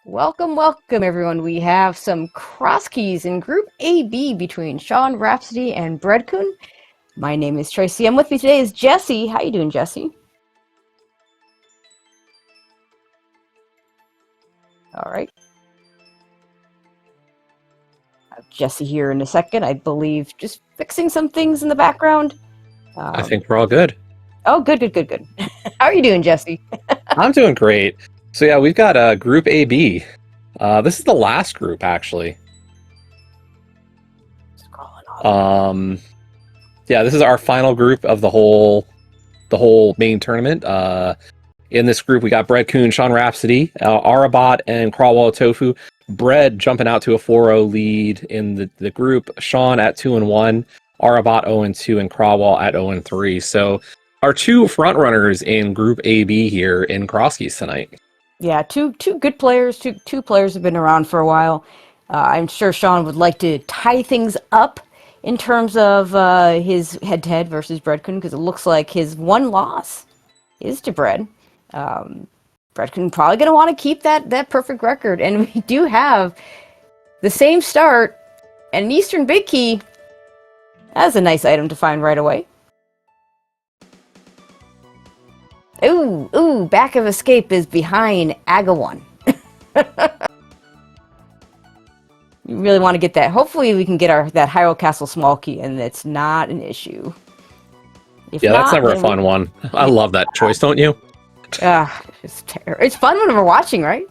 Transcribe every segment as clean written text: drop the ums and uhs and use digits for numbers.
Welcome, welcome, everyone. We have some cross keys in Group AB between SeanRhapsody and Bread-kun. My name is Tracy. I'm with me today is Jesse. How you doing, Jesse? All right. Have Jesse here in a second. I believe just fixing some things in the background. I think we're all good. Oh, good. How are you doing, Jesse? I'm doing great. So yeah, we've got Group AB. This is the last group, actually. Scrolling on. Yeah, this is our final group of the whole main tournament. In this group, we got Bread-kun, SeanRhapsody, Arabot, and Crawwall Tofu. Bread jumping out to a 4-0 lead in the group. Sean at 2-1, Arabot 0-2, and Crawwall at 0-3. So our two front runners in Group AB here in Crosskeys tonight. Yeah, two good players. Two players have been around for a while. I'm sure Sean would like to tie things up in terms of his head-to-head versus Bread-kun, because it looks like his one loss is to Bread. Bread-kun probably going to want to keep that perfect record, and we do have the same start and an Eastern Big Key. That's a nice item to find right away. Ooh, back of escape is behind Agawan. You really want to get that. Hopefully we can get that Hyrule Castle small key, and it's not an issue. If Yeah, that's not, never a fun one. I love that choice, don't you? It's terrible. It's fun when we're watching, right?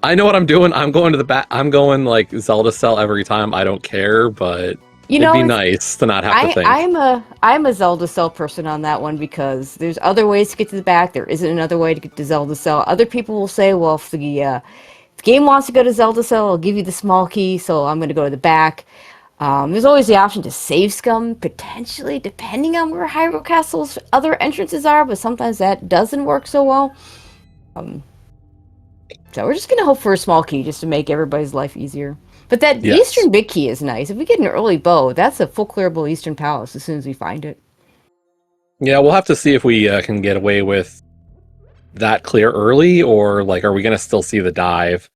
I know what I'm doing. I'm going to the back. I'm going like Zelda Cell every time. I don't care, but it'd be nice to not have to think. I'm a Zelda Cell person on that one, because there's other ways to get to the back. There isn't another way to get to Zelda Cell. Other people will say, well, if the game wants to go to Zelda Cell, I'll give you the small key, so I'm going to go to the back. There's always the option to save scum, potentially, depending on where Hyrule Castle's other entrances are, but sometimes that doesn't work so well. So we're just going to hope for a small key, just to make everybody's life easier. But that Eastern Big Key is nice. If we get an early bow, that's a full clearable Eastern Palace as soon as we find it. Yeah, we'll have to see if we can get away with that clear early, or like, are we going to still see the dive?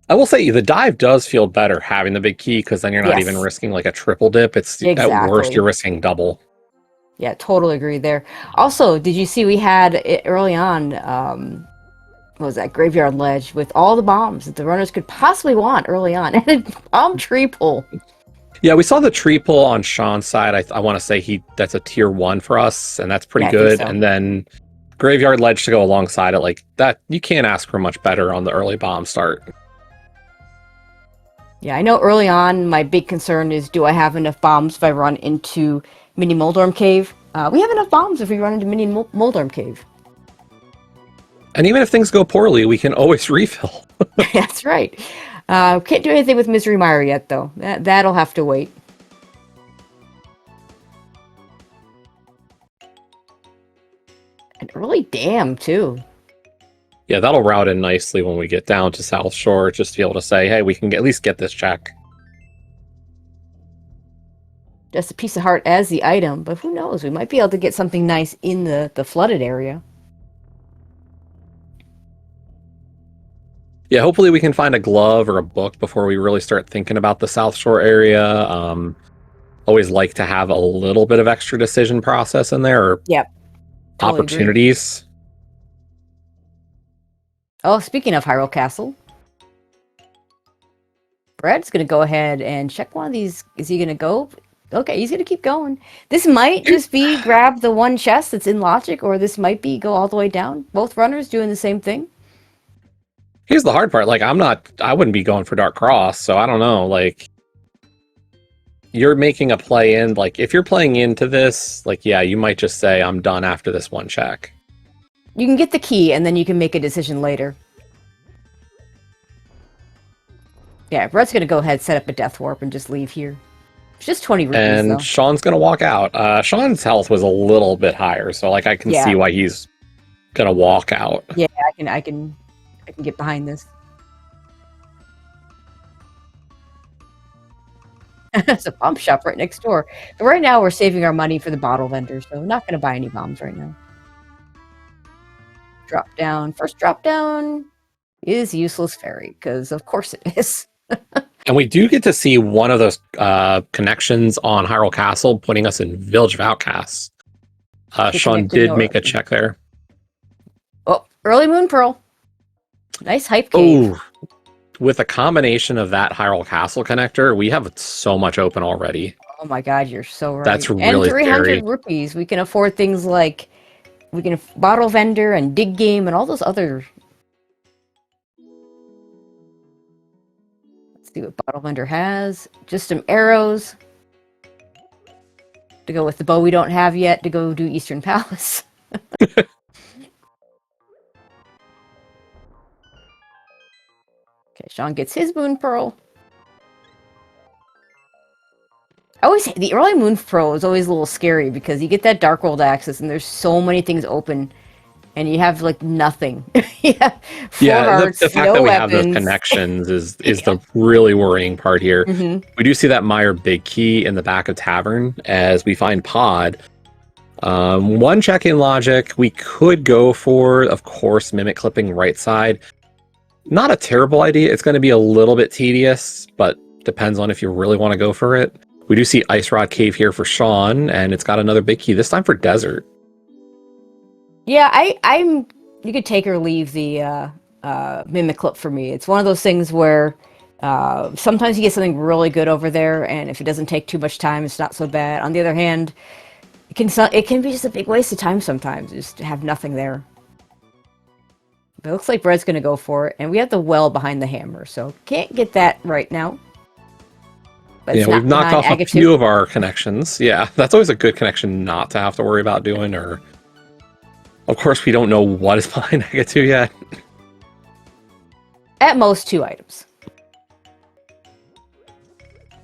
I will say the dive does feel better having the big key, because then you're not even risking like a triple dip. It's at worst you're risking double. Yeah, totally agree there. Also, did you see we had early on, what was that, Graveyard Ledge with all the bombs that the runners could possibly want early on, and a bomb tree pull. Yeah, we saw the tree pull on Sean's side. I want to say that's a tier 1 for us, and that's pretty good. So. And then Graveyard Ledge to go alongside it, like that, you can't ask for much better on the early bomb start. Yeah, I know early on my big concern is, do I have enough bombs if I run into Mini Moldorm Cave? We have enough bombs if we run into Mini Moldorm Cave. And even if things go poorly, we can always refill. That's right. Can't do anything with Misery Mire yet, though. That'll have to wait. An early dam, too. Yeah, that'll route in nicely when we get down to South Shore, just to be able to say, hey, we can at least get this check. Just a piece of heart as the item, but who knows? We might be able to get something nice in the flooded area. Yeah, hopefully we can find a glove or a book before we really start thinking about the South Shore area. Always like to have a little bit of extra decision process in there, or totally opportunities. Agree. Oh, speaking of Hyrule Castle, Brad's going to go ahead and check one of these. Is he going to go? Okay, he's going to keep going. This might just be grab the one chest that's in Logic, or this might be go all the way down. Both runners doing the same thing. Here's the hard part. Like, I wouldn't be going for Dark Cross, so I don't know. Like, you're making a play in. Like, if you're playing into this, like, yeah, you might just say, I'm done after this one check. You can get the key, and then you can make a decision later. Yeah, Brett's going to go ahead, set up a Death Warp, and just leave here. It's just 20 rupees, and though. Sean's going to walk out. Sean's health was a little bit higher, so, like, I can see why he's going to walk out. Yeah, I can get behind this. It's a bomb shop right next door. But right now, we're saving our money for the bottle vendor, so I'm not going to buy any bombs right now. drop down. First drop down is useless fairy, because of course it is. And we do get to see one of those connections on Hyrule Castle, putting us in Village of Outcasts. Sean did make a check there. Oh, early Moon Pearl. Nice hype cave. Oh, with a combination of that Hyrule Castle connector, we have so much open already. Oh my god, you're so right. That's really and 300 scary. rupees. We can afford things like we can bottle vendor and dig game and all those other. Let's see what bottle vendor has. Just some arrows to go with the bow we don't have yet to go do Eastern Palace. Okay, Sean gets his Moon Pearl. I always say the early Moon Pearl is always a little scary because you get that Dark World access and there's so many things open and you have like nothing. Four hearts, the fact no that we weapons. have those connections is the really worrying part here. We do see that Meyer big key in the back of Tavern as we find Pod. One check-in logic we could go for, of course, Mimic clipping right side. Not a terrible idea. It's going to be a little bit tedious, but depends on if you really want to go for it. We do see Ice Rod Cave here for Sean, and it's got another big key, this time for Desert. Yeah, I'm. You could take or leave the Mimic clip for me. It's one of those things where sometimes you get something really good over there, and if it doesn't take too much time, it's not so bad. On the other hand, it can be just a big waste of time sometimes, just to have nothing there. But it looks like Bread's going to go for it, and we have the well behind the hammer, so can't get that right now. But yeah, we've knocked off a few of our connections. Yeah, that's always a good connection not to have to worry about doing. Or, of course, we don't know what is behind Agatu yet. At most 2 items.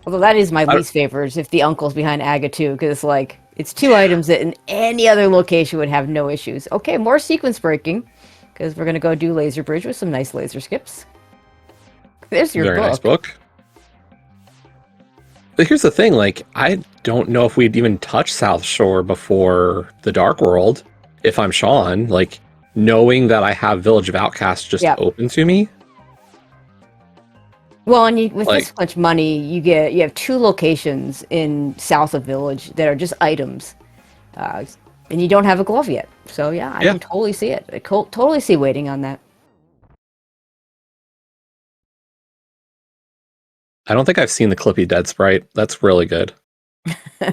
Although that is my least favorite, is if the uncle's behind Agatu, because like it's 2 items that in any other location would have no issues. Okay, more sequence breaking, because we're gonna go do Laser Bridge with some nice laser skips. There's your Very book. nice book. But here's the thing, like, I don't know if we'd even touch South Shore before the Dark World, if I'm Sean, like, knowing that I have Village of Outcasts just open to me. Well, and with this much money, you have 2 locations in south of Village that are just items. And you don't have a glove yet. So yeah, I can totally see it. I totally see waiting on that. I don't think I've seen the Clippy Dead Sprite. That's really good. I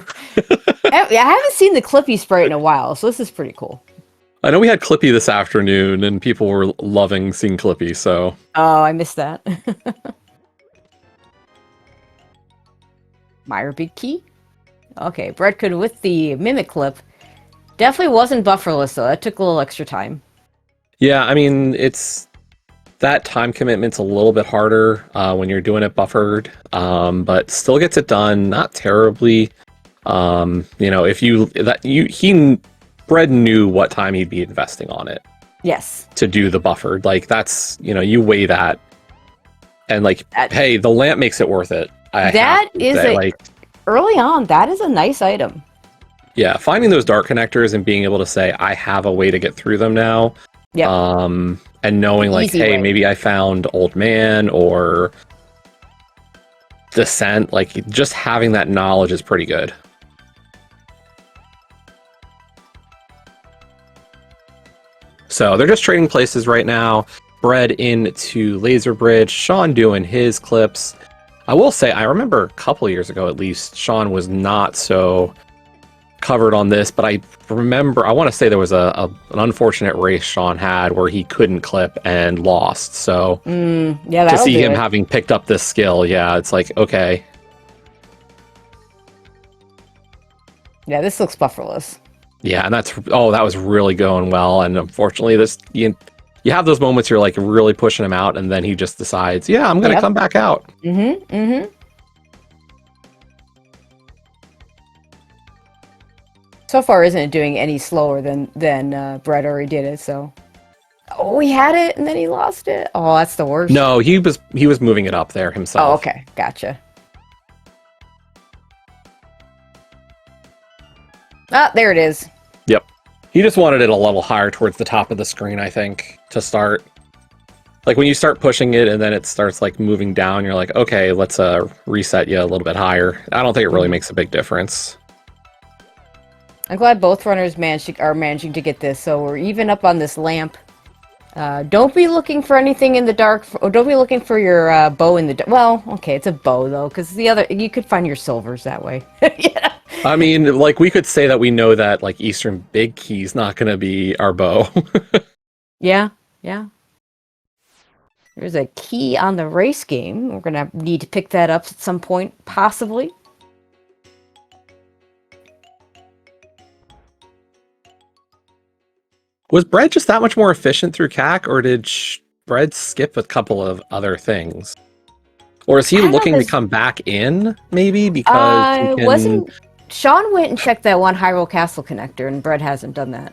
haven't seen the Clippy Sprite in a while, so this is pretty cool. I know we had Clippy this afternoon, and people were loving seeing Clippy, so... Oh, I missed that. Meyer Big Key? Okay, Bread-kun with the Mimic Clip. Definitely wasn't bufferless, though. That took a little extra time. Yeah, I mean, it's... That time commitment's a little bit harder when you're doing it buffered, but still gets it done, not terribly. You know, Bread knew what time he'd be investing on it. Yes. To do the buffered. Like, that's, you know, you weigh that. And, like, hey, the lamp makes it worth it. Early on, that is a nice item. Yeah, finding those dark connectors and being able to say, I have a way to get through them now. Yeah. And knowing, like, hey, maybe I found Old Man or Descent. Like, just having that knowledge is pretty good. So they're just trading places right now. Bread into Laser Bridge. Sean doing his clips. I will say, I remember a couple years ago at least, Sean was not so covered on this, but I remember, I want to say there was an unfortunate race Sean had where he couldn't clip and lost. So to see him having picked up this skill, yeah, it's like, okay. Yeah, this looks bufferless. Yeah, and that was really going well. And unfortunately, you have those moments you're like really pushing him out, and then he just decides, yeah, I'm going to come back out. So far, isn't it doing any slower than Bread already did it? So, he had it and then he lost it. Oh, that's the worst. No, he was moving it up there himself. Oh, okay, gotcha. Ah, there it is. Yep. He just wanted it a level higher towards the top of the screen, I think, to start. Like when you start pushing it and then it starts like moving down, you're like, okay, let's reset you a little bit higher. I don't think it really makes a big difference. I'm glad both runners are managing to get this, so we're even up on this lamp. Don't be looking for anything in the dark, or don't be looking for your bow in the dark. Well, okay, it's a bow though, because you could find your silvers that way. Yeah. I mean, like we could say that we know that like Eastern Big Key's not going to be our bow. Yeah, yeah. There's a key on the race game. We're gonna need to pick that up at some point, possibly. Was Bread just that much more efficient through CAC, or did Bread skip a couple of other things? Or is he looking to come back in, maybe? Because he can... wasn't... Sean went and checked that one Hyrule Castle connector, and Bread hasn't done that.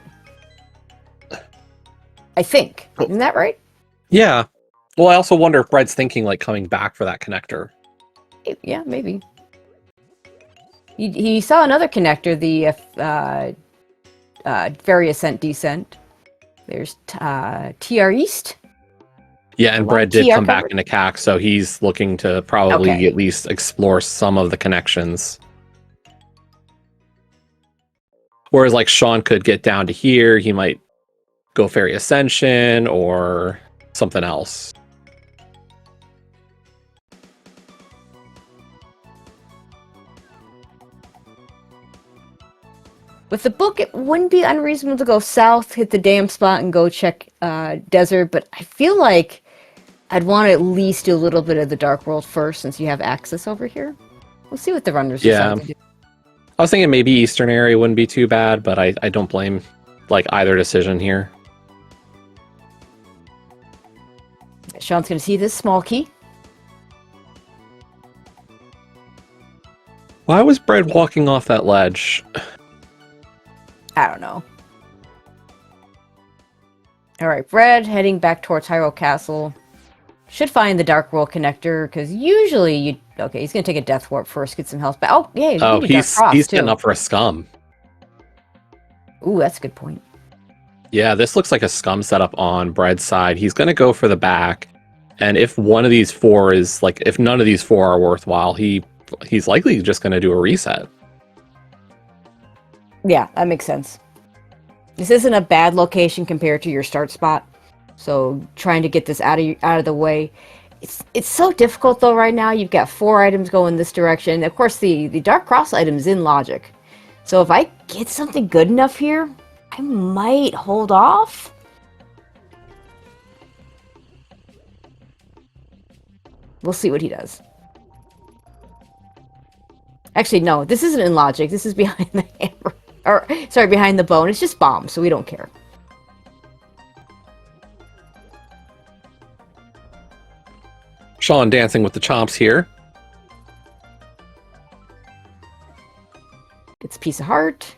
I think. Isn't that right? Yeah. Well, I also wonder if Bread's thinking, like, coming back for that connector. Yeah, maybe. He saw another connector, the Fairy Ascent Descent. There's TR East. Yeah, and Bread did come back into CAC, so he's looking to probably at least explore some of the connections. Whereas, like, Sean could get down to here, he might go Fairy Ascension or something else. With the book, it wouldn't be unreasonable to go south, hit the dam spot, and go check desert, but I feel like I'd want to at least do a little bit of the Dark World first, since you have access over here. We'll see what the runners decide to do. I was thinking maybe Eastern area wouldn't be too bad, but I don't blame like either decision here. Sean's going to see this small key. Why was Bread walking off that ledge? I don't know. Alright, Bread heading back towards Hyrule Castle. Should find the Dark World connector, because usually you... Okay, he's going to take a Death Warp first, get some health back. Oh, yeah, he's getting up for a scum. Ooh, that's a good point. Yeah, this looks like a scum setup on Bread's side. He's going to go for the back, and if one of these four is... like, if none of these four are worthwhile, he's likely just going to do a reset. Yeah, that makes sense. This isn't a bad location compared to your start spot, so trying to get this out of the way. It's so difficult though right now. You've got 4 items going this direction. Of course, the Dark Cross item is in logic. So if I get something good enough here, I might hold off. We'll see what he does. Actually, no, this isn't in logic. This is behind the hammer. Or, sorry, behind the bone. It's just bombs, so we don't care. Sean dancing with the chomps here. It's a piece of heart.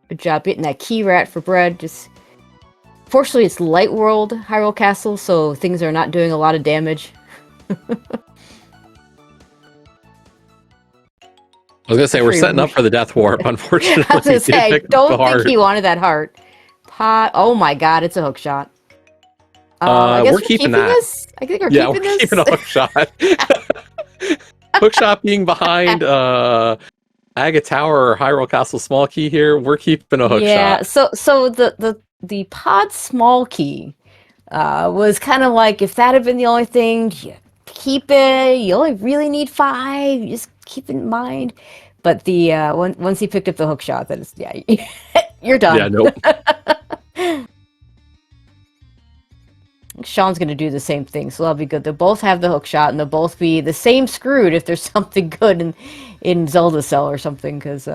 Good job getting that key rat for Bread. Just... Fortunately, it's Light World Hyrule Castle, so things are not doing a lot of damage. I was gonna say we're setting up for the Death Warp. Unfortunately, I was gonna say I don't think he wanted that heart. Oh my God, it's a hook shot. I guess we're keeping that. This? I think we're keeping this. Yeah, we're keeping a hook shot. Hook shot being behind Aga Tower or Hyrule Castle small key here. We're keeping a hook shot. Yeah. So the pod small key was kind of like, if that had been the only thing, you keep it. You only really need 5. You just keep it in mind. But the once he picked up the hook shot, that is, yeah, you're done. Yeah, nope. Sean's gonna do the same thing, so that'll be good. They'll both have the hook shot, and they'll both be the same screwed if there's something good in Zelda Cell or something, because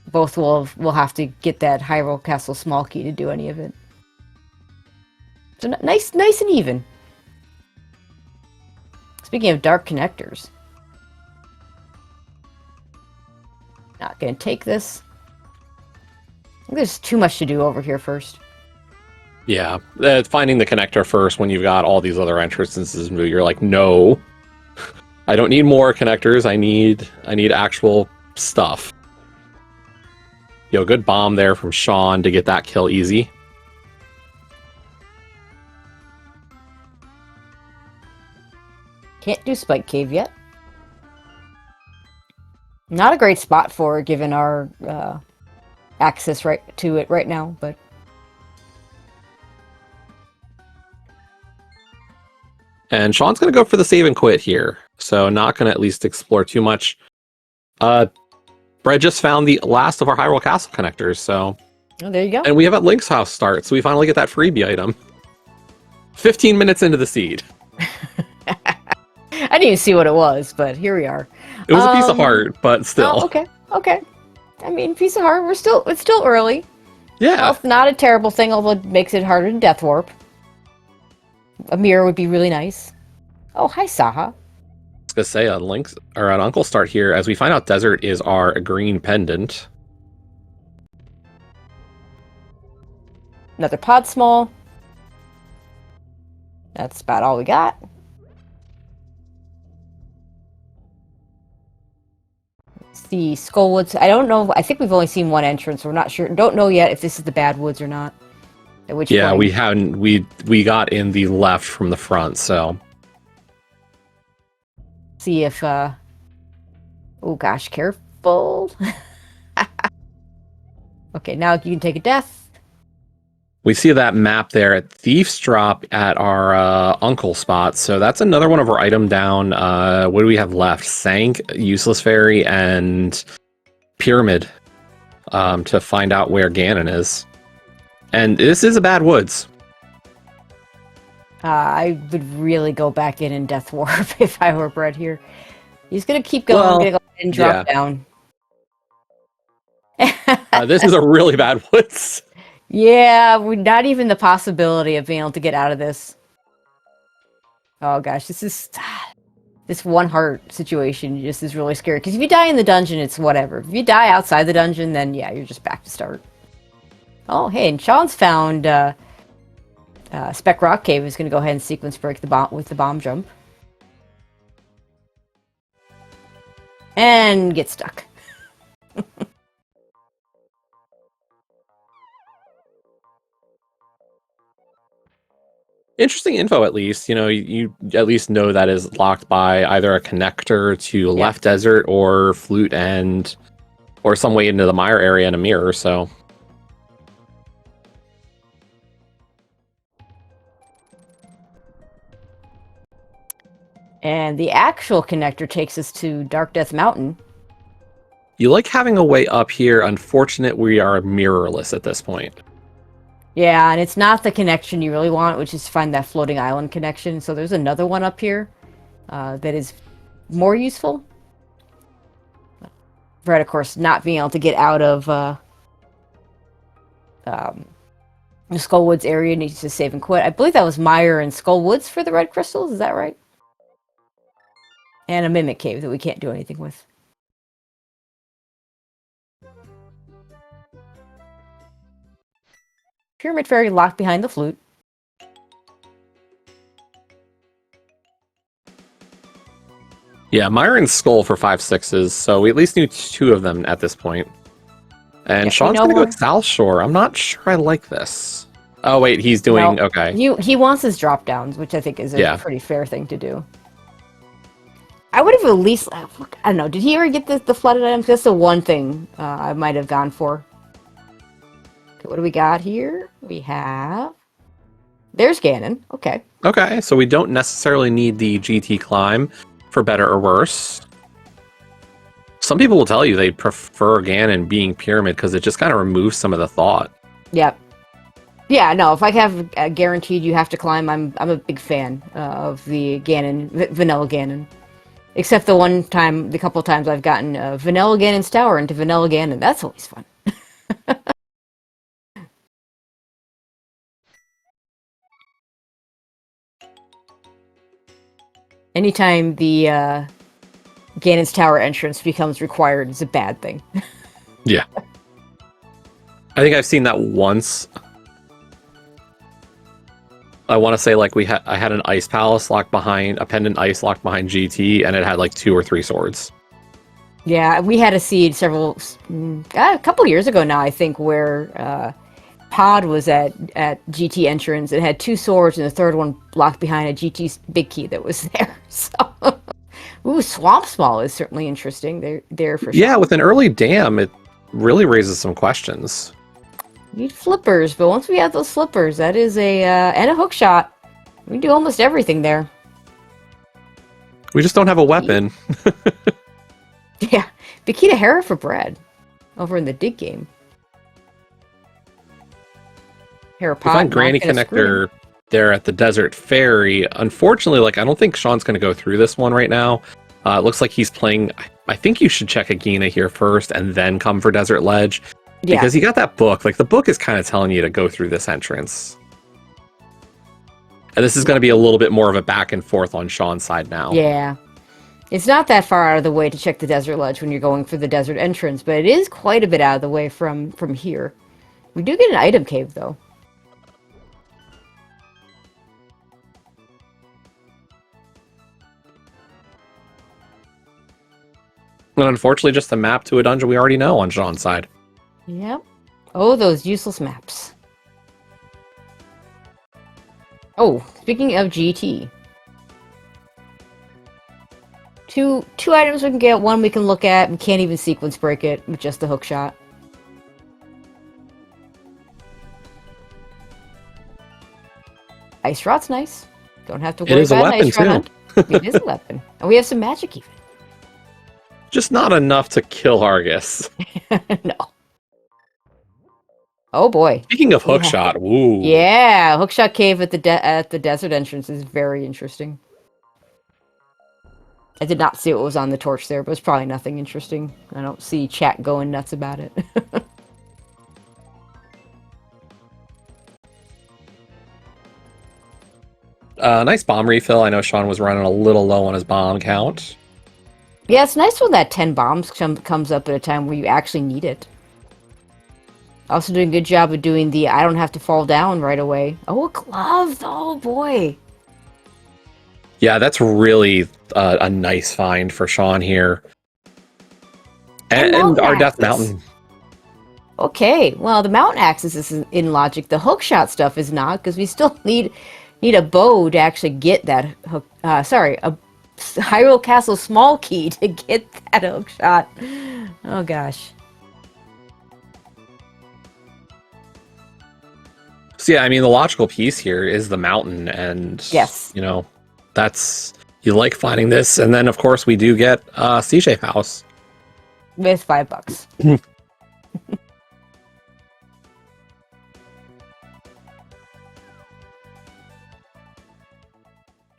both will have to get that Hyrule Castle small key to do any of it. So nice and even. Speaking of dark connectors, not gonna take this. I think there's too much to do over here first. Yeah, finding the connector first when you've got all these other entrances, you're like, no, I don't need more connectors. I need actual stuff. Yo, good bomb there from Sean to get that kill easy. Can't do Spike Cave yet. Not a great spot for it, given our access right to it right now, but And Sean's going to go for the save and quit here. So not going to at least explore too much. Brett just found the last of our Hyrule Castle connectors, so... oh, there you go. And we have at Link's house start, so we finally get that freebie item. 15 minutes into the seed. I didn't even see what it was, but here we are. It was a piece of heart, but still. Oh, okay. I mean, piece of heart. It's still early. Yeah. Health, not a terrible thing, although it makes it harder to Death Warp. A mirror would be really nice. Oh, hi, Saha. I was gonna say Link's or an Uncle start here, as we find out Desert is our green pendant. Another pod small. That's about all we got. It's the Skullwoods. I don't know. I think we've only seen one entrance. We're not sure. Don't know yet if this is the Bad Woods or not. At which point... we haven't. We got in the left from the front, so. See if. Oh gosh, careful. Okay, now you can take a death. We see that map there at Thief's Drop at our Uncle spot, so that's another one of our item down. What do we have left? Sank, Useless Fairy, and Pyramid to find out where Ganon is. And this is a Bad Woods. I would really go back in and Death Warp if I were Brett here. He's going to keep going. Well, I'm going to go ahead and drop down. This is a really Bad Woods. Yeah, not even the possibility of being able to get out of this. Oh gosh, this one heart situation just is really scary. Because if you die in the dungeon, it's whatever. If you die outside the dungeon, then yeah, you're just back to start. Oh, hey, and Sean's found Spec Rock Cave. Is going to go ahead and sequence break the bomb with the bomb jump. And get stuck. Interesting info, at least. You know, you at least know that is locked by either a connector to left desert or flute and or some way into the mire area and a mirror, so. And the actual connector takes us to Dark Death Mountain. You like having a way up here. Unfortunate we are mirrorless at this point. Yeah, and it's not the connection you really want, which is to find that floating island connection. So there's another one up here that is more useful. Brett, of course, not being able to get out of the Skullwoods area, needs to save and quit. I believe that was Mire and Skullwoods for the red crystals. Is that right? And a Mimic Cave that we can't do anything with. Pyramid Fairy locked behind the flute. Yeah, Myron's Skull for 5/6s, so we at least knew 2 of them at this point. And Yeah, Sean's going to go with South Shore. I'm not sure I like this. Oh, wait, he's doing... okay. He wants his drop downs, which I think is a pretty fair thing to do. I would have at least... I don't know, did he ever get the flooded items? That's the one thing I might have gone for. Okay, what do we got here? We have... There's Ganon. Okay. Okay, so we don't necessarily need the GT climb for better or worse. Some people will tell you they prefer Ganon being Pyramid because it just kind of removes some of the thought. Yep. Yeah, no, if I have guaranteed you have to climb, I'm a big fan of the Ganon, Vanilla Ganon. Except the couple times I've gotten Vanilla Ganon's Tower into Vanilla Ganon. That's always fun. Anytime the Ganon's Tower entrance becomes required, it's a bad thing. Yeah. I think I've seen that once. I want to say like I had an ice palace locked behind a pendant ice locked behind GT, and it had like 2 or 3 swords. Yeah, we had a seed a couple years ago now, I think, where Pod was at GT entrance. It had 2 swords, and the third one locked behind a GT big key that was there. So, ooh, Swamp Small is certainly interesting. There for Yeah, sure. with an early dam, it really raises some questions. Need flippers, but once we have those flippers, that is and a hook shot. We can do almost everything there. We just don't have a weapon. Yeah, Bikita Hera for bread over in the dig game. We Herapod find not Granny gonna scream. Connector there at the Desert Ferry. Unfortunately, like I don't think Sean's going to go through this one right now. It looks like he's playing. I think you should check Agina here first and then come for Desert Ledge. Yeah, Because you got that book. Like the book is kind of telling you to go through this entrance. And this is going to be a little bit more of a back and forth on Sean's side now. yeah. It's not that far out of the way to check the Desert Ledge when you're going for the desert entrance, but it is quite a bit out of the way from here. We do get an item cave though. And unfortunately, just a map to a dungeon we already know on Sean's side. Yep. Oh, those useless maps. Oh, speaking of GT. Two items we can get. One we can look at. We can't even sequence break it with just the hook shot. Ice Rod's nice. Don't have to worry is a about an weapon, Ice Rod too. hunt. It is a weapon. And we have some magic even. Just not enough to kill Argus. No. Oh boy. Speaking of Yeah. hookshot, woo. Yeah, hookshot cave at the desert entrance is very interesting. I did not see what was on the torch there, but it's probably nothing interesting. I don't see chat going nuts about it. Nice bomb refill. I know Sean was running a little low on his bomb count. Yeah, it's nice when that 10 bombs comes up at a time where you actually need it. Also doing a good job of doing the I don't have to fall down right away. Oh, a glove! Oh boy! Yeah, that's really a nice find for Sean here. And our Death Mountain. Okay, well, the mountain axis is in logic. The hookshot stuff is not, because we still need a bow to actually get that hook. Sorry, a Hyrule Castle small key to get that hookshot. Oh gosh. So yeah, I mean the logical piece here is the mountain, and Yes. you know, that's you like finding this, and then of course we do get C-shape house With $5.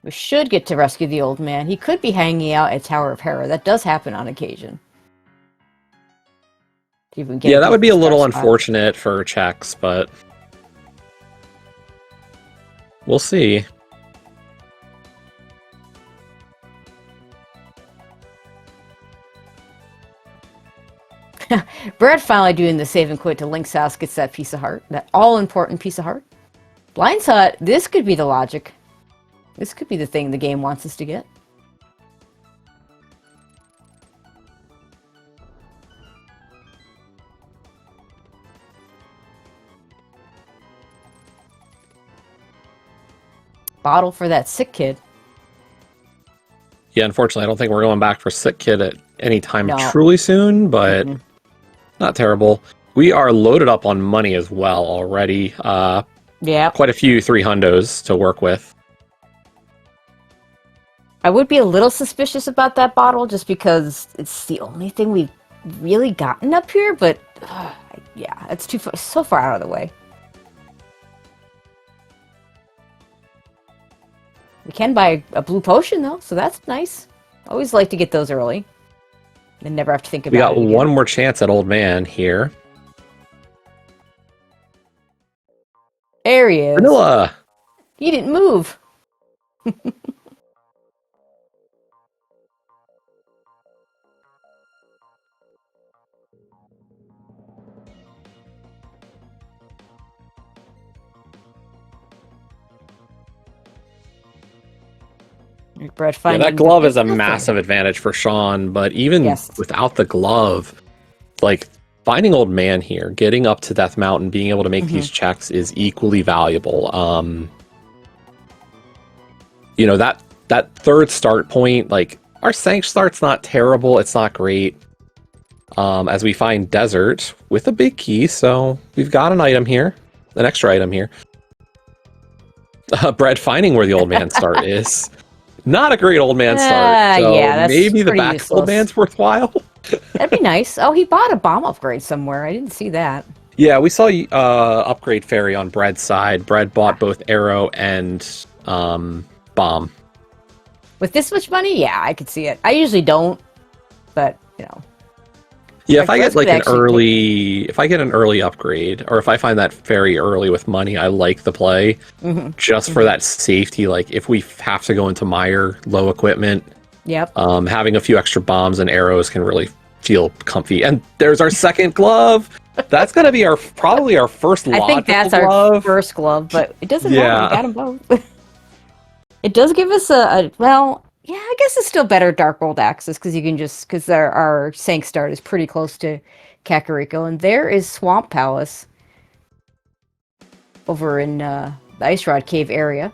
We should get to rescue the old man. He could be hanging out at Tower of Hera. That does happen on occasion. See if we can get Yeah, that would be a little star spot. unfortunate for checks, but we'll see. Brad finally doing the save and quit to Link's house gets that piece of heart. That all-important piece of heart. Blind Hut, this could be the logic. This could be the thing the game wants us to get. Bottle for that sick kid. Yeah, unfortunately, I don't think we're going back for Sick Kid at any time No. truly soon, but not terrible. We are loaded up on money as well already. Yeah. Quite a few 300s to work with. I would be a little suspicious about that bottle just because it's the only thing we've really gotten up here, but yeah, it's so far out of the way. We can buy a blue potion though, so that's nice. Always like to get those early and never have to think about We it got again. one more chance at Old Man here. There he is. Vanilla! He didn't move. Bread Yeah, finding that glove is a nothing. massive advantage for Sean, but even Yes. without the glove, like finding Old Man here, getting up to Death Mountain, being able to make these checks is equally valuable. That third start point, like our Sank start's not terrible, it's not great. As we find Desert with a big key, so we've got an item here, an extra item here. Bread finding where the Old Man start is. Not a great Old Man start, so Yeah, that's maybe the pretty back Old useless. Man's worthwhile. That'd be nice. Oh, he bought a bomb upgrade somewhere. I didn't see that. Yeah, we saw upgrade fairy on Bread's side. Bread bought both arrow and bomb. With this much money, yeah, I could see it. I usually don't, but Yeah, like Brett's could if I get an early upgrade, or if I find that fairy early with money, I like the play. Just for that safety, like if we have to go into mire, low equipment, Yep. having a few extra bombs and arrows can really feel comfy. And there's our second glove. That's gonna be probably our first logical I think that's glove. our first glove, but it doesn't Yeah. matter. We got them both. It does give us well, yeah, I guess it's still better Dark World access because you can because our Sank start is pretty close to Kakariko, and there is Swamp Palace over in the Ice Rod Cave area.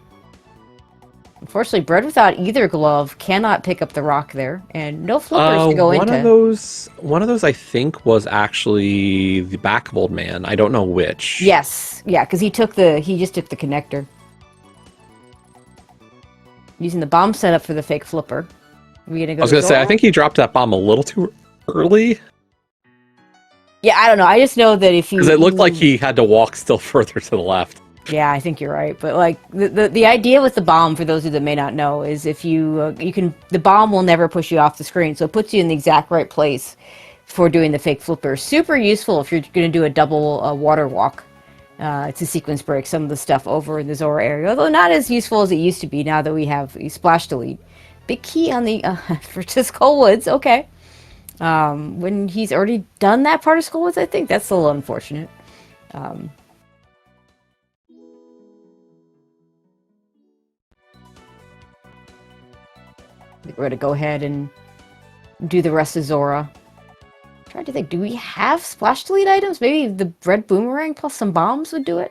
Unfortunately, Bread without either glove cannot pick up the rock there, and no flippers to go one into. One of those I think was actually the back of Old Man. I don't know which. Yes, yeah, because he just took the connector. Using the bomb setup for the fake flipper. Are we gonna go? I was gonna say, I think he dropped that bomb a little too early. Yeah, I don't know. I just know that if you, because it looked like he had to walk still further to the left. Yeah, I think you're right. But like the idea with the bomb, for those of you that may not know, is if the bomb will never push you off the screen, so it puts you in the exact right place for doing the fake flipper. Super useful if you're going to do a double water walk. To sequence break some of the stuff over in the Zora area, although not as useful as it used to be now that we have splash delete. Big key on the for Skull Woods. Okay, when he's already done that part of Skull Woods, I think that's a little unfortunate. We're going to go ahead and do the rest of Zora. Trying to think, do we have splash delete items? Maybe the Bread Boomerang plus some bombs would do it?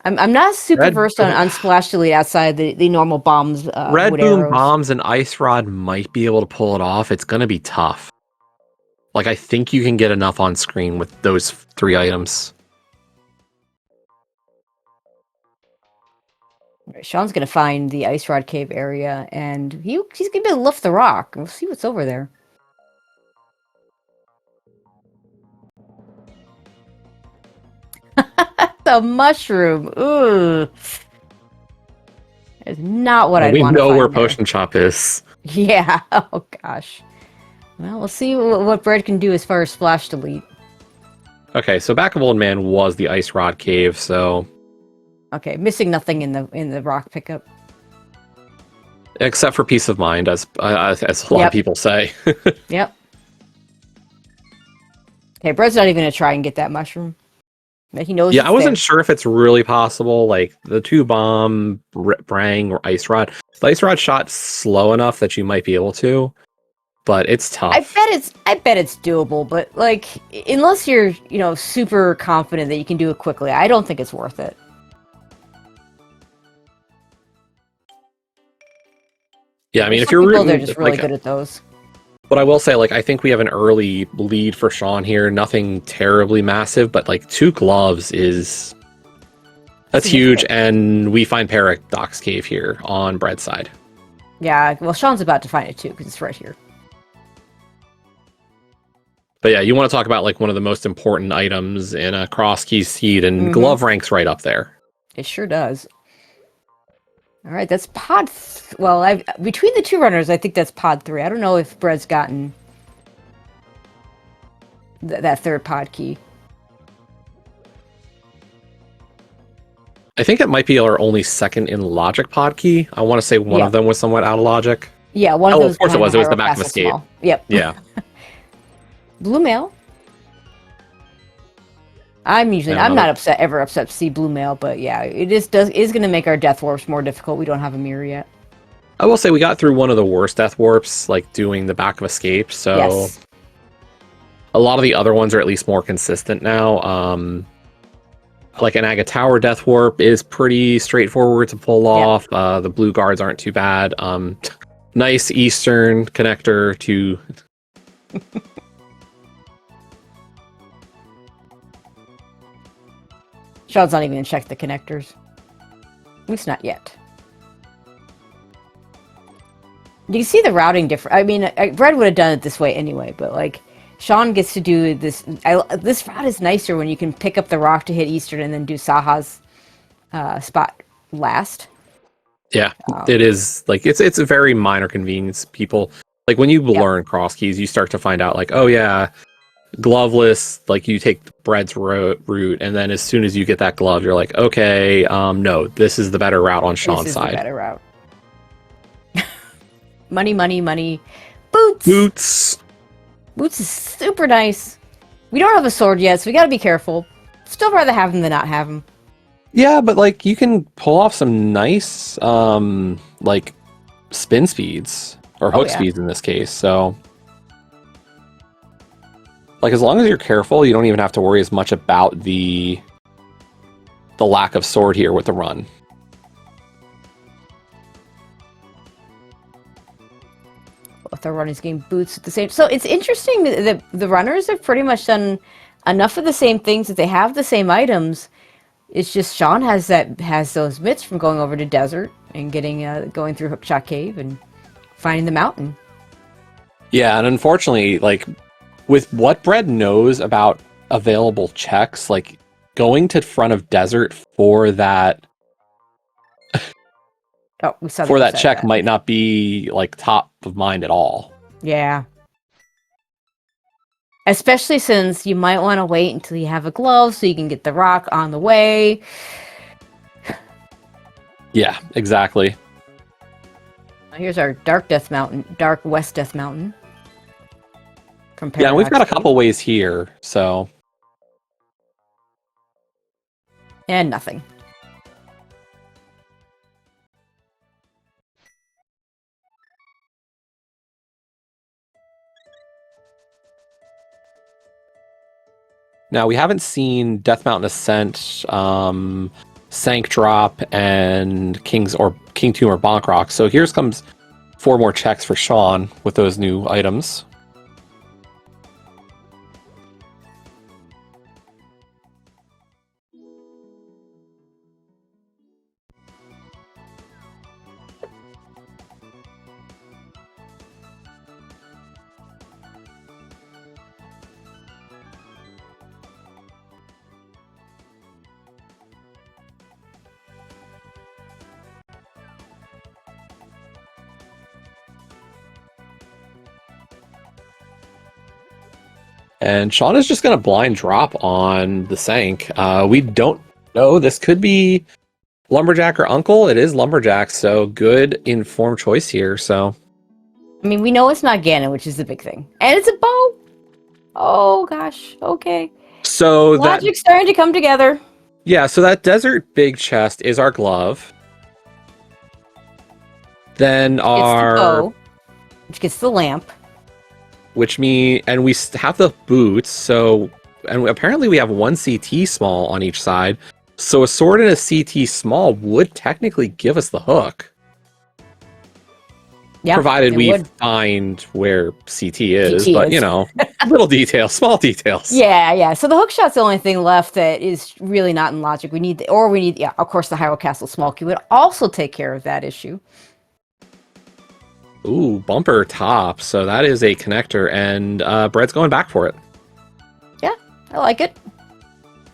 I'm not super versed on splash delete outside the normal bombs. Red Boom arrows. bombs and Ice Rod might be able to pull it off. It's going to be tough. Like, I think you can get enough on screen with those 3 items. Right, Sean's going to find the Ice Rod Cave area, and he's going to be able to lift the rock. We'll see what's over there. The mushroom. Ooh. It's not what I'd want to find. We know where there. Potion Chop is. Yeah. Oh, gosh. Well, we'll see what Bread can do as far as splash delete. Okay, so back of Old Man was the Ice Rod Cave, so... Okay, missing nothing in the rock pickup. Except for peace of mind, as a lot of people say. Yep. Okay, Bread's not even going to try and get that mushroom. He knows. Yeah, I wasn't sure if it's really possible. Like the 2 bomb, Brang, or Ice Rod. The Ice Rod shot slow enough that you might be able to, but it's tough. I bet it's doable, but like unless you're super confident that you can do it quickly, I don't think it's worth it. Yeah, I mean, if you're rooting, they're just really good at those. But I will say, like, I think we have an early lead for Sean here. Nothing terribly massive, but like 2 gloves that's huge. And we find Paradox Cave here on Bread's side. Yeah, well, Sean's about to find it too because it's right here. But yeah, you want to talk about like one of the most important items in a cross key seed, and glove ranks right up there. It sure does. All right, that's pod. Between the 2 runners, I think that's pod 3. I don't know if Bread's gotten that 3rd pod key. I think it might be our only second in logic pod key. I want to say one of them was somewhat out of logic. Yeah, one of those. Of course it was. It was the back of Escape. Yep. Yeah. Blue mail. I'm not ever upset to see blue mail, but yeah, it is going to make our death warps more difficult. We don't have a mirror yet. I will say we got through one of the worst death warps, like doing the back of escape. So Yes. a lot of the other ones are at least more consistent now. Like an Aga Tower death warp is pretty straightforward to pull Yep. off. The blue guards aren't too bad. Nice Eastern connector to. Sean's not even gonna check the connectors. At least not yet. Do you see the routing difference? I mean, Bread would have done it this way anyway, but like Sean gets to do this. This route is nicer when you can pick up the rock to hit Eastern and then do Saha's spot last. Yeah, it is like it's a very minor convenience. People like when you learn cross keys, you start to find out like, oh yeah, gloveless. Like you take Bread's route, and then as soon as you get that glove, you're like, okay, no, this is the better route on Sean's side. The better route. Money, money, money. Boots. Boots. Boots is super nice. We don't have a sword yet, so we gotta be careful. Still rather have him than not have him. Yeah, but like you can pull off some nice like spin speeds or hook speeds in this case. So like as long as you're careful, you don't even have to worry as much about the lack of sword here with the run. Both our runners getting boots at the same. So it's interesting that the runners have pretty much done enough of the same things that they have the same items. It's just Sean has those mitts from going over to desert and getting going through Hookshot Cave and finding the mountain. Yeah, and unfortunately, like with what Bread knows about available checks, like going to front of desert for that for that check might not be like top of mind at all. Yeah. Especially since you might want to wait until you have a glove so you can get the rock on the way. Yeah, exactly. Here's our Dark West Death Mountain. Yeah, we've got a couple ways here, so. And nothing. Now, we haven't seen Death Mountain Ascent, Sank Drop, and King Tomb or Bonk Rock. So here's comes 4 more checks for Sean with those new items. And Sean is just going to blind drop on the Sank. We don't know. This could be Lumberjack or Uncle. It is Lumberjack, so good informed choice here. So, I mean, we know it's not Ganon, which is the big thing. And it's a bow! Oh, gosh. Okay. So Logic's starting to come together. Yeah, so that desert big chest is our glove. Then our... It's the bow, which gets the lamp. Which means... And we have the boots, so... And apparently we have one CT small on each side. So a sword and a CT small would technically give us the hook. Yeah, provided we find where CT is, but you know, little details, small details. Yeah. So the hookshot's the only thing left that is really not in logic. We need, of course, the Hyrule Castle small key would also take care of that issue. Ooh, bumper top. So that is a connector, and Bread's going back for it. Yeah, I like it.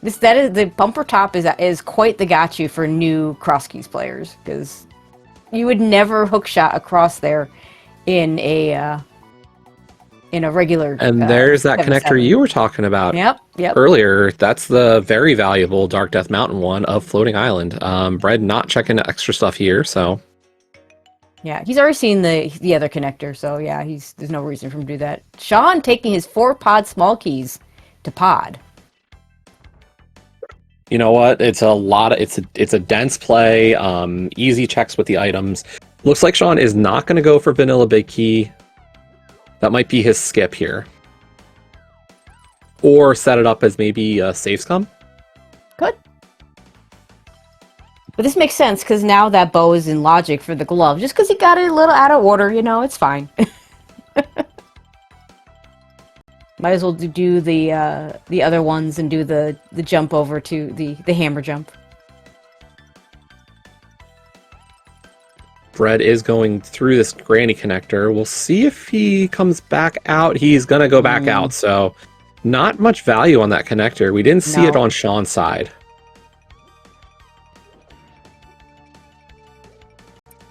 The bumper top is quite the got you for new cross keys players, because you would never hookshot across there in a regular. And there's that connector you were talking about. Yep. Earlier. That's the very valuable Dark Death Mountain one of Floating Island. Bread not checking extra stuff here, so. Yeah, he's already seen the other connector, so yeah, there's no reason for him to do that. Sean taking his 4 pod small keys to pod. You know what? It's a dense play, easy checks with the items. Looks like Sean is not going to go for vanilla big key. That might be his skip here. Or set it up as maybe a save scum. Good. But this makes sense, because now that bow is in logic for the glove. Just because he got it a little out of order, you know, it's fine. Might as well do the other ones and do the jump over to the hammer jump. Bread is going through this granny connector. We'll see if he comes back out. He's going to go back out, so not much value on that connector. We didn't see it on Sean's side.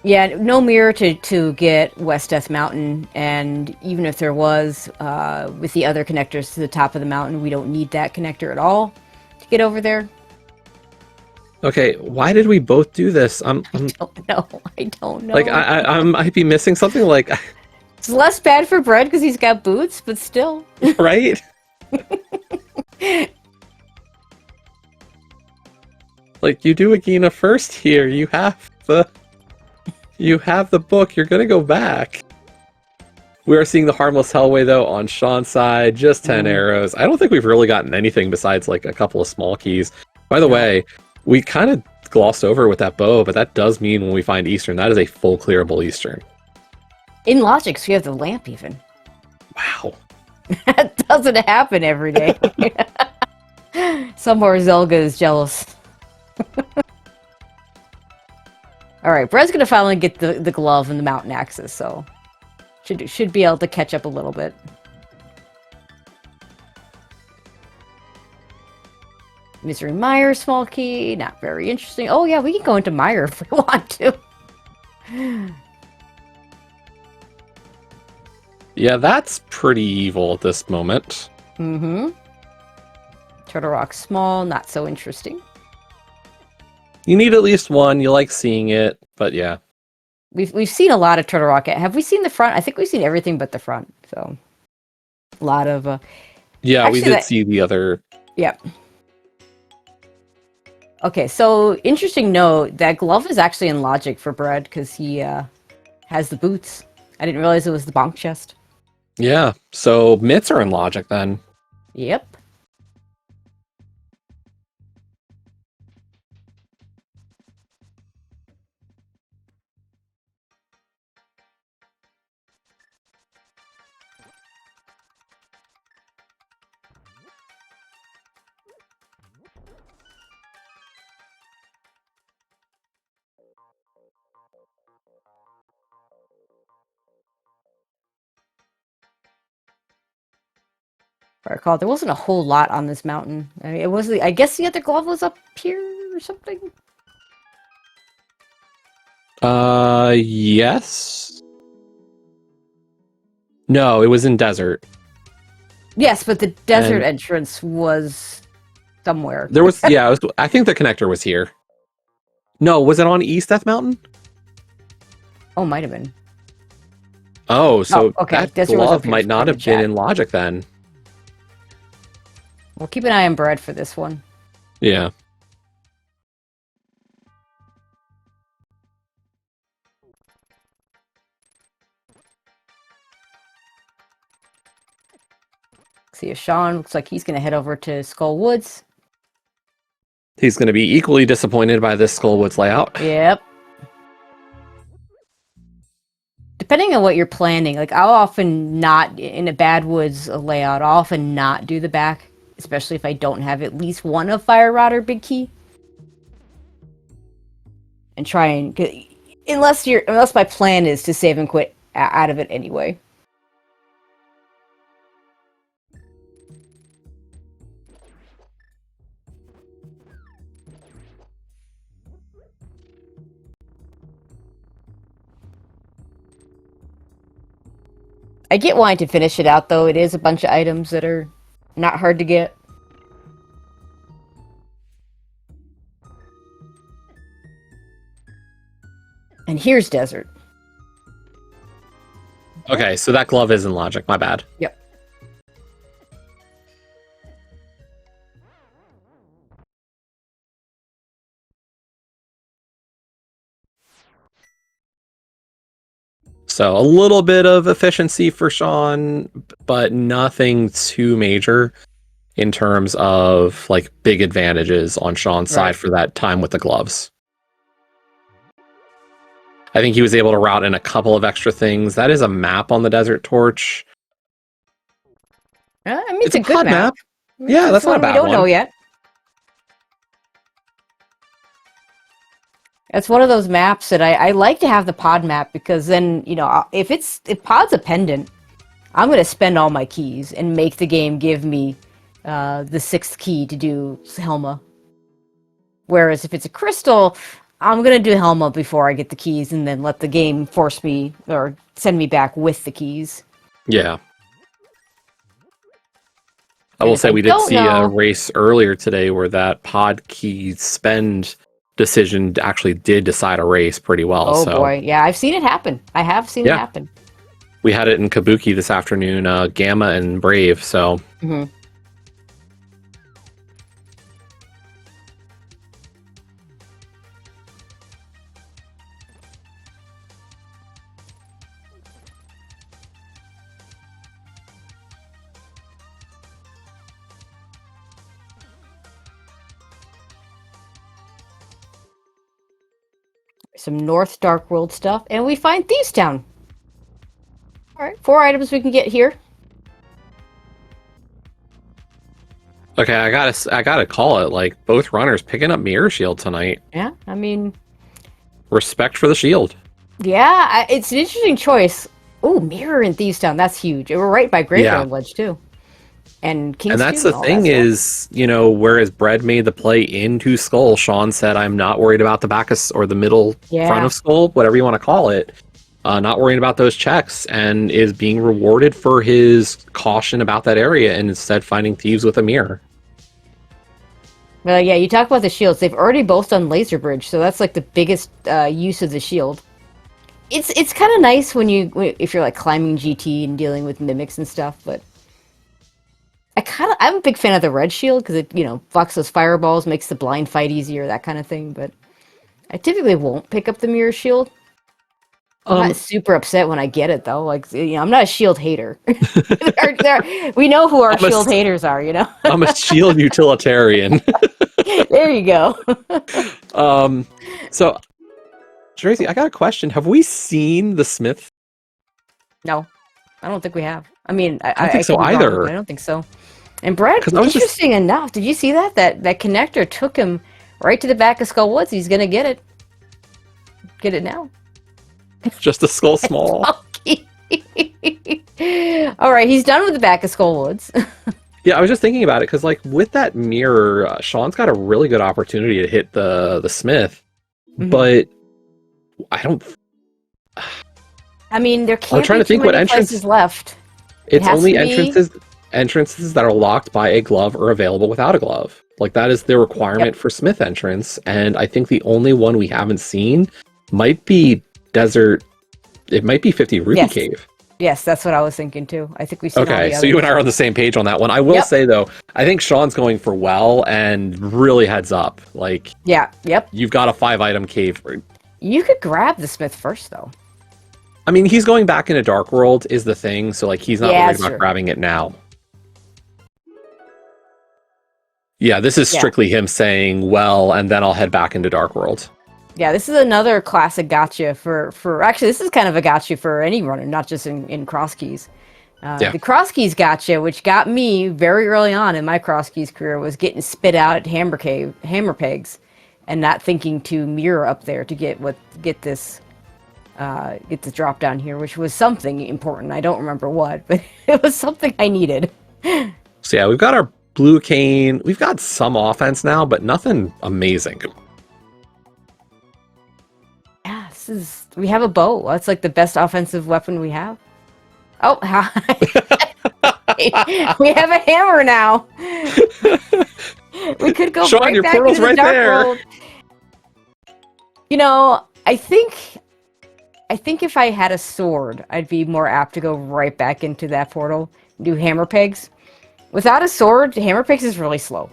Yeah, no mirror to get West Death Mountain, and even if there was, with the other connectors to the top of the mountain, we don't need that connector at all to get over there. Okay, why did we both do this? I don't know. I don't know. Like, I might be missing something, like... It's less bad for Bread because he's got boots, but still. Right? Like, you do Agina first here. You have the book. You're gonna go back. We are seeing the Harmless Hellway, though, on Sean's side. Just 10 arrows. I don't think we've really gotten anything besides, like, a couple of small keys. By the way, we kind of glossed over with that bow, but that does mean when we find Eastern, that is a full clearable Eastern. In logic, so you have the lamp even. Wow. That doesn't happen every day. Somewhere Zelga is jealous. Alright, Brett's gonna finally get the glove and the mountain axes, so should be able to catch up a little bit. Misery Mire, small key, not very interesting. Oh yeah, we can go into Mire if we want to. Yeah, that's pretty evil at this moment. Mm-hmm. Turtle Rock small, not so interesting. You need at least one. You like seeing it, but yeah. We've seen a lot of Turtle Rock. Have we seen the front? I think we've seen everything but the front. So a lot of yeah, actually, we did see the other. Yep. Okay, so interesting note, that glove is actually in logic for Bread because he has the boots. I didn't realize it was the bonk chest. Yeah, so mitts are in logic then. Yep. If I recall, there wasn't a whole lot on this mountain. I mean, it was. I guess the other glove was up here or something. Yes. No, it was in desert. Yes, but the desert entrance was somewhere. There was, yeah, I think the connector was here. No, was it on East Death Mountain? Oh, might have been. Oh, so okay. that Desert glove might not have been in logic then. Well, keep an eye on Bread for this one. Yeah. See if Sean looks like he's going to head over to Skull Woods. He's going to be equally disappointed by this Skull Woods layout. Yep. Depending on what you're planning, like I'll often not, in a Bad Woods layout, I'll often not do the back, especially if I don't have at least one of Fire Rod or Big Key. And try and, unless my plan is to save and quit out of it anyway. I get wanting to finish it out, though. It is a bunch of items that are not hard to get. And here's Desert. Okay, so that glove is in logic. My bad. Yep. So a little bit of efficiency for Sean, but nothing too major in terms of like big advantages on Sean's side Right. for that time with the gloves. I think he was able to route in a couple of extra things. That is a map on the Desert Torch. I mean, It's it's a a good pod map. map. I mean, Yeah, it's that's not a one we bad don't know one. yet. It's one of those maps that I like to have the pod map because then, you know, if pod's a pendant, I'm going to spend all my keys and make the game give me the sixth key to do Helma. Whereas if it's a crystal, I'm going to do Helma before I get the keys and then let the game force me or send me back with the keys. Yeah. I And will if say I we did don't see a know, race earlier today where that pod key spend decision actually did decide a race pretty well. oh So boy, yeah, I've seen it happen. I have seen it yeah, happen. we had it in Kabuki this afternoon, Gamma and Brave. So Hmm. Some North Dark World stuff, and we find Thieves Town. All right, 4 items we can get here. okay, I gotta call it. Like both runners picking up Mirror Shield tonight. Yeah, I mean, Respect for the shield. yeah, it's an interesting choice. Oh, Mirror in Thieves Town, that's huge. We're right by Yeah. Graveyard Ledge too, and And King's that's Two and the all that thing stuff. is, you know, whereas Bread made the play into Skull, Sean said, I'm not worried about the back of, or the middle front Yeah, of Skull, whatever you want to call it. Not worrying about those checks and is being rewarded for his caution about that area and instead finding thieves with a mirror. but yeah, you talk about the shields. They've already both done Laser Bridge, so that's like the biggest use of the shield. It's kind of nice if you're like climbing GT and dealing with mimics and stuff, but I'm a big fan of the red shield because it, you know, blocks those fireballs, makes the blind fight easier, that kind of thing. But I typically won't pick up the mirror shield. I'm not Um, super upset when I get it though. Like, you know, I'm not a shield hater. We know who our I'm a, shield haters are, you know. I'm a shield utilitarian. There you go. um, so, Tracy, I got a question. Have we seen the Smith? No, I don't think we have. I mean, I don't I think so could be wrong, but either. I don't think so. And Brad, Because I was just interesting enough, did you see that connector took him right to the back of Skull Woods? He's gonna get it. Get it now. just a skull small. Okay. All right, he's done with the back of Skull Woods. Yeah, I was just thinking about it because, like, with that mirror, Sean's got a really good opportunity to hit the Smith, Mhm. but I don't. I mean, there I'm can't trying be to too think what many entrance. places left. It It's has only to be. entrances that are locked by a glove or available without a glove. Like that is the requirement Yep. for Smith entrance, and I think the only one we haven't seen might be Desert. It might be 50 Ruby Yes. Cave. Yes, that's what I was thinking too. I think we've seen all Okay, the so you others. and I are on the same page on that one. I will Yep. say though, I think Sean's going for well and really heads up. Like Yeah. Yep. you've got a 5-item cave. You could grab the Smith first, though. I mean, he's going back into Dark World is the thing, so like he's not Yeah, worried that's about true. grabbing it now. Yeah, this is Yeah. strictly him saying, well, and then I'll head back into Dark World. Yeah, this is another classic gotcha for actually, this is kind of a gotcha for any runner, not just in cross keys. Yeah. The cross keys gotcha, which got me very early on in my cross keys career, was getting spit out at hammer pegs, and not thinking to mirror up there to get this drop down here, which was something important. I don't remember what, but it was something I needed. So yeah, we've got our blue cane. We've got some offense now, but nothing amazing. Yeah, we have a bow. That's like the best offensive weapon we have. Oh, we have a hammer now. We could go Sean, right your back portal's into the right dark there. world. You know, I think if I had a sword, I'd be more apt to go right back into that portal and do hammer pegs. Without a sword, hammer pegs is really slow.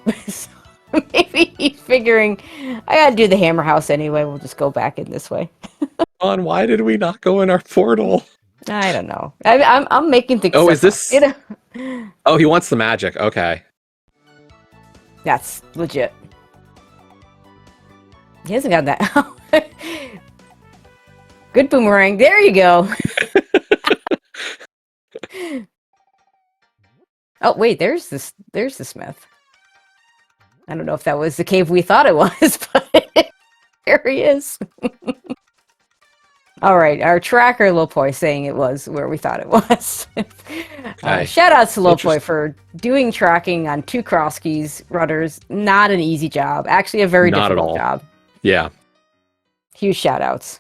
So maybe he's figuring I gotta do the hammer house anyway. We'll just go back in this way. Sean, why did we not go in our portal? I don't know. I'm making things Oh, is up. You this? know, Oh, he wants the magic. Okay. that's legit. He hasn't got that. Good boomerang. There you go. Oh wait, there's this. There's the smith. I don't know if that was the cave we thought it was, but there he is. All right, our tracker Lopoi saying it was where we thought it was. Okay. Shout out to Lopoi Interesting. for doing tracking on 2 cross keys rudders. Not an easy job. Actually, a very Not at difficult all. job. Yeah. Huge shout outs.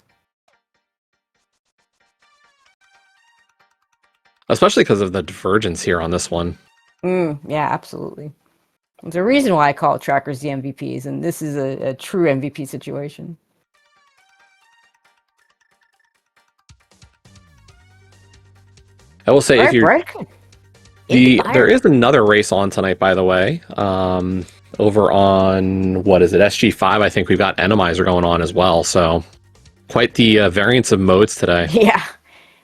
Especially because of the divergence here on this one. Yeah, absolutely. There's a reason why I call trackers the MVPs, and this is a true MVP situation. I will say All if right, you're Bread-kun. there is another race on tonight, by the way. Over on what is it, SG5? I think we've got Enemizer going on as well. So quite the variance of modes today. Yeah.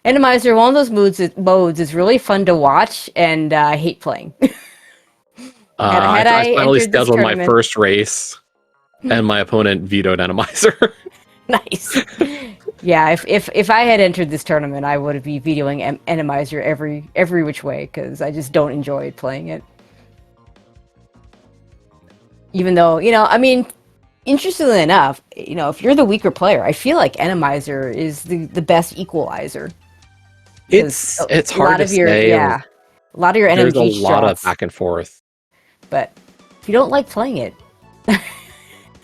Enemizer, one of those modes is really fun to watch, and I hate playing. Had I I finally entered this scheduled my tournament, first race, and my opponent vetoed Enemizer. nice. Yeah, if I had entered this tournament, I would be vetoing Enemizer every which way because I just don't enjoy playing it. Even though, I mean, interestingly enough, if you're the weaker player, I feel like Enemizer is the best equalizer because It's a lot hard to of your say. a lot of your There's a NMG lot of shots, back and forth. but if you don't like playing it,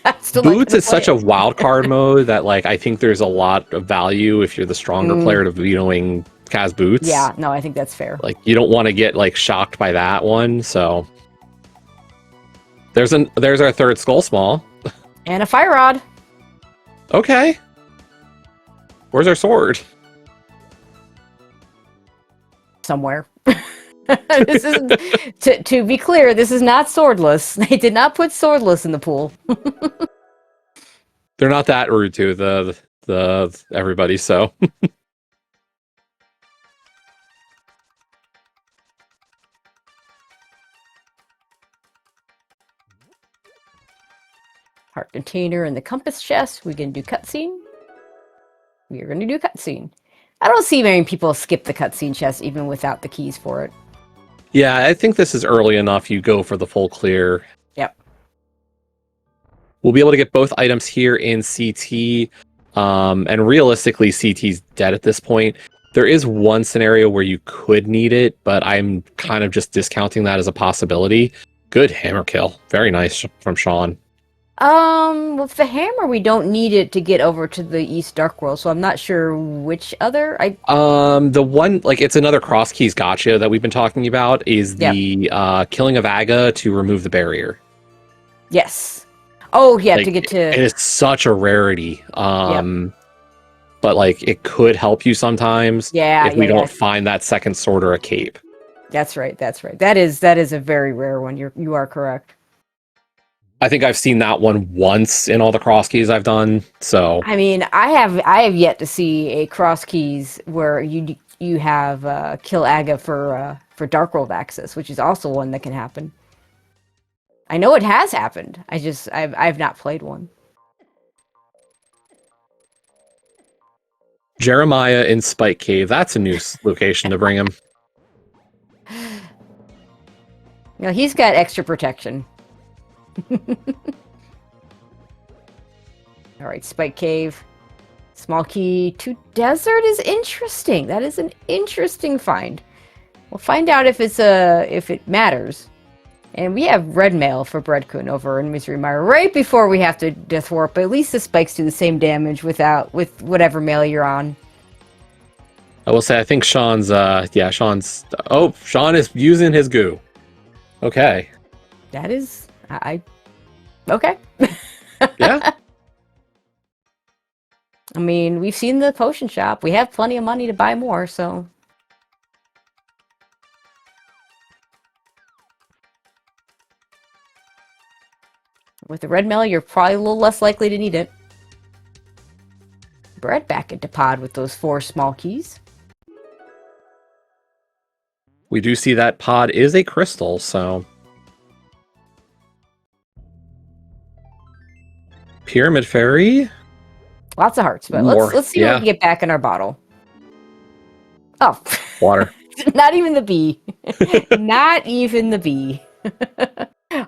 I'm still not Boots gonna is play such a it. wild card mode that like I think there's a lot of value if you're the stronger player to vetoing Kaz Boots. Yeah, no, I think that's fair. Like you don't want to get like shocked by that one. So there's our third skull small. And a fire rod. Okay. Where's our sword? Somewhere. This is to be clear, this is not swordless. They did not put swordless in the pool. They're not that rude to the everybody, so Heart container and the compass chest. We can do cutscene. We are going to do cutscene. I don't see many people skip the cutscene chest even without the keys for it. yeah, I think this is early enough. You go for the full clear. Yep. We'll be able to get both items here in CT, and realistically, CT's dead at this point. There is one scenario where you could need it, but I'm kind of just discounting that as a possibility. Good hammer kill. Very nice from Sean. With the hammer, we don't need it to get over to the East Dark World, so I'm not sure which other. The one, like, it's another cross keys gotcha that we've been talking about is Yep. the killing of Aga to remove the barrier. Yes. Oh, yeah, Like, to get to. it is such a rarity. But like it could help you sometimes Yeah, if we yeah. don't find that second sword or a cape. That's right. That's right. That is a very rare one. You are correct. I think I've seen that one once in all the cross keys I've done. So I mean, I have yet to see a cross keys where you have kill Aga for Dark World access, which is also one that can happen. I know it has happened. I've not played one. Jeremiah in Spike Cave, that's a new location to bring him. He's got extra protection. All right, Spike Cave. Small key to desert is interesting. That is an interesting find. We'll find out if it matters. And we have red mail for Bread-kun over in Misery Mire right before we have to death warp. But at least the spikes do the same damage with whatever mail you're on. I will say I think Sean is using his goo. Okay. That is okay. Yeah. I mean, we've seen the potion shop. We have plenty of money to buy more, so. With the red mail, you're probably a little less likely to need it. Bread back into pod with those 4 small keys. We do see that pod is a crystal, so... Pyramid Fairy? Lots of hearts, but More, let's see what we yeah. can get back in our bottle. Oh. Water. Not even the B. Not even the B.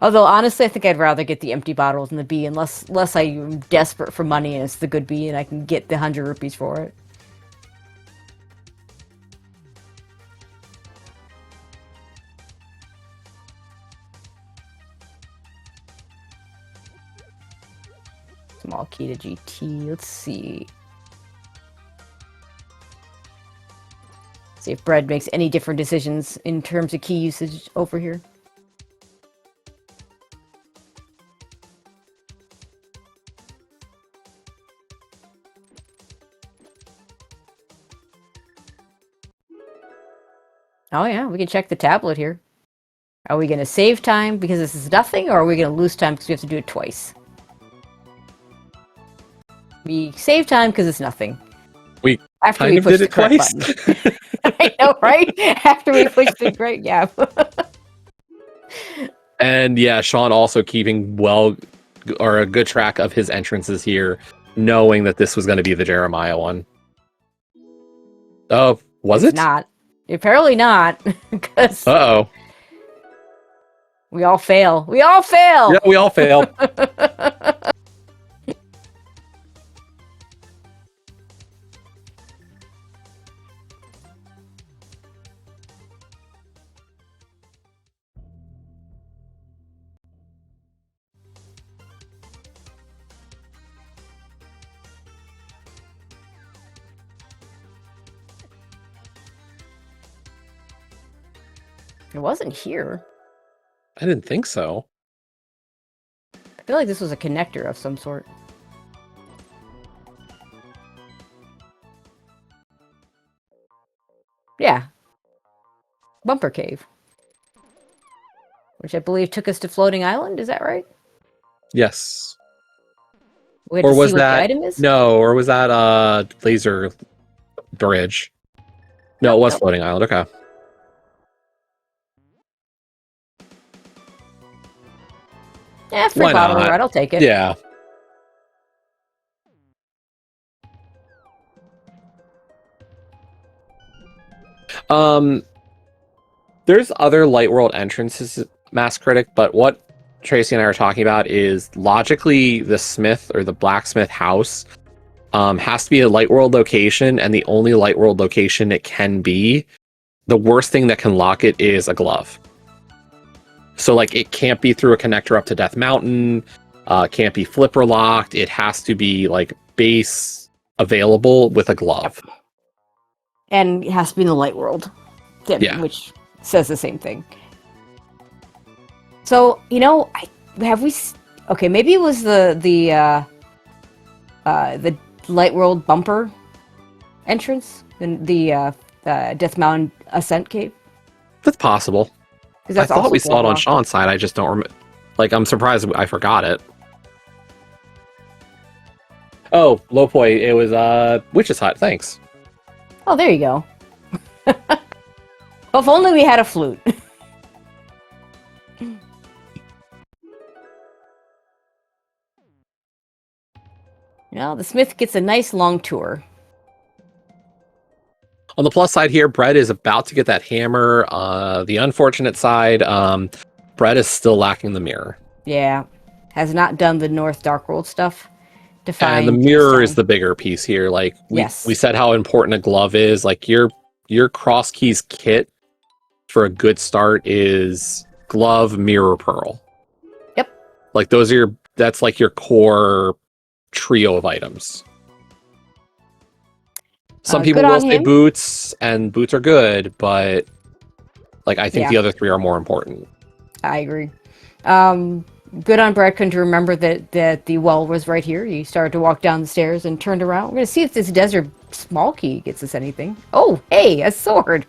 Although, honestly, I think I'd rather get the empty bottle than the B, unless I'm desperate for money and it's the good B and I can get the 100 rupees for it. Small key to GT. Let's see. See if Bread makes any different decisions in terms of key usage over here. Oh yeah, we can check the tablet here. Are we going to save time because this is nothing, or are we going to lose time because we have to do it twice? We save time because it's nothing. We After kind we of push did the it correct twice. button. I know, right? After we push the right, yeah. And yeah, Sean also keeping a good track of his entrances here, knowing that this was going to be the Jeremiah one. Oh, was It's it? not. Apparently not, because Uh-oh. we all fail. We all fail! Yeah, we all failed. It wasn't here. I didn't think so. I feel like this was a connector of some sort. Yeah. Bumper Cave. Which I believe took us to Floating Island, is that right? Yes. We had Or to was see what the that... item is? No, or was that laser bridge? No, it was Nope. Floating Island. Okay. Yeah, free Why bottle not? ride, I'll take it. Yeah. There's other Light World entrances, Mass Critic, but what Tracy and I are talking about is logically the smith or the blacksmith house has to be a Light World location, and the only Light World location it can be, the worst thing that can lock it is a glove. So like it can't be through a connector up to Death Mountain, can't be flipper locked, it has to be like base available with a glove. And it has to be in the Light World. Yeah. Which says the same thing. So, you know, okay, maybe it was the Light World bumper entrance in the Death Mountain Ascent Cave. That's possible. That's I thought we also saw it on blocked. Sean's side. I just don't remember. Like, I'm surprised I forgot it. Oh, Lopoi, it was Witch's Hut. Thanks. Oh, there you go. Well, if only we had a flute. You know, the Smith gets a nice long tour. On the plus side here, Bread is about to get that hammer. The unfortunate side, Bread is still lacking the mirror. Yeah. Has not done the North Dark World stuff to find. And the mirror is the bigger piece here. Like we said how important a glove is. Like your cross keys kit for a good start is glove, mirror, pearl. Yep. Like that's like your core trio of items. Some people will say boots, and boots are good, but like I think the other three are more important. I agree. Good on Bread-kun to remember that the well was right here. He started to walk down the stairs and turned around. We're going to see if this desert small key gets us anything. Oh, hey, a sword.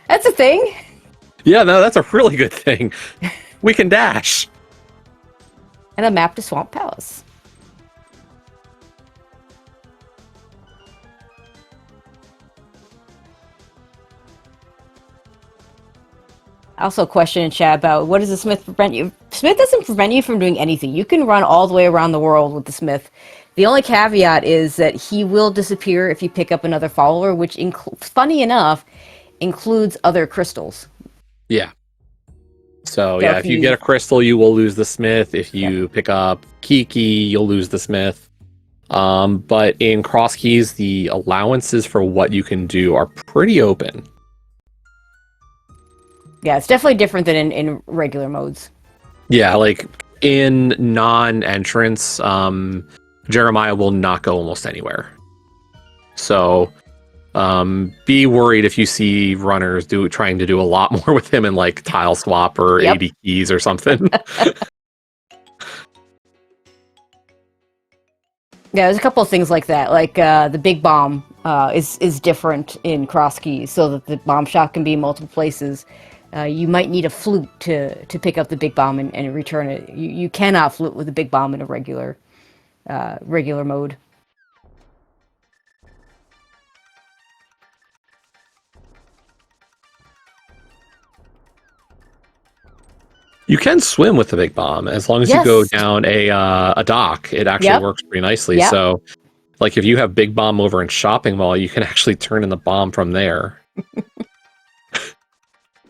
That's a thing. Yeah, no, that's a really good thing. We can dash. And a map to Swamp Palace. Also, a question in chat about what does the Smith prevent you? Smith doesn't prevent you from doing anything. You can run all the way around the world with the Smith. The only caveat is that he will disappear if you pick up another follower, which, funny enough, includes other crystals. Yeah. So So yeah, if if you get a crystal, you will lose the Smith. If you pick up Kiki, you'll lose the Smith. But in cross keys, the allowances for what you can do are pretty open. Yeah, it's definitely different than in regular modes. Yeah, like in non-entrance, Jeremiah will not go almost anywhere. So be worried if you see runners trying to do a lot more with him in like tile swap or 80 keys or something. Yeah, there's a couple of things like that. Like the big bomb is different in cross keys, so that the bomb shot can be in multiple places. You might need a flute to pick up the big bomb and return it. You cannot flute with the big bomb in a regular mode. You can swim with the big bomb as long as you go down a dock. It actually works pretty nicely. Yep. So, like if you have big bomb over in shopping mall, you can actually turn in the bomb from there.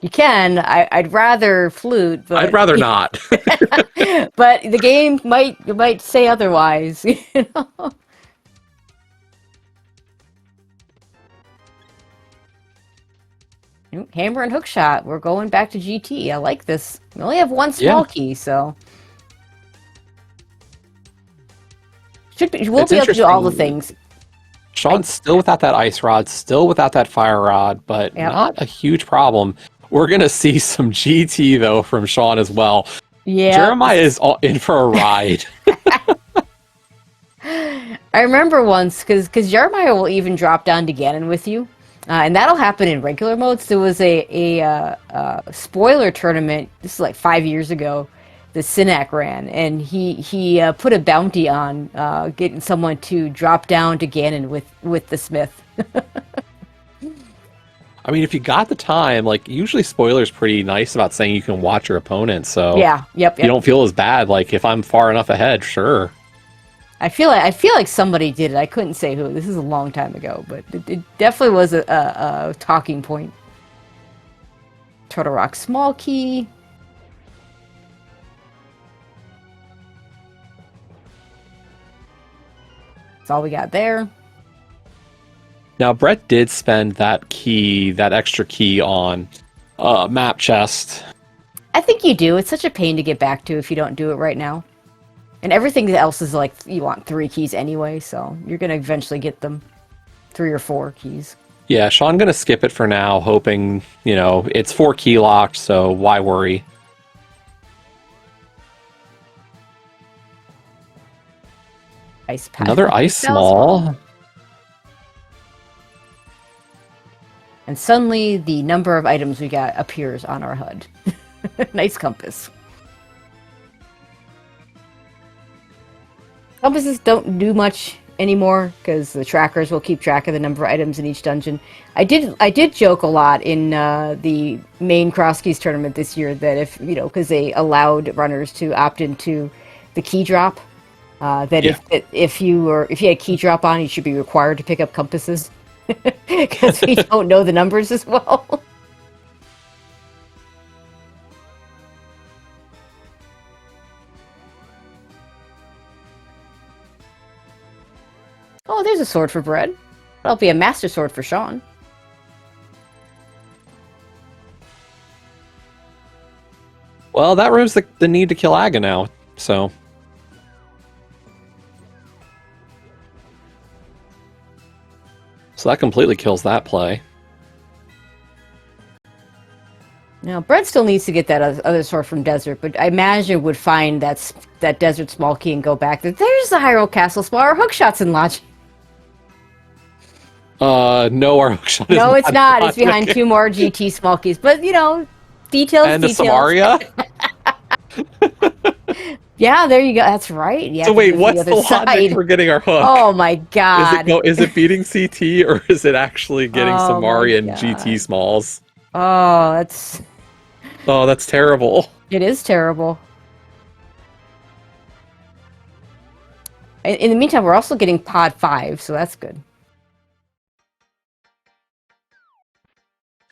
You can. I'd rather flute, but I'd rather not. but the game might say otherwise. You know? Hammer and hook shot. We're going back to GT. I like this. We only have one small key, so we'll be able to do all the things. Sean's still without that ice rod, still without that fire rod, but not a huge problem. We're gonna see some GT though from Sean as well. Yeah, Jeremiah is in for a ride. I remember once because Jeremiah will even drop down to Ganon with you. And that'll happen in regular modes. There was a spoiler tournament. This is like 5 years ago. The Synac ran, and he put a bounty on getting someone to drop down to Ganon with the Smith. I mean, if you got the time, like usually spoiler's pretty nice about saying you can watch your opponent. So you don't feel as bad. Like if I'm far enough ahead, sure. I feel like somebody did it. I couldn't say who. This is a long time ago, but it definitely was a talking point. Turtle Rock small key. That's all we got there. Now, Brett did spend that extra key on map chest. I think you do. It's such a pain to get back to if you don't do it right now. And everything else is like, you want 3 keys anyway, so you're going to eventually get them. 3 or 4 keys. Yeah, Sean going to skip it for now, hoping, it's 4 key locked, so why worry? Ice pack. Another ice small. And suddenly the number of items we got appears on our HUD. Nice compass. Compasses don't do much anymore because the trackers will keep track of the number of items in each dungeon. I did joke a lot in the main Cross Keys tournament this year that if because they allowed runners to opt into the key drop, if you had key drop on, you should be required to pick up compasses because we don't know the numbers as well. Oh, there's a sword for Bread. That'll be a master sword for Sean. Well, that removes the need to kill Aga now, so... So that completely kills that play. Now, Bread still needs to get that other sword from Desert, but I imagine would find that Desert small key and go back there. There's the Hyrule Castle small. Our hookshot's in Lodge. No, our hookshot is No, it's not. It's behind 2 more GT small keys. But, details, and details. And Samaria? Yeah, there you go. That's right. Yeah. So wait, what's the logic for getting our hook? Oh my god. Is it beating CT or is it actually getting Samaria and GT smalls? Oh, that's... Oh, that's terrible. It is terrible. In the meantime, we're also getting pod 5, so that's good.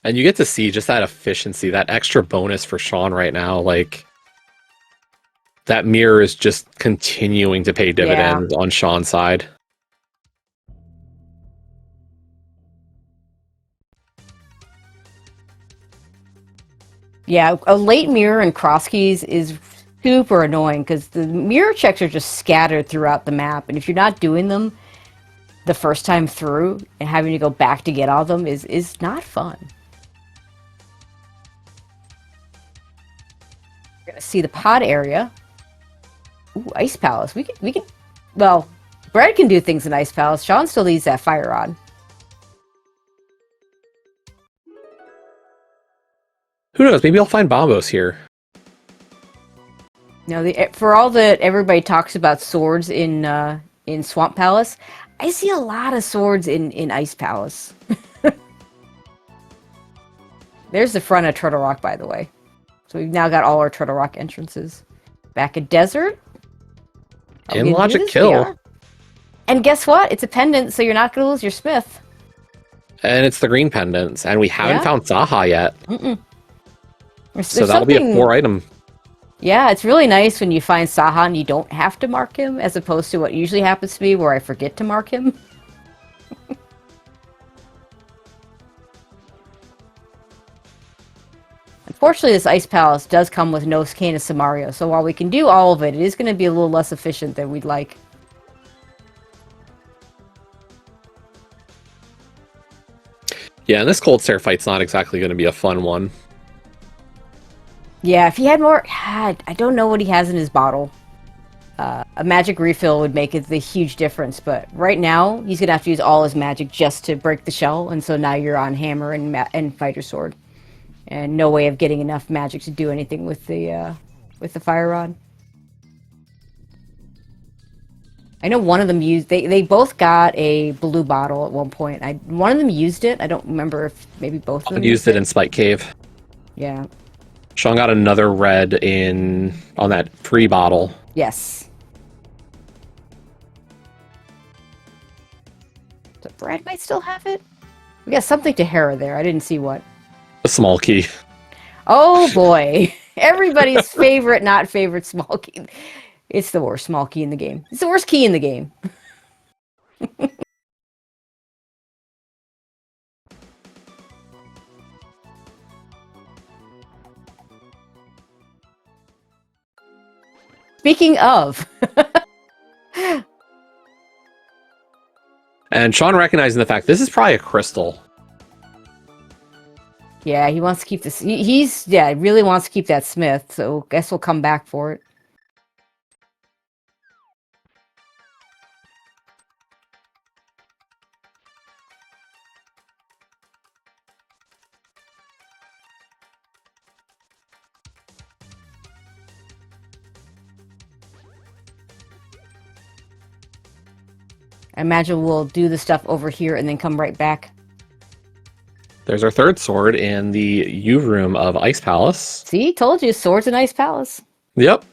And you get to see just that efficiency, that extra bonus for Sean right now. Like, that mirror is just continuing to pay Yeah. dividends on Sean's side. Yeah, a late mirror and cross keys is super annoying because the mirror checks are just scattered throughout the map, and if you're not doing them the first time through and having to go back to get all of them is not fun. We're gonna see the pod area. Ooh, Ice Palace. We can. Well, Bread can do things in Ice Palace. Sean still needs that fire rod. Who knows? Maybe I'll find Bombos here. Now, for all that everybody talks about swords in Swamp Palace, I see a lot of swords in Ice Palace. There's the front of Turtle Rock, by the way. So we've now got all our Turtle Rock entrances. Back at Desert. In Logic Kill. And guess what? It's a pendant, so you're not going to lose your Smith. And it's the green pendants. And we haven't found Zaha yet. There's that'll be a 4-item. Yeah, it's really nice when you find Saha and you don't have to mark him, as opposed to what usually happens to me where I forget to mark him. Unfortunately, this Ice Palace does come with no Cane of Samario, so while we can do all of it, it is going to be a little less efficient than we'd like. Yeah, and this Cold Stare fight's not exactly going to be a fun one. Yeah, if he had more... I don't know what he has in his bottle. A magic refill would make it the huge difference, but right now, he's going to have to use all his magic just to break the shell, and so now you're on Hammer and Fighter Sword. And no way of getting enough magic to do anything with the Fire Rod. I know one of them used... They both got a blue bottle at one point. One of them used it. I don't remember if maybe both of them used it in Spike Cave. Yeah. Sean got another red on that free bottle. Yes. So Brad might still have it? We got something to Hera there. I didn't see what. A small key. Oh boy. Everybody's favorite, not favorite small key. It's the worst small key in the game. It's the worst key in the game. Speaking of... And Sean recognizing the fact this is probably a crystal. Yeah, he wants to keep this. He really wants to keep that Smith, so guess we'll come back for it. I imagine we'll do the stuff over here and then come right back. There's our third sword in the U room of Ice Palace. See, told you, swords in Ice Palace. Yep.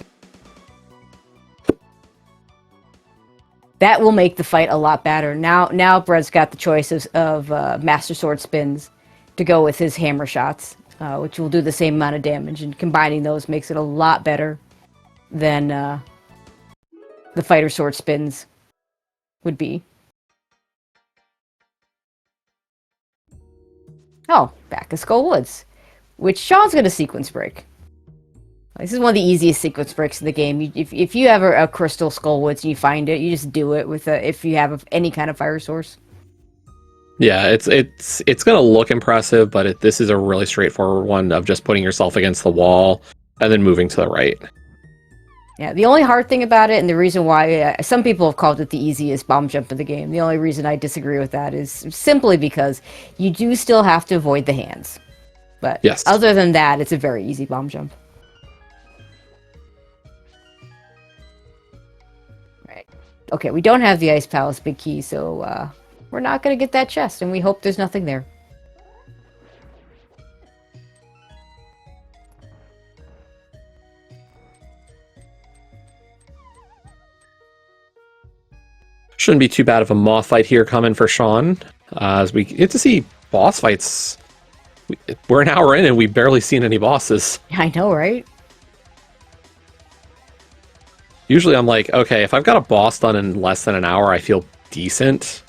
That will make the fight a lot better. Now Brett's got the choice of Master Sword spins to go with his hammer shots, which will do the same amount of damage, and combining those makes it a lot better than the Fighter Sword spins would be. Oh, back to Skull Woods, which Sean's going to sequence break. This is one of the easiest sequence breaks in the game. If you have a crystal Skull Woods and you find it, you just do it with if you have any kind of fire source. Yeah, it's going to look impressive, but this is a really straightforward one of just putting yourself against the wall and then moving to the right. Yeah, the only hard thing about it, and the reason why some people have called it the easiest bomb jump of the game, the only reason I disagree with that is simply because you do still have to avoid the hands. But yes, other than that, it's a very easy bomb jump. Right. Okay, we don't have the Ice Palace big key, so we're not going to get that chest, and we hope there's nothing there. Shouldn't be too bad of a moth fight here coming for Sean. As we get to see boss fights. We're an hour in and we've barely seen any bosses. I know, right? Usually I'm like, okay, if I've got a boss done in less than an hour, I feel decent.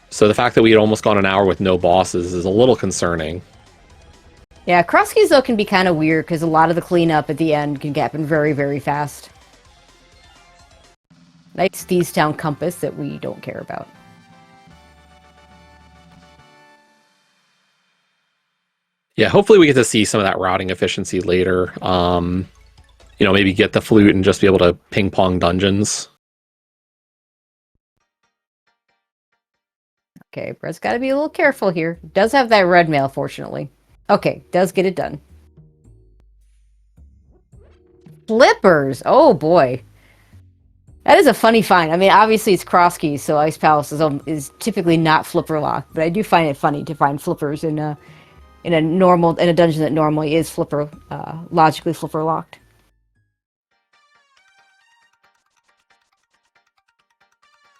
So the fact that we had almost gone an hour with no bosses is a little concerning. Yeah, cross keys though can be kind of weird because a lot of the cleanup at the end can happen very, very fast. Nice Thieves Town compass that we don't care about. Yeah, hopefully we get to see some of that routing efficiency later. Maybe get the flute and just be able to ping pong dungeons. Okay, Brett's got to be a little careful here. Does have that red mail, fortunately. Okay, does get it done. Flippers! Oh boy. That is a funny find. I mean, obviously it's cross keys, so Ice Palace is typically not flipper locked, but I do find it funny to find flippers in a dungeon that normally is logically flipper locked.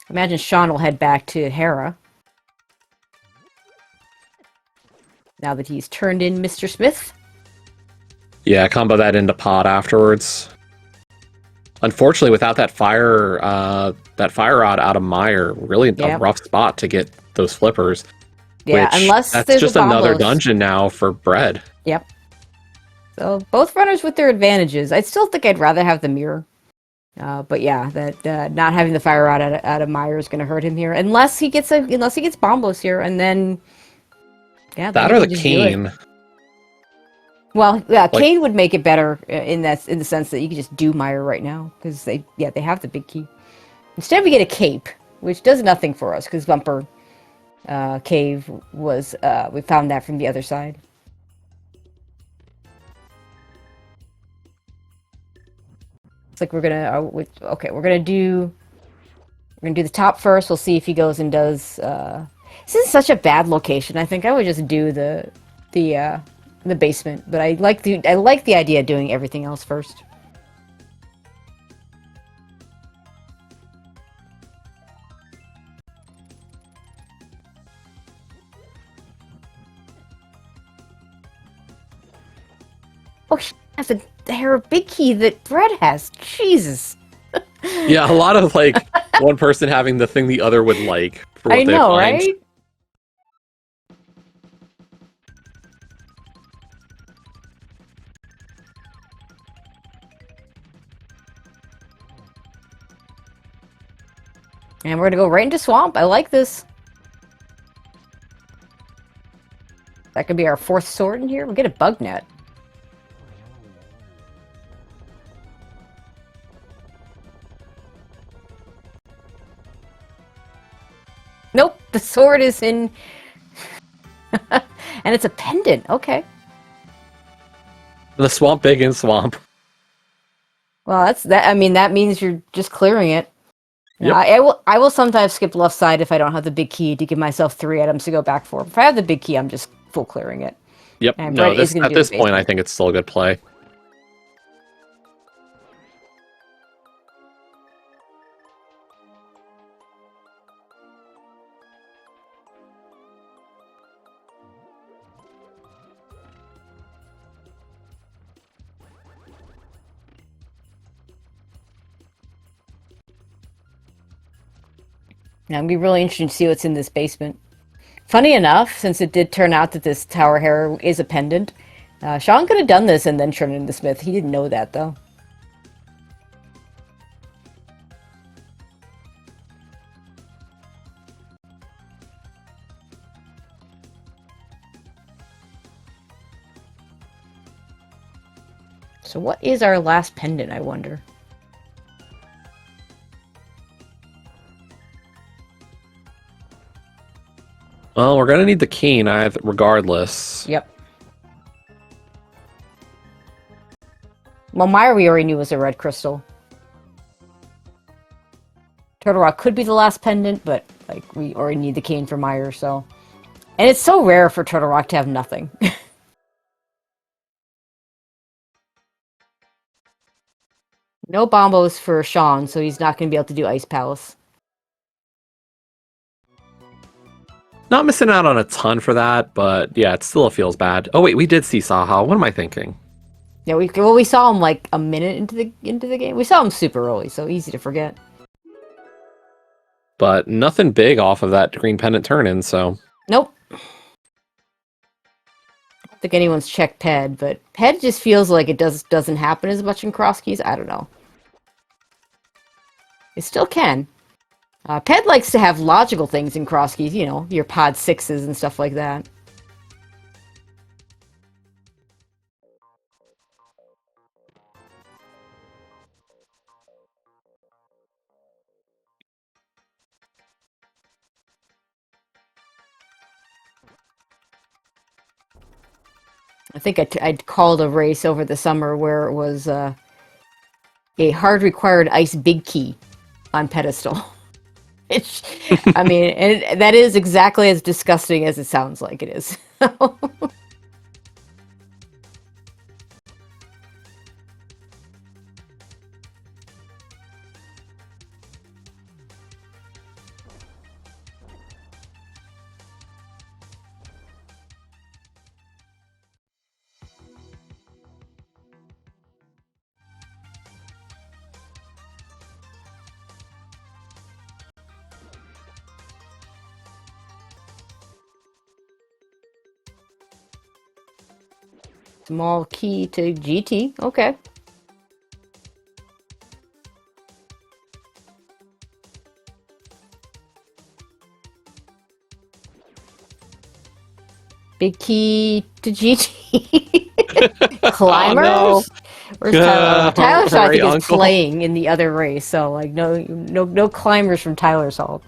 Imagine Sean will head back to Hera now that he's turned in Mr. Smith. Yeah, combo that into pod afterwards. Unfortunately, without that fire rod out of Meyer, really a rough spot to get those flippers. Yeah, unless that's just another dungeon now for Bread. Yep. So both runners with their advantages. I still think I'd rather have the mirror. But yeah, that not having the fire rod out of Meyer is going to hurt him here, unless he gets bombos here, and then that or the cane. Well, yeah, Kane would make it better in the sense that you could just do Meyer right now because they have the big key. Instead, we get a cape, which does nothing for us because Bumper Cave was we found that from the other side. It's like we're gonna do the top first. We'll see if he goes and does. This is such a bad location. I think I would just do the basement, but I like the idea of doing everything else first. Oh, that's a big key that Bread has. Jesus. Yeah, a lot of one person having the thing the other would like. For what I know, right? And we're gonna go right into Swamp. I like this. That could be our fourth sword in here. We'll get a bug net. Nope, the sword is in... and it's a pendant. Okay. The swamp big in swamp. Well, that means you're just clearing it. Yep. I will sometimes skip left side if I don't have the big key to give myself 3 items to go back for. If I have the big key, I'm just full clearing it. Yep. And no, at this point, I think it's still a good play. Now, I'm going to be really interested to see what's in this basement. Funny enough, since it did turn out that this Tower Hair is a pendant, Sean could have done this and then turned into Smith. He didn't know that, though. So what is our last pendant, I wonder? Well, we're going to need the cane regardless. Yep. Well, Meyer we already knew was a red crystal. Turtle Rock could be the last pendant, but we already need the cane for Meyer, so... And it's so rare for Turtle Rock to have nothing. No bombos for Sean, so he's not going to be able to do Ice Palace. Not missing out on a ton for that, but yeah, it still feels bad. Oh wait, we did see Saha. What am I thinking? Yeah, we saw him like a minute into the game. We saw him super early, so easy to forget. But nothing big off of that green pennant turn-in, so... Nope. I don't think anyone's checked PED, but PED just feels like it doesn't happen as much in cross keys. I don't know. It still can. PED likes to have logical things in cross keys, you know, your pod 6s and stuff like that. I think I'd called a race over the summer where it was a hard required ice big key on pedestal. It's, I mean, and that is exactly as disgusting as it sounds like it is. Small key to GT. Okay. Big key to GT. Climbers? Oh, no. Where's Tyler? Tyler's I Right, think is uncle. playing in the other race, so like no climbers from Tyler's hall.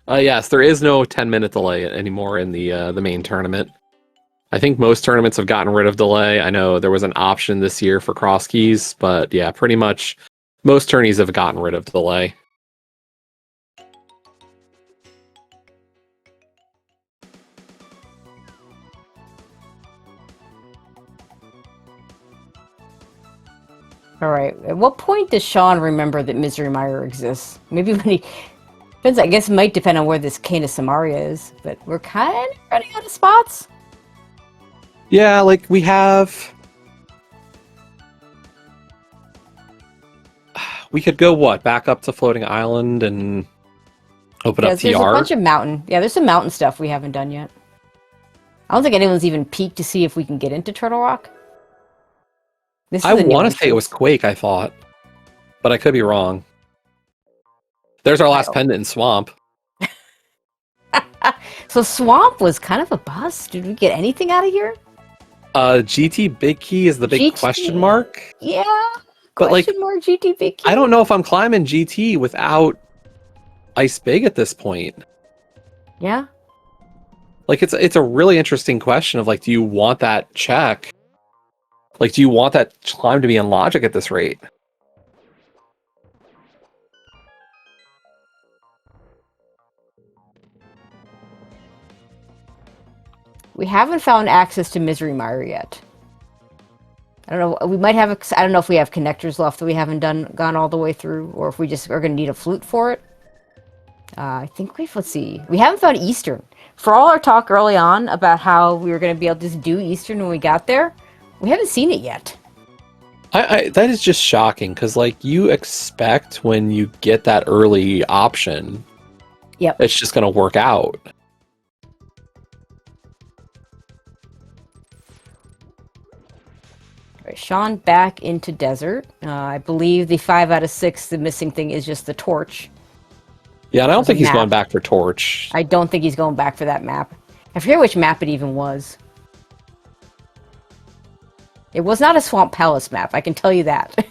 Yes, there is no 10-minute delay anymore in the main tournament. I think most tournaments have gotten rid of delay. I know there was an option this year for cross keys, but yeah, pretty much most tourneys have gotten rid of delay. All right. At what point does Sean remember that Misery Mire exists? Maybe when he depends. I guess it might depend on where this Cane of Samaria is, but we're kind of running out of spots. Yeah, like we have... We could go, what, back up to Floating Island and open up There's a TR? bunch of mountain. Yeah, there's some mountain stuff we haven't done yet. I don't think anyone's even peeked to see if we can get into Turtle Rock. This is I a new want to say it was entrance. Quake, I thought. But I could be wrong. There's our last Oh. pendant in Swamp. So Swamp was kind of a bust. Did we get anything out of here? GT Big Key is the big GT. question mark. Yeah. But like, Question mark GT Big Key. I don't know if I'm climbing GT without Ice Big at this point. Yeah. Like, it's a really interesting question of like, do you want that check? Like, do you want that climb to be in logic at this rate? We haven't found access to Misery Mire yet. I don't know. We might have. I don't know if we have connectors left that we haven't gone all the way through, or if we just are going to need a flute for it. I think let's see. We haven't found Eastern. For all our talk early on about how we were going to be able to just do Eastern when we got there, we haven't seen it yet. That is just shocking because like you expect when you get that early option, Yep. it's just going to work out. All right, Sean back into desert. I believe the 5 out of 6, the missing thing is just the torch. Yeah, and I don't There's a think he's map. going back for Torch. I don't think he's going back for that map. I forget which map it even was. It was not a Swamp Palace map, I can tell you that.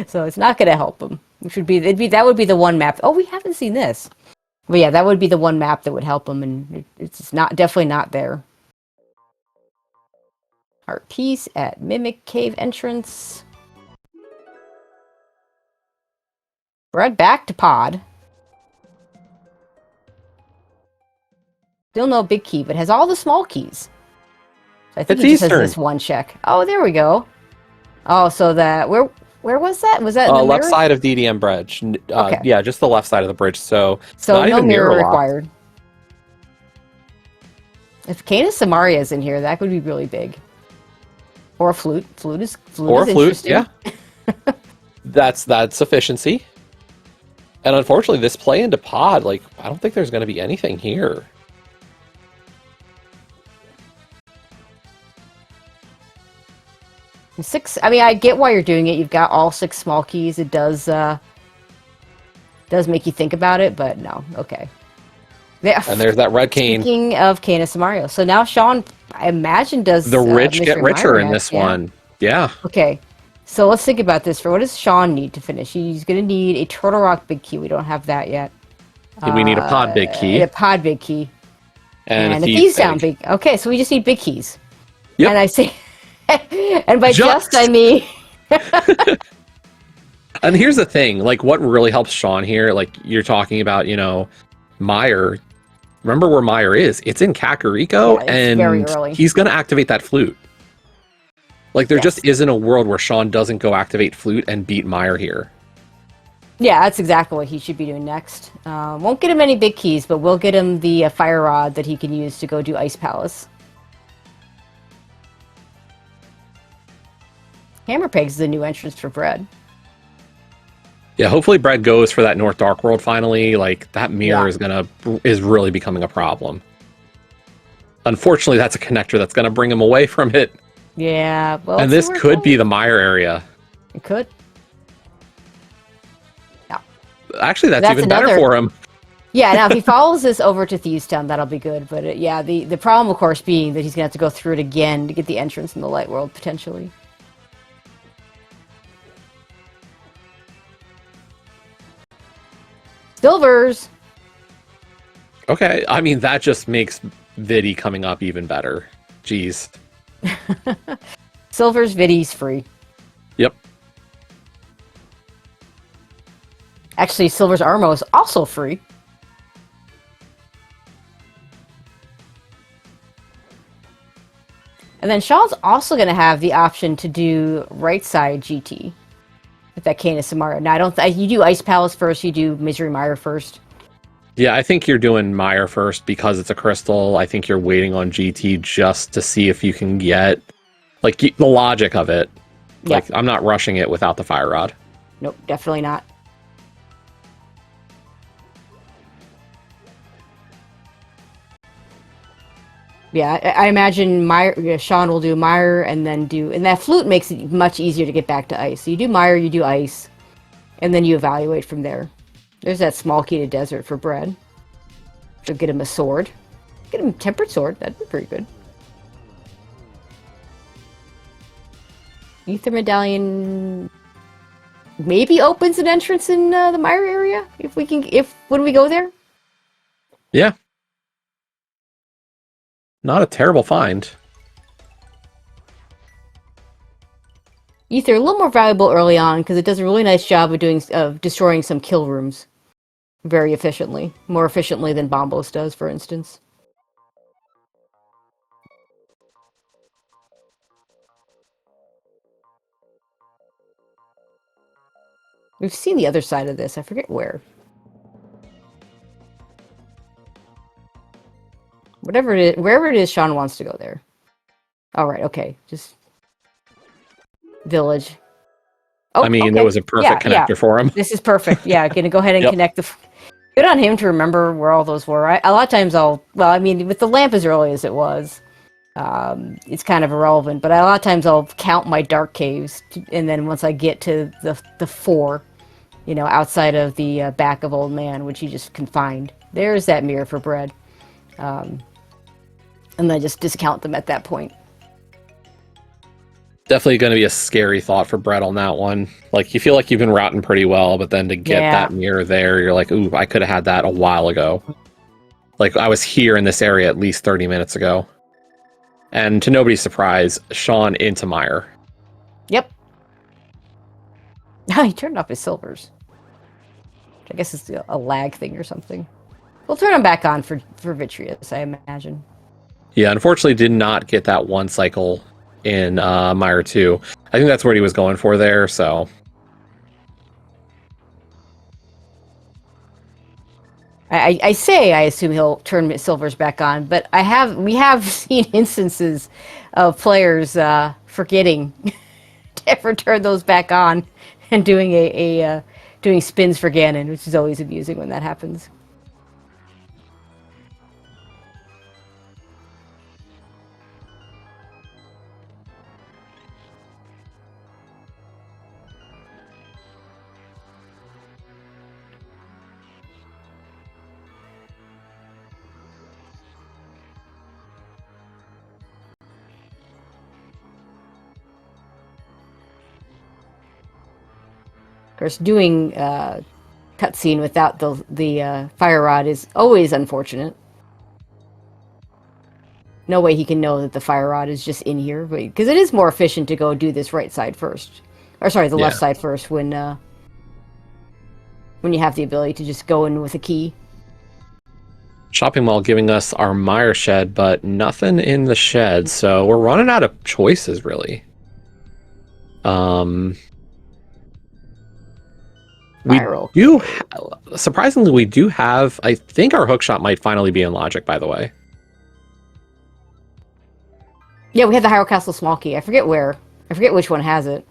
So it's not going to help him. That would be the one map. Oh, we haven't seen this. But yeah, that would be the one map that would help him, and it's definitely not there. Heart piece at Mimic Cave entrance. Bread back to pod. Still no big key, but has all the small keys. So I think It's he just Eastern. has this one check. Oh, there we go. Oh, so that where Where was that? Was that in the Left mirror? side of DDM bridge. Okay. Yeah, just the left side of the bridge. So So not no even mirror mirror locked. required. If Canis Samaria is in here, that would be really big. Or a flute. Flute Or a is flute. interesting. Yeah, that's efficiency. And unfortunately, this play into pod, like, I don't think there's going to be anything here. Six. I mean, I get why you're doing it. You've got all 6 small keys. It does make you think about it, but no. Okay. And there's that red cane. Speaking of Canis Mario, so now Sean, I imagine, does The rich get Mystery richer Mire in next, this one. Yeah. Okay. So let's think about this. For what does Sean need to finish? He's going to need a Turtle Rock Big Key. We don't have that yet. We need a pod big key. And a pod big key. And a Thieves down big. Okay, so we just need big keys. Yep. And I say, and by just I mean. And here's the thing, like, what really helps Sean here, like, you're talking about, you know, Mire. Remember where Mire is? It's in Kakariko, Yeah, it's very and early. he's going to activate that flute. Like, there just isn't a world where Sean doesn't go activate flute and beat Mire here. Yeah, that's exactly what he should be doing next. Won't get him any big keys, but we'll get him the fire rod that he can use to go do Ice Palace. Hammer Pegs is a new entrance for Bread. Yeah, hopefully Bread goes for that North Dark World finally. Like, that mirror is really becoming a problem. Unfortunately, that's a connector that's going to bring him away from it. Yeah, well, And this could be the Mire area. It could. Actually, that's even better for him. Yeah, now if he follows this over to Thieves Town, that'll be good. But yeah, the problem, of course, being that he's going to have to go through it again to get the entrance in the Light World, potentially. Silvers! Okay, I mean, that just makes Viddy coming up even better. Jeez. Silver's Viddy's free. Yep. Actually, Silver's Armo is also free. And then Sean's also going to have the option to do right side GT with that Canis Samara. Now, I don't. You do Ice Palace first. You do Misery Mire first. Yeah, I think you're doing Mire first because it's a crystal. I think you're waiting on GT just to see if you can get, like, the logic of it. Like, I'm not rushing it without the Fire Rod. Nope, definitely not. Yeah, I imagine Sean will do Mire and then and that flute makes it much easier to get back to ice. So you do Mire, you do ice, and then you evaluate from there. There's that small key to desert for Bread. So get him a sword. Get him a tempered sword, that'd be pretty good. Ether Medallion maybe opens an entrance in the Mire area when we go there. Yeah. Not a terrible find. Ether a little more valuable early on because it does a really nice job of destroying some kill rooms very efficiently, more efficiently than Bombos does, for instance. We've seen the other side of this. I forget where. Whatever it is, wherever it is, Sean wants to go there. All right, okay, just village. Oh, I mean, okay. It was a perfect connector for him. This is perfect. Yeah, gonna go ahead and connect the. Good on him to remember where all those were. A lot of times with the lamp as early as it was, it's kind of irrelevant. But a lot of times I'll count my dark caves, and then once I get to the 4, outside of the back of Old Man, which he just confined, there's that mirror for Bread. And then just discount them at that point. Definitely going to be a scary thought for Bread on that one. Like, you feel like you've been routing pretty well, but then to get that mirror there, you're like, ooh, I could have had that a while ago. Like, I was here in this area at least 30 minutes ago. And to nobody's surprise, Sean into Mire. Yep. He turned off his silvers. Which I guess it's a lag thing or something. We'll turn them back on for Vitreous, I imagine. Yeah, unfortunately did not get that one cycle in Mire 2. I think that's what he was going for there, so I assume he'll turn silvers back on, but we have seen instances of players forgetting to ever turn those back on and doing doing spins for Ganon, which is always amusing when that happens. Of course, doing cutscene without the fire rod is always unfortunate. No way he can know that the fire rod is just in here, because it is more efficient to go do this right side first, or sorry, the left side first when you have the ability to just go in with a key. Shopping mall giving us our Mire shed, but nothing in the shed, so we're running out of choices, really. Viral. Surprisingly, we do have, I think our hookshot might finally be in logic, by the way. Yeah, we had the Hyrule Castle small key. I forget where. I forget which one has it.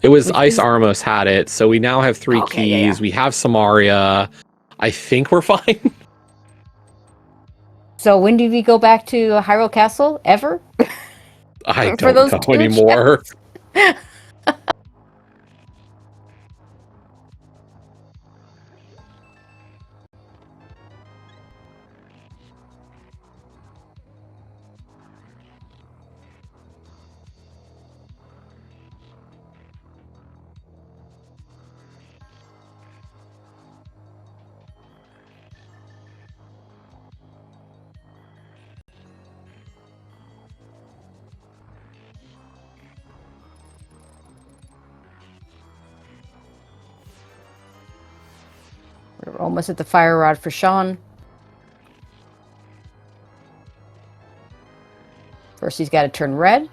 It was Ice Armos had it, so we now have 3 keys. Yeah. We have Samaria. I think we're fine. So when do we go back to Hyrule Castle? Ever? I don't know anymore. We're almost at the fire rod for Sean. First, he's got to turn red,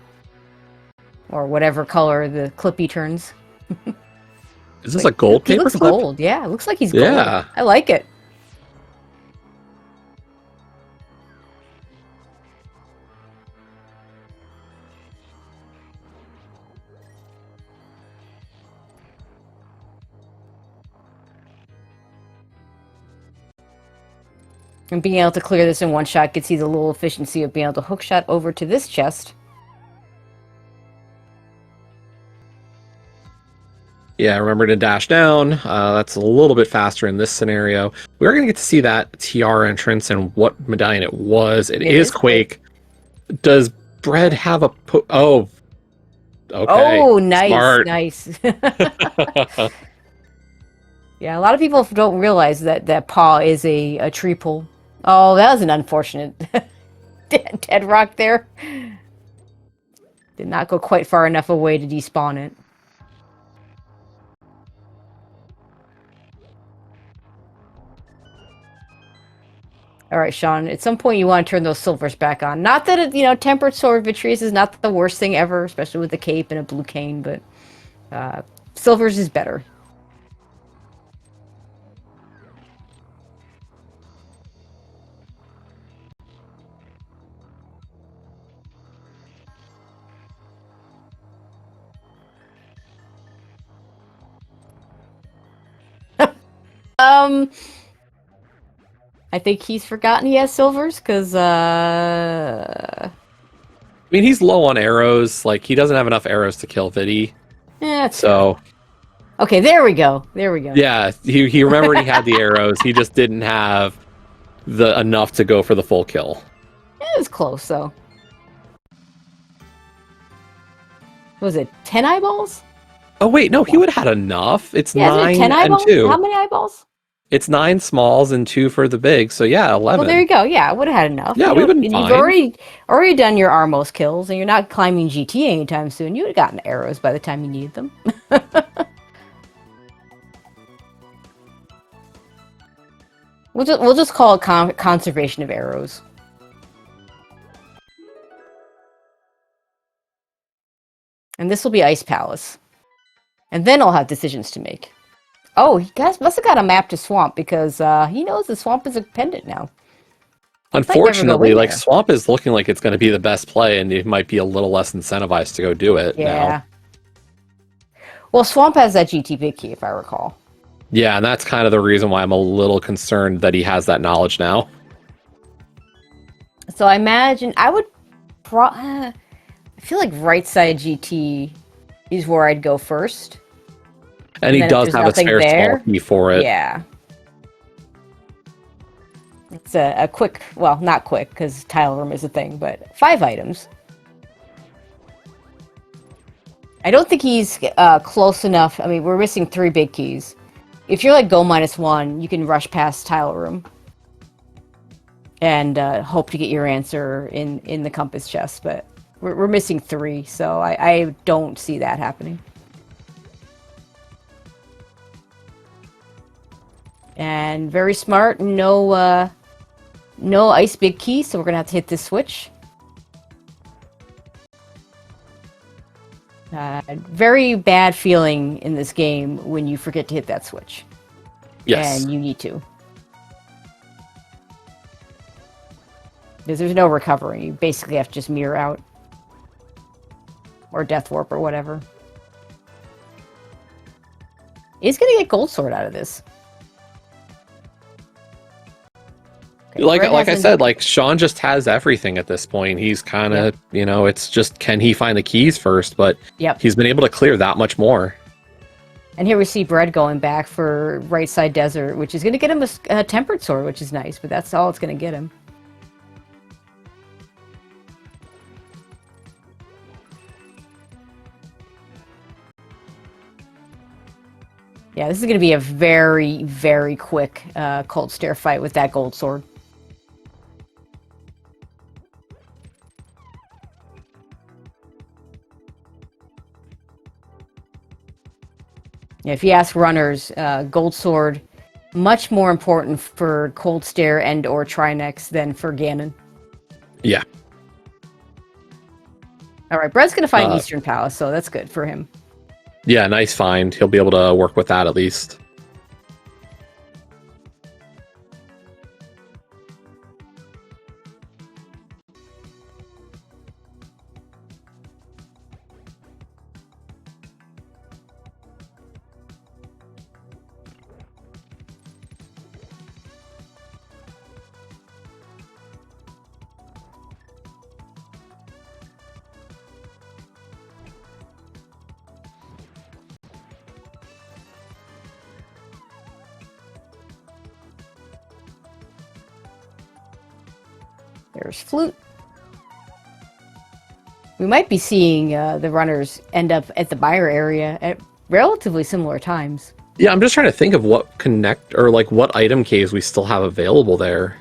or whatever color the clippy turns. Is this a gold paper clip? He looks gold. Yeah, it looks like he's gold. Yeah. I like it. And being able to clear this in one shot gets you the little efficiency of being able to hook shot over to this chest. Yeah, remember to dash down. That's a little bit faster in this scenario. We are going to get to see that TR entrance and what medallion it was. It is Quake. Does Bread have a... Oh. Okay. Oh, nice. Smart. Nice. Yeah, a lot of people don't realize that paw is a tree pull. Oh, that was an unfortunate dead rock there. Did not go quite far enough away to despawn it. All right, Sean, at some point you want to turn those silvers back on. Not that, Tempered Sword Vitreous is not the worst thing ever, especially with the cape and a blue cane, but silvers is better. I think he's forgotten he has silvers, because, I mean, he's low on arrows. Like, he doesn't have enough arrows to kill Viddy. Yeah, so... Fair. Okay, there we go. There we go. Yeah, he remembered he had the arrows. He just didn't have enough to go for the full kill. It was close, though. Was it 10 eyeballs? Oh, wait, no, he would have had enough. It's 9 10 and 2. How many eyeballs? It's 9 smalls and 2 for the big, so yeah, 11. Well, there you go. Yeah, I would have had enough. Yeah, we've been fine. You've already done your Armos kills, and you're not climbing GT anytime soon. You would have gotten arrows by the time you needed them. We'll just call it conservation of arrows. And this will be Ice Palace. And then I'll have decisions to make. Oh, he guys must have got a map to Swamp because he knows the Swamp is a pendant now. He might never go Unfortunately, in like there. Swamp is looking like it's going to be the best play, and it might be a little less incentivized to go do it now. Yeah. Well, Swamp has that GT big key, if I recall. Yeah, and that's kind of the reason why I'm a little concerned that he has that knowledge now. So I imagine I would I feel like right side GT is where I'd go first. And And he then if does there's have a nothing spare small there, key for it. yeah. It's a quick, well, not quick, because tile room is a thing, but 5 items. I don't think he's close enough. I mean, we're missing 3 big keys. If you're like go -1, you can rush past tile room and hope to get your answer in the compass chest, but we're missing 3, so I don't see that happening. And very smart, no ice big key, so we're gonna have to hit this switch. Very bad feeling in this game when you forget to hit that switch. Yes. And you need to. Because there's no recovery. You basically have to just mirror out. Or death warp or whatever. He's gonna get gold sword out of this. Okay, Like I said, like Sean just has everything at this point. He's kind of, it's just can he find the keys first? But Yep. he's been able to clear that much more. And here we see Bread going back for right side desert, which is going to get him a tempered sword, which is nice, but that's all it's going to get him. Yeah, this is going to be a very, very quick cold stare fight with that gold sword. Yeah, if you ask runners, gold sword much more important for cold stare and or Trinex than for Ganon. Yeah. All right, Brett's gonna find Eastern Palace, so that's good for him. Yeah, nice find. He'll be able to work with that at least. There's Flute. We might be seeing the runners end up at the buyer area at relatively similar times. Yeah, I'm just trying to think of what what item caves we still have available there.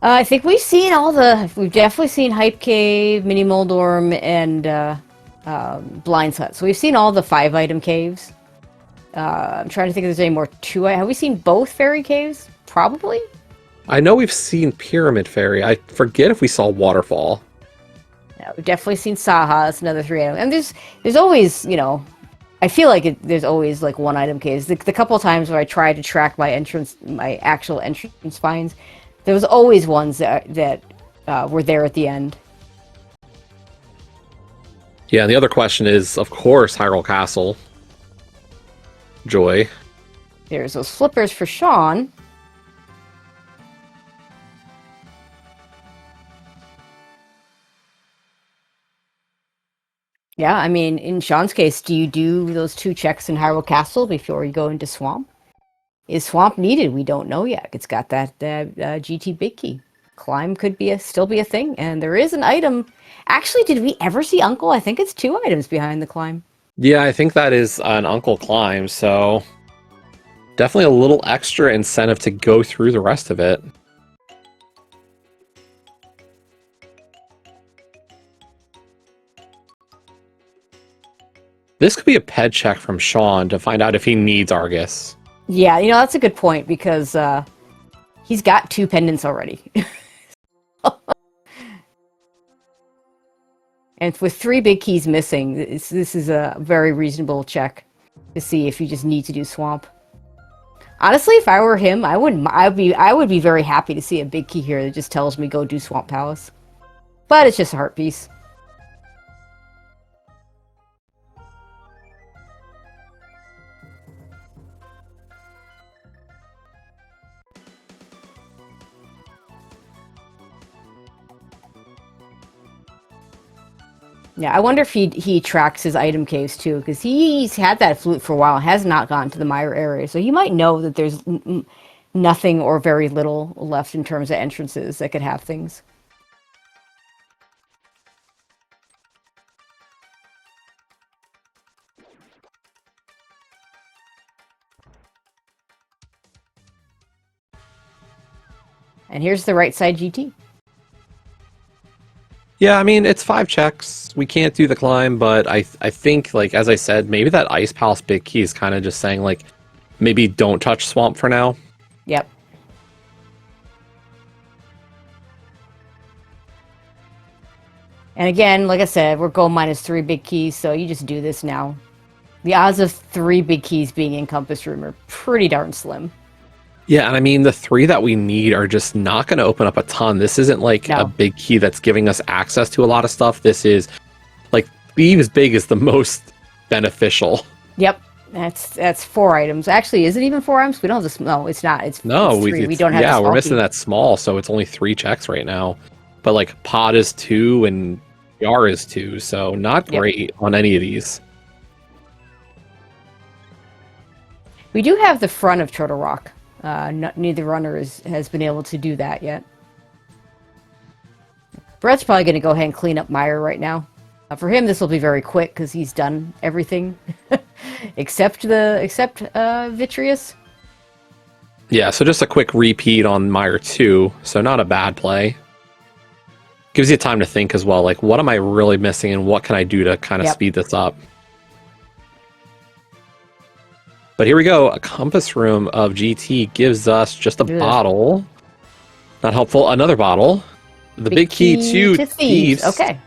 I think we've definitely seen Hype Cave, Mini Moldorm, and Blind's Hut. So we've seen all the 5-item caves. I'm trying to think if there's any more 2. Have we seen both fairy caves? Probably. I know we've seen Pyramid Fairy. I forget if we saw Waterfall. Yeah, we've definitely seen Saha. That's another 3-item. And there's always, I feel like there's always like 1-item caves. The couple of times where I tried to track my actual entrance finds, there was always ones that were there at the end. Yeah, and the other question is, of course, Hyrule Castle. Joy. There's those flippers for Sean. Yeah, I mean, in Sean's case, do you do those 2 checks in Hyrule Castle before you go into Swamp? Is Swamp needed? We don't know yet. It's got that GT big key. Climb could still be a thing, and there is an item. Actually, did we ever see Uncle? I think it's 2 items behind the climb. Yeah, I think that is an Uncle climb, so definitely a little extra incentive to go through the rest of it. This could be a ped check from Sean to find out if he needs Argus. Yeah, that's a good point because he's got 2 pendants already. And with 3 big keys missing, this is a very reasonable check to see if you just need to do Swamp. Honestly, if I were him, I wouldn't. I would be very happy to see a big key here that just tells me go do Swamp Palace. But it's just a heart piece. Yeah, I wonder if he tracks his item caves too, because he's had that flute for a while, has not gone to the Mire area, so he might know that there's nothing or very little left in terms of entrances that could have things. And here's the right side GT. Yeah, I mean, it's 5 checks. We can't do the climb, but I think, like, as I said, maybe that Ice Palace big key is kind of just saying, like, maybe don't touch Swamp for now. Yep. And again, like I said, we're gold -3 big keys, so you just do this now. The odds of 3 big keys being in Compass Room are pretty darn slim. Yeah, and I mean, the 3 that we need are just not going to open up a ton. This isn't like a big key that's giving us access to a lot of stuff. This is, like, Thieves Big is the most beneficial. Yep. That's 4 items. Actually, is it even 4 items? We don't have this. No, it's not. It's 3. We don't have. Yeah, we're missing that small, so it's only 3 checks right now. But like Pod is 2 and Yar is 2, so not great on any of these. We do have the front of Turtle Rock. Neither runner has been able to do that yet. Brett's probably going to go ahead and clean up Mire right now. For him, this will be very quick because he's done everything except Vitreous. Yeah, so just a quick repeat on Mire 2, so not a bad play. Gives you time to think as well, like, what am I really missing and what can I do to kind of speed this up? But here we go. A Compass Room of GT gives us just a bottle. Not helpful. Another bottle. The big key to Thieves. Okay.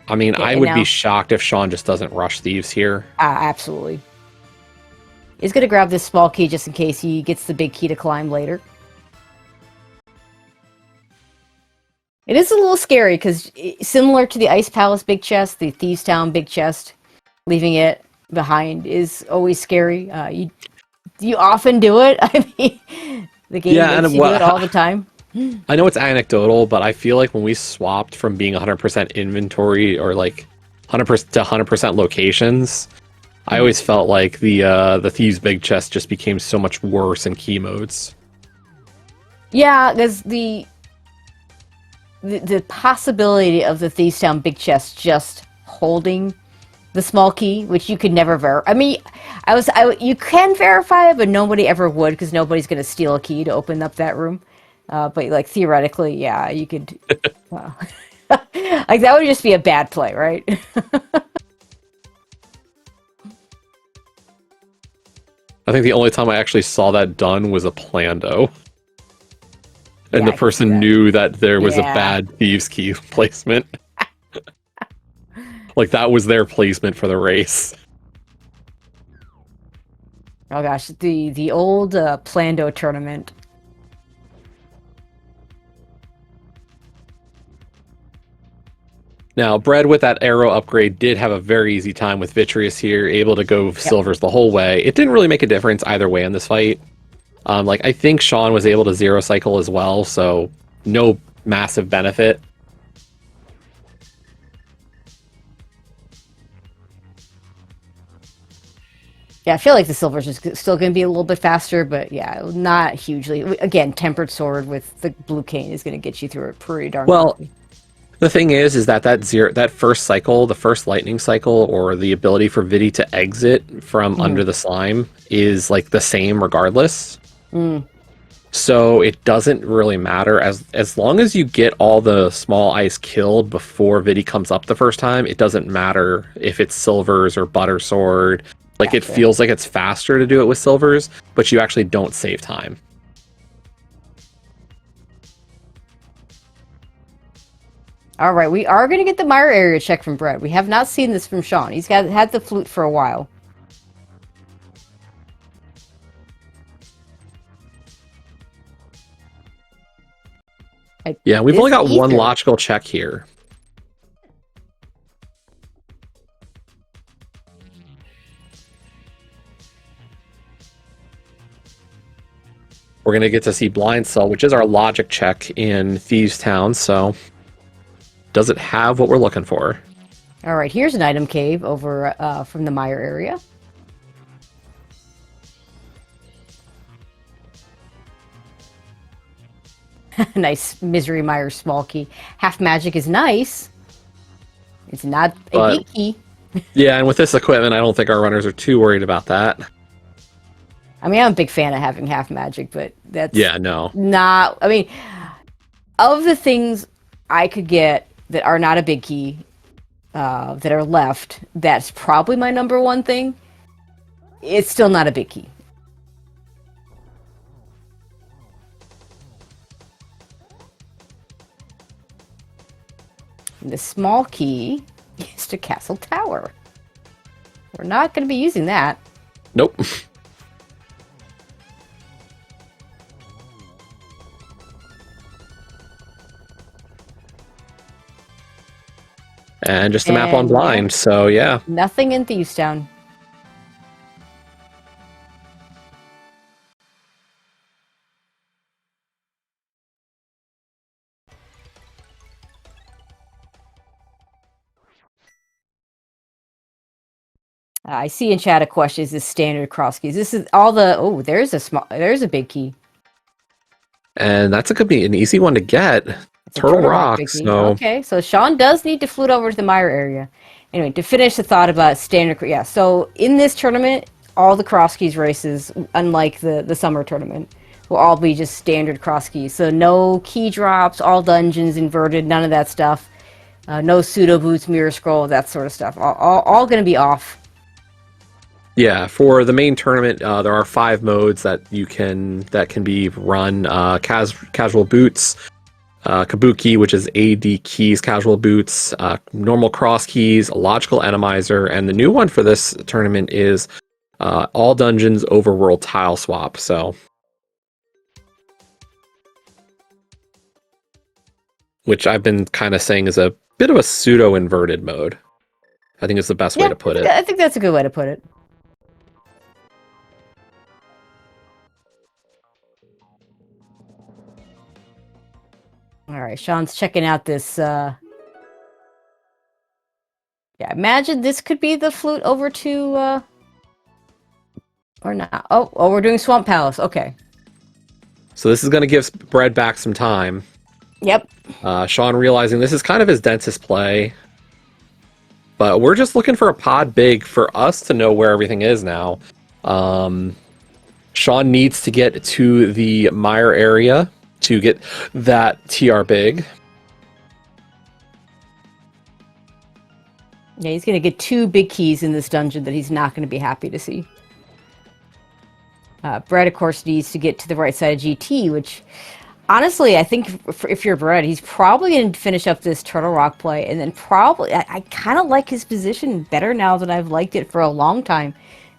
I mean, I would be shocked if Sean just doesn't rush Thieves here. Absolutely. He's going to grab this small key just in case he gets the big key to climb later. It is a little scary because similar to the Ice Palace big chest, the Thieves Town big chest, leaving it behind is always scary. You often do it. I mean, the game makes you do it all the time. I know it's anecdotal, but I feel like when we swapped from being 100% inventory or like 100% to 100% locations, I always felt like the Thieves big chest just became so much worse in key modes. Yeah, there's the possibility of the Thieves Town big chest just holding the small key, which you could never verify. I mean, you can verify it, but nobody ever would because nobody's going to steal a key to open up that room. But like theoretically, yeah, you could. Like that would just be a bad play, right? I think the only time I actually saw that done was a Plando. And the person knew that there was a bad Thieves Key placement. Like, that was their placement for the race. Oh gosh, the old Plando tournament. Now, Bread with that arrow upgrade did have a very easy time with Vitreous here, able to go silvers the whole way. It didn't really make a difference either way in this fight. Like, I think Sean was able to zero cycle as well, so no massive benefit. Yeah, I feel like the silvers is still going to be a little bit faster, but yeah, not hugely. Again, Tempered Sword with the blue cane is going to get you through it pretty darn quickly. The thing is that first cycle, the first lightning cycle, or the ability for Viddy to exit from under the slime is like the same regardless. So it doesn't really matter as long as you get all the small ice killed before Viddy comes up the first time. It doesn't matter if it's silvers or butter sword. Like, it feels like it's faster to do it with silvers, but you actually don't save time. All right, we are going to get the Mire area check from Bread. We have not seen this from Sean. He's had the flute for a while. Yeah, we've only This got one ether. logical check here. We're going to get to see Blind Cell, which is our logic check in Thieves Town, so does it have what we're looking for? All right, here's an item cave over from the Mire area. Nice Misery Mire small key. Half magic is nice. It's not a But, big key. yeah, and with this equipment, I don't think our runners are too worried about that. I mean, I'm a big fan of having half magic, but that's Yeah, no. not. I mean, of the things I could get that are not a big key, that are left, that's probably my number one thing. It's still not a big key. And the small key is to Castle Tower. We're not going to be using that. Nope. And just a map on And, blind, yeah, so yeah. nothing in Thieves Town. I see in chat a question: is this standard cross keys? This is all the. Oh, there's a big key. And that's going to be an easy one to get. It's a Turtle Rock Rock, big key. so... Okay, so Sean does need to flute over to the Mire area. Anyway, to finish the thought about standard, yeah. So in this tournament, all the cross keys races, unlike the summer tournament, will all be just standard cross keys. So no key drops, all dungeons inverted, none of that stuff. No pseudo boots, mirror scroll, that sort of stuff. All going to be off. Yeah, for the main tournament, there are 5 modes that can be run. Casual boots, Kabuki, which is AD keys, casual boots, normal cross keys, logical enemizer, and the new one for this tournament is all dungeons overworld tile swap. So, which I've been kind of saying is a bit of a pseudo inverted mode. I think it's the best way to put it. I think that's a good way to put it. All right, Sean's checking out this. Yeah, imagine this could be the flute over to. Or not. Oh, we're doing Swamp Palace. Okay. So this is going to give Bread back some time. Yep. Sean realizing this is kind of his densest play. But we're just looking for a pod big for us to know where everything is now. Sean needs to get to the Mire area to get that TR big. Yeah, he's going to get 2 big keys in this dungeon that he's not going to be happy to see. Brett, of course, needs to get to the right side of GT, which, honestly, I think if you're Brett, he's probably going to finish up this Turtle Rock play, and then probably, I kind of like his position better now than I've liked it for a long time.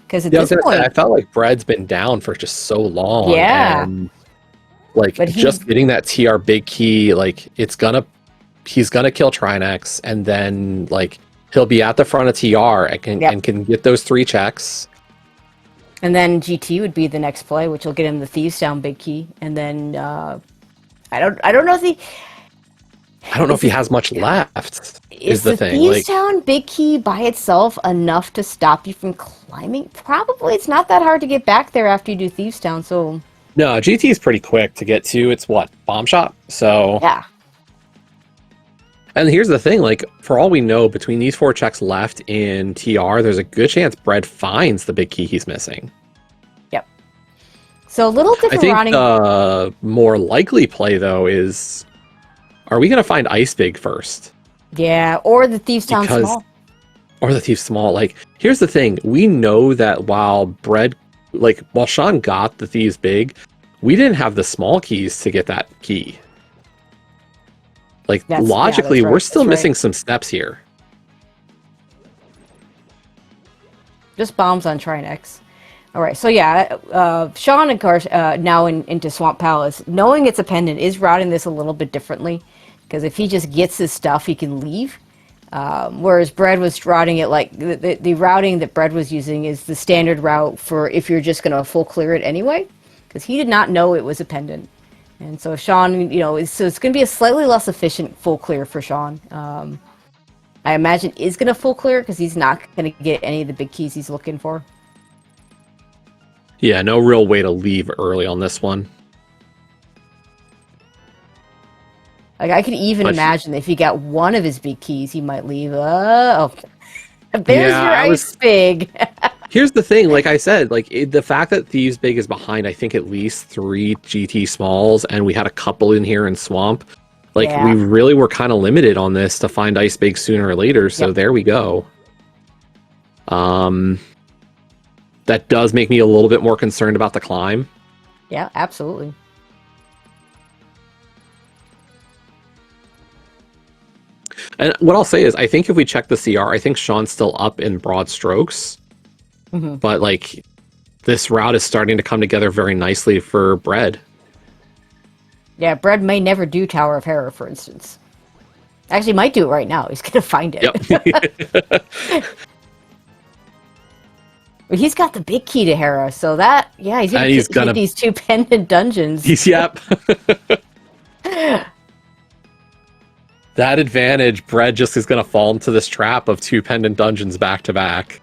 Because at this point... I felt like Bread's been down for just so long. Yeah. And, like, just getting that TR big key, like, he's gonna kill Trinex, and then, like, he'll be at the front of TR and can get those 3 checks. And then GT would be the next play, which will get him the Thieves Town big key. And then I don't know if he... I don't know if he has much left, is the thing. Thieves Town big key by itself enough to stop you from climbing? Probably. It's not that hard to get back there after you do Thieves Town, so... No, GT is pretty quick to get to. It's what? Bomb shot? So... Yeah. And here's the thing, like, for all we know, between these 4 checks left in TR, there's a good chance Bread finds the big key he's missing. Yep. So a little different. I think the more likely play, though, is... Are we going to find Ice Big first? Yeah, or the Thieves Town Small. Or the Thief Small. Like, here's the thing. We know that while Sean got the Thieves Big, we didn't have the small keys to get that key. Like, logically, we're still missing some steps here. Just bombs on Trinex. All right, so yeah, Sean, of course, now into Swamp Palace, knowing it's a pendant, is routing this a little bit differently. Because if he just gets his stuff, he can leave. Whereas Bread was routing it like the routing that Bread was using is the standard route for if you're just going to full clear it anyway. Because he did not know it was a pendant. And so Sean, so it's going to be a slightly less efficient full clear for Sean. I imagine is going to full clear because he's not going to get any of the big keys he's looking for. Yeah, no real way to leave early on this one. Like I could even imagine if he got one of his big keys, he might leave. There's your ice big. Here's the thing, like I said, the fact that Thieves Big is behind, I think at least 3 GT Smalls, and we had a couple in here in Swamp. We really were kind of limited on this to find Ice Big sooner or later, so there we go. That does make me a little bit more concerned about the climb. Yeah, absolutely. And what I'll say is, I think if we check the CR, I think Sean's still up in broad strokes. Mm-hmm. But, this route is starting to come together very nicely for Bread. Yeah, Bread may never do Tower of Hera, for instance. Actually, might do it right now. He's going to find it. Yep. But he's got the big key to Hera, so that, he's going to hit these 2 pendant dungeons. Yep. That advantage, Bread just is going to fall into this trap of 2 pendant dungeons back to back.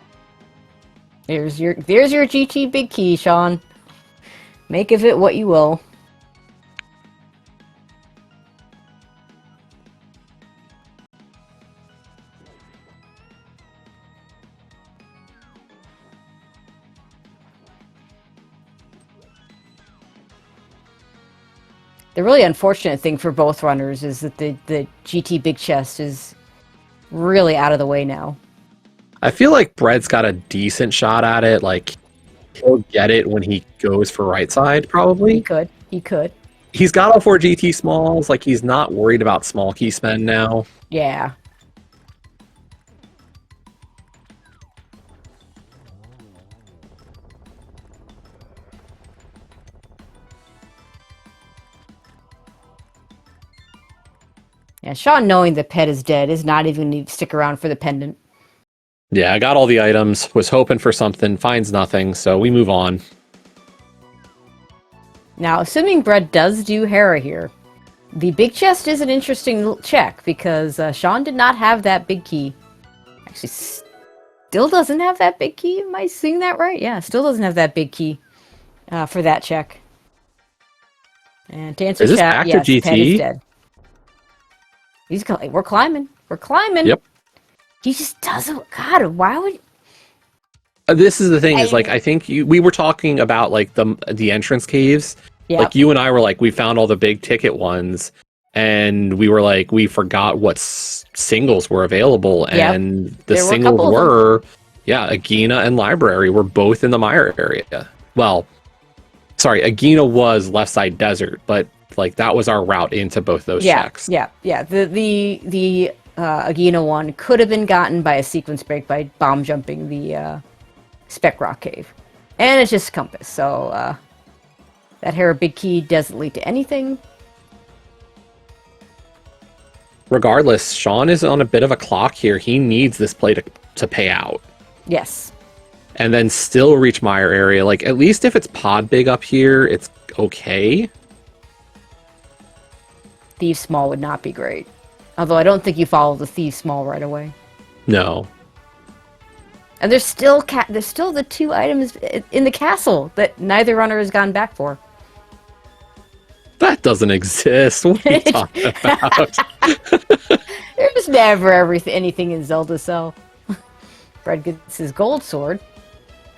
There's your GT big key, Sean. Make of it what you will. The really unfortunate thing for both runners is that the GT Big Chest is really out of the way now. I feel like Bread's got a decent shot at it. He'll get it when he goes for right side, probably. He could. He's got all 4 GT Smalls. He's not worried about small key spend now. Yeah. Yeah, Sean knowing the pet is dead is not even going to stick around for the pendant. Yeah, I got all the items, was hoping for something, finds nothing, so we move on. Now, assuming Bread does do Hera here, the big chest is an interesting check because Sean did not have that big key. Actually, still doesn't have that big key. Am I seeing that right? Yeah, still doesn't have that big key for that check. And to answer chat, yes, GT? Pet is dead. We're climbing. We're climbing. Yep. He just doesn't. God, why would? This is the thing. I think we were talking about the entrance caves. Yep. You and I were we found all the big ticket ones, and we were we forgot what singles were available, and the singles were Agena and Library were both in the Mire area. Well, sorry, Agena was left side desert, but that was our route into both those checks. Yeah. The Agena one could have been gotten by a sequence break by bomb jumping the Spec Rock Cave. And it's just compass, so that Hera big key doesn't lead to anything. Regardless, Sean is on a bit of a clock here. He needs this play to pay out. Yes. And then still reach Mire area. At least if it's pod big up here, it's okay. Thief Small would not be great. Although I don't think you follow the Thief Small right away. No. And there's still the 2 items in the castle that neither runner has gone back for. That doesn't exist. What are you talking about? There's never anything in Zelda cell. Bread gets his gold sword.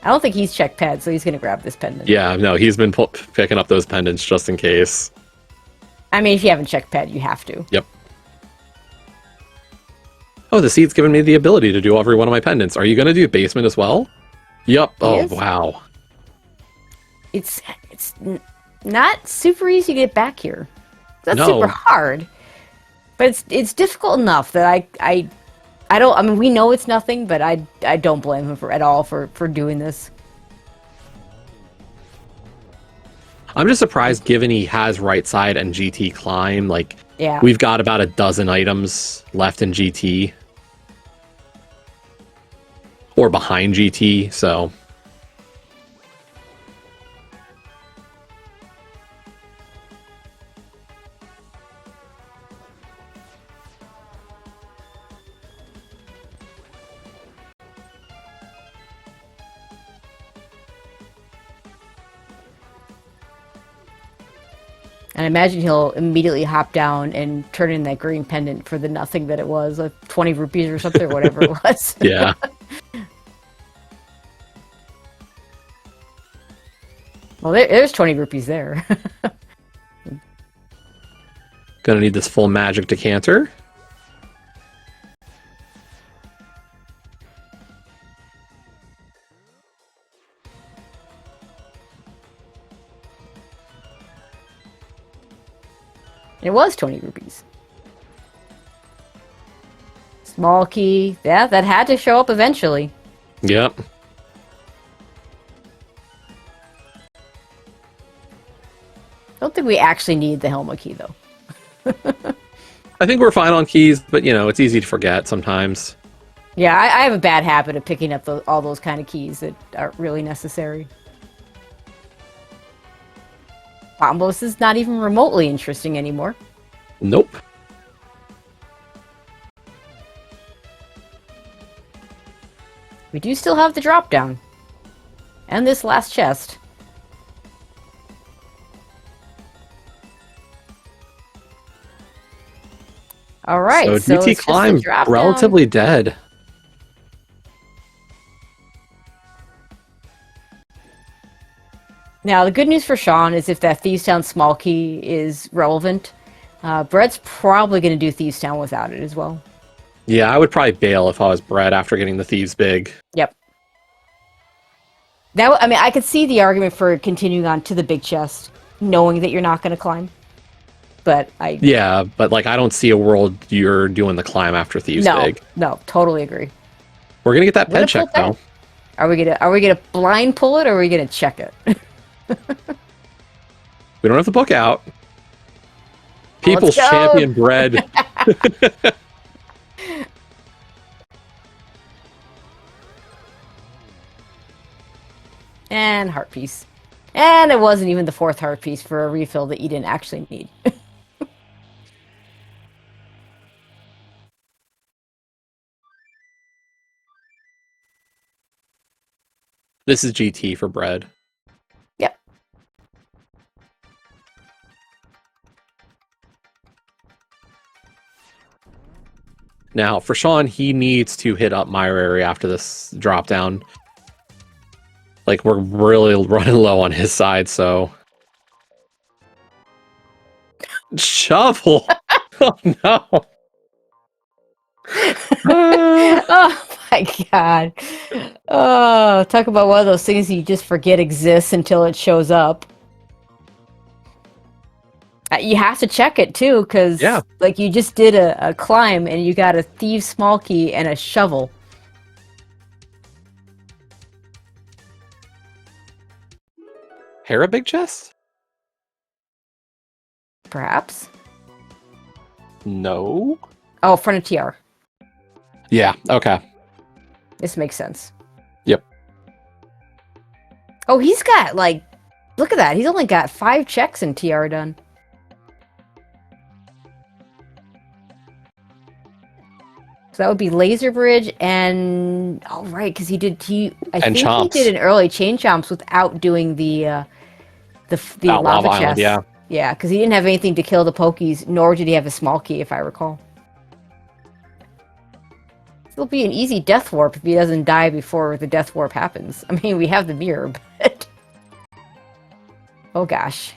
I don't think he's checked pad, so he's going to grab this pendant. Yeah, no, he's been picking up those pendants just in case. I mean, if you haven't checked pad, you have to. Yep. Oh, the seed's given me the ability to do every one of my pendants. Are you going to do basement as well? Yep. Oh, wow. It's not super easy to get back here. It's not super hard. But it's difficult enough that I don't... I mean, we know it's nothing, but I don't blame him at all for doing this. I'm just surprised, given he has right side and GT climb. Like, Yeah. we've got about a dozen items left in GT. Or behind GT, so... And I imagine he'll immediately hop down and turn in that green pendant for the nothing that it was, like 20 rupees or something, or whatever it was. Yeah. Well, there's 20 rupees there. Gonna need this full magic decanter. It was 20 rupees. Small key. Yeah, that had to show up eventually. Yep. Don't think we actually need the Helma key, though. I think we're fine on keys, but, you know, it's easy to forget sometimes. Yeah, I have a bad habit of picking up all those kind of keys that aren't really necessary. Bombos is not even remotely interesting anymore. Nope. We do still have the drop down. And this last chest. Alright, so so GT it's climb just a drop relatively down. dead. Now, the good news for Sean is if that Thieves Town small key is relevant, Brett's probably going to do Thieves Town without it as well. Yeah, I would probably bail if I was Brett after getting the Thieves Big. Yep. I mean, I could see the argument for continuing on to the big chest, knowing that you're not going to climb. But Yeah, but, like, I don't see a world you're doing the climb after Thieves Big. No, totally agree. We're gonna get that pen check, though. Are we gonna blind pull it, or are we gonna check it? We don't have the book out. People's champion Bread. And heart piece. And it wasn't even the fourth heart piece for a refill that you didn't actually need. This is GT for Bread. Yep. Now, for Sean, he needs to hit up my area after this drop down. Like, we're really running low on his side, so... Shovel! Oh, no! Oh my god. Oh, talk about one of those things you just forget exists until it shows up. You have to check it too, because like you just did a climb and you got a Thieves small key and a shovel. Hera big chest? Perhaps? No. Oh, front of TR. Yeah, okay. This makes sense. Yep. Oh, he's got, like... Look at that. He's only got 5 checks in TR done. So that would be Laser Bridge and... Oh, right, because I think Chomps. he did an early Chain Chomps without doing the lava chest. Island, yeah. Yeah, because he didn't have anything to kill the Pokies, nor did he have a small key, if I recall. It'll be an easy death warp if he doesn't die before the death warp happens. I mean, we have the mirror, but... Oh, gosh.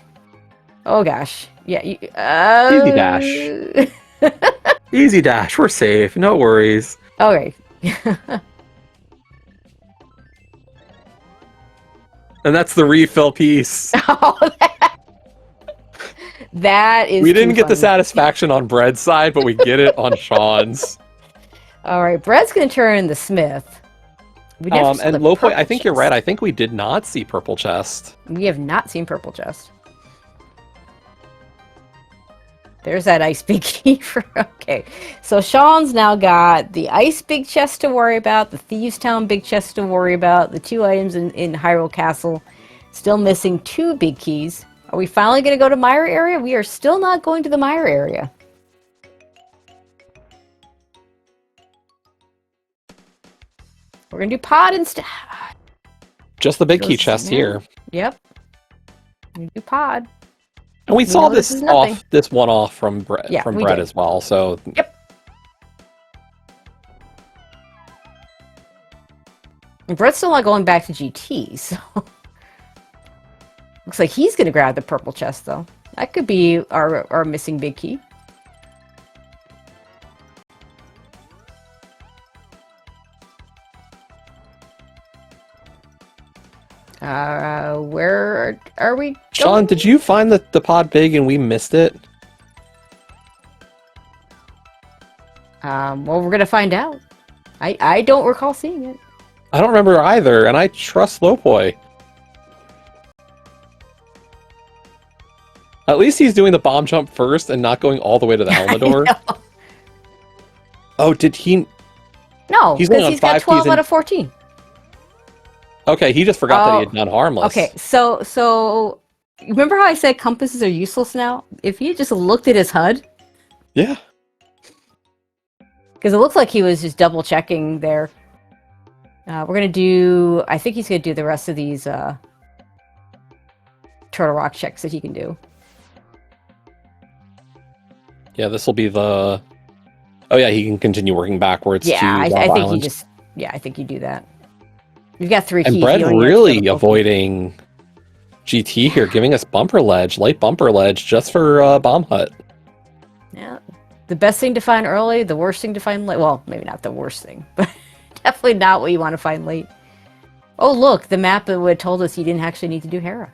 Oh, gosh. Yeah, Easy dash. Easy dash. We're safe. No worries. Okay. And that's the refill piece. Oh, that is. We didn't get the funny. satisfaction on Bread's side, but we get it on Sean's. All right, Brett's gonna turn the Smith. We never saw And the low point, purple I think you're chest. right. I think we did not see purple chest. We have not seen purple chest. There's that ice big key for... Okay, so Sean's now got the ice big chest to worry about, the Thieves Town big chest to worry about, the 2 items in Hyrule Castle. Still missing 2 big keys. Are we finally going to go to Mire area? We are still not going to the Mire area. We're going to do pod instead. Just the big key chest here. Yep. We do pod. And we saw this one off from Bread as well. So yep. And Brett's still not going back to GT, so looks like he's gonna grab the purple chest though. That could be our missing big key. Where are we going? Sean, did you find the pod big and we missed it? Well, we're gonna find out. I don't recall seeing it. I don't remember either, and I trust Lopoi. At least he's doing the bomb jump first and not going all the way to the Helmador. Oh, did he? No, because he's got 12 out of 14. Okay, he just forgot that he had done harmless. Okay, so remember how I said compasses are useless now? If he just looked at his HUD, yeah, because it looks like he was just double checking there. We're gonna do. I think he's gonna do the rest of these Turtle Rock checks that he can do. Yeah, this will be the. Oh yeah, he can continue working backwards. Yeah, to I think Island. he just. Yeah, I think you do that. You've got 3 keys. And Bread really avoiding GT here, giving us bumper ledge, light bumper ledge, just for Bomb Hut. Yeah. The best thing to find early, the worst thing to find late. Well, maybe not the worst thing, but definitely not what you want to find late. Oh, look, the map would have told us you didn't actually need to do Hera.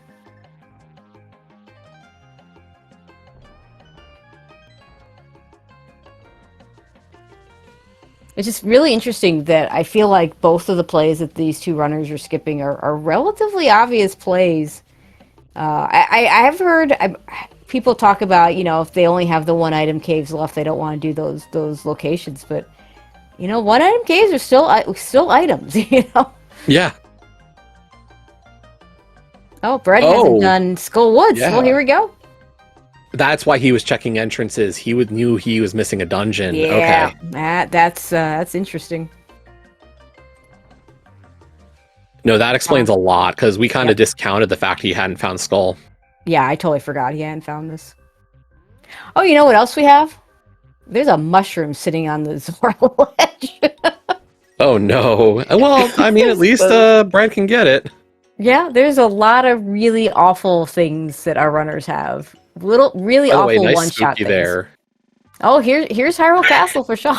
It's just really interesting that I feel like both of the plays that these 2 runners are skipping are relatively obvious plays. I have heard people talk about, you know, if they only have the 1 item caves left, they don't want to do those locations. But, you know, 1 item caves are still items, you know? Yeah. Oh, Bread hasn't done Skull Woods. Yeah. Well, here we go. That's why he was checking entrances. He knew he was missing a dungeon. Yeah, okay. That's interesting. No, that explains a lot, because we kind of discounted the fact he hadn't found Skull. Yeah, I totally forgot he hadn't found this. Oh, you know what else we have? There's a mushroom sitting on the Zora ledge. Oh no. Well, I mean, at least Bread can get it. Yeah, there's a lot of really awful things that our runners have. Really awful nice one-shot things. There. Oh, here's Hyrule Castle for Sean.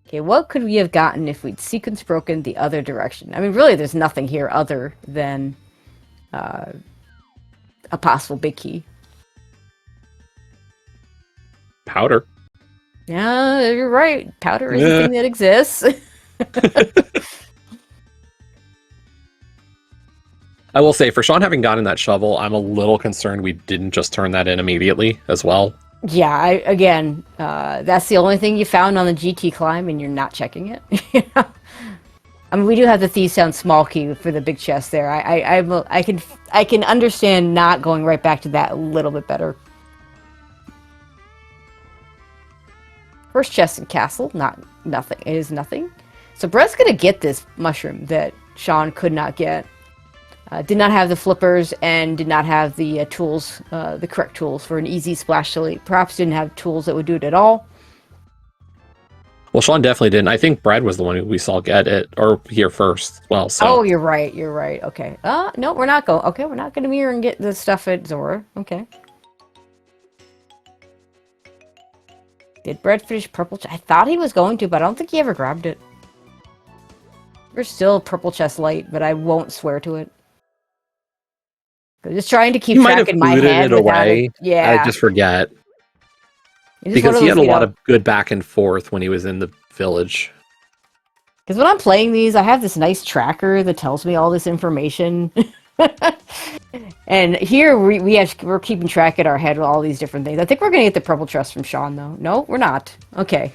Okay, what could we have gotten if we'd sequence broken the other direction? I mean, really, there's nothing here other than a possible big key. Powder. Yeah, you're right. Powder is a thing that exists. I will say, for Sean having gotten that shovel, I'm a little concerned we didn't just turn that in immediately as well. Yeah, again, that's the only thing you found on the GT climb, and you're not checking it. I mean, we do have the Thieves Town small key for the big chest there. I can understand not going right back to that a little bit better. First chest in castle, nothing. It is nothing. So Brett's gonna get this mushroom that Sean could not get. Did not have the flippers and did not have the tools, the correct tools for an easy splash delete. Perhaps didn't have tools that would do it at all. Well, Sean definitely didn't. I think Bread was the one who we saw get it, or here first. Well, so. Oh, you're right. You're right. Okay. No, we're not going. Okay, we're not going to mirror and get the stuff at Zora. Okay. Did Bread finish purple? I thought he was going to, but I don't think he ever grabbed it. We're still purple chest light, but I won't swear to it. I'm just trying to keep track in my head. It away. Yeah. I just forget. It is one Because of he those, had a lot of good back and forth when he was in the village. because when I'm playing these, I have this nice tracker that tells me all this information. And here we're keeping track in our head with all these different things. I think we're gonna get the purple chest from Sean though. No, we're not. Okay.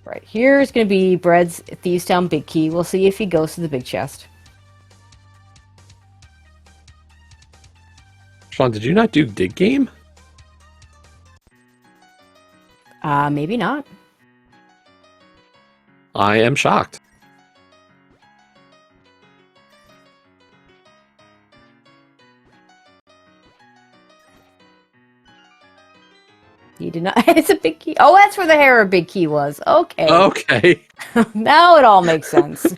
Right, here's gonna be Bread's Thieves Town big key. We'll see if he goes to the big chest. Sean, did you not do dig game? Maybe not. I am shocked. He did not. It's a big key. Oh, that's where the Hera big key was. Okay. Okay. Now it all makes sense.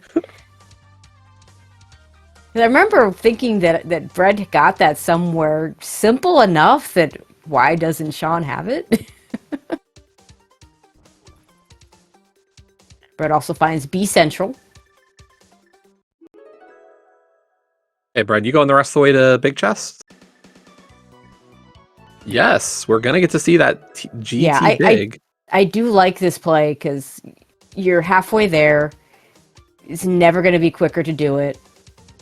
I remember thinking that Bread got that somewhere simple enough that why doesn't Sean have it? Bread also finds B Central. Hey, Brad, you going the rest of the way to Big Chest? Yes, we're gonna get to see that GT Yeah, Big. I do like this play because you're halfway there. It's never going to be quicker to do it,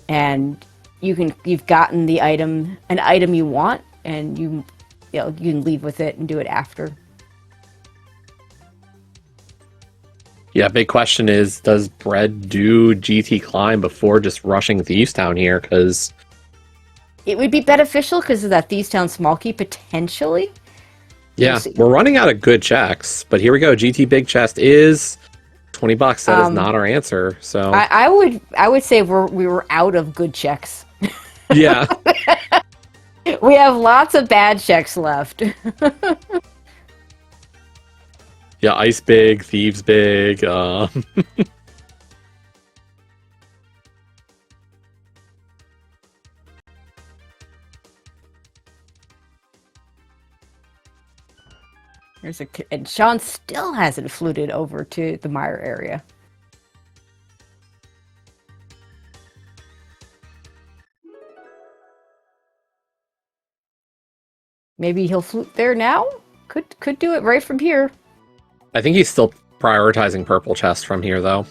and you've gotten an item you want, and you can leave with it and do it after. Yeah, big question is, does Bread do GT Climb before just rushing Thieves Town here? Because It would be beneficial because of that Thieves Town small key potentially. yeah, we're running out of good checks, but here we go. GT Big Chest is $20. That is not our answer. So I would say we were out of good checks. yeah, We have lots of bad checks left. yeah, Ice Big, Thieves Big. And Sean still hasn't fluted over to the Mire area. Maybe he'll flute there now? Could do it right from here. I think he's still prioritizing Purple Chest from here, though.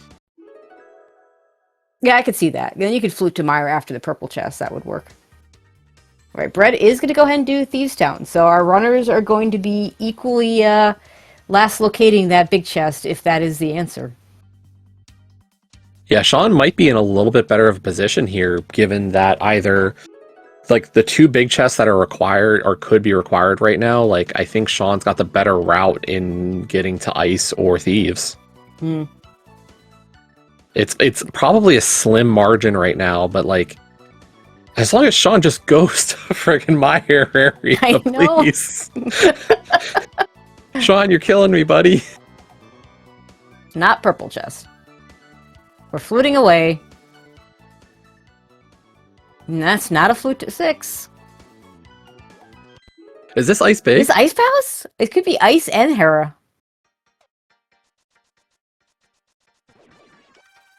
Yeah, I could see that. Then you could flute to Mire after the purple chest. That would work. All right, Bread is going to go ahead and do Thieves Town. So our runners are going to be equally last locating that big chest if that is the answer. Yeah, Sean might be in a little bit better of a position here, given that either like the two big chests that are required or could be required right now, like I think Sean's got the better route in getting to Ice or Thieves. Hmm. It's probably a slim margin right now, but like as long as Sean just goes to friggin' my area, I know. please. Sean, you're killing me, buddy. Not purple chest. We're fluting away. And that's not a flute to 6. Is this Ice Big? Is Ice Palace? It could be Ice and Hera.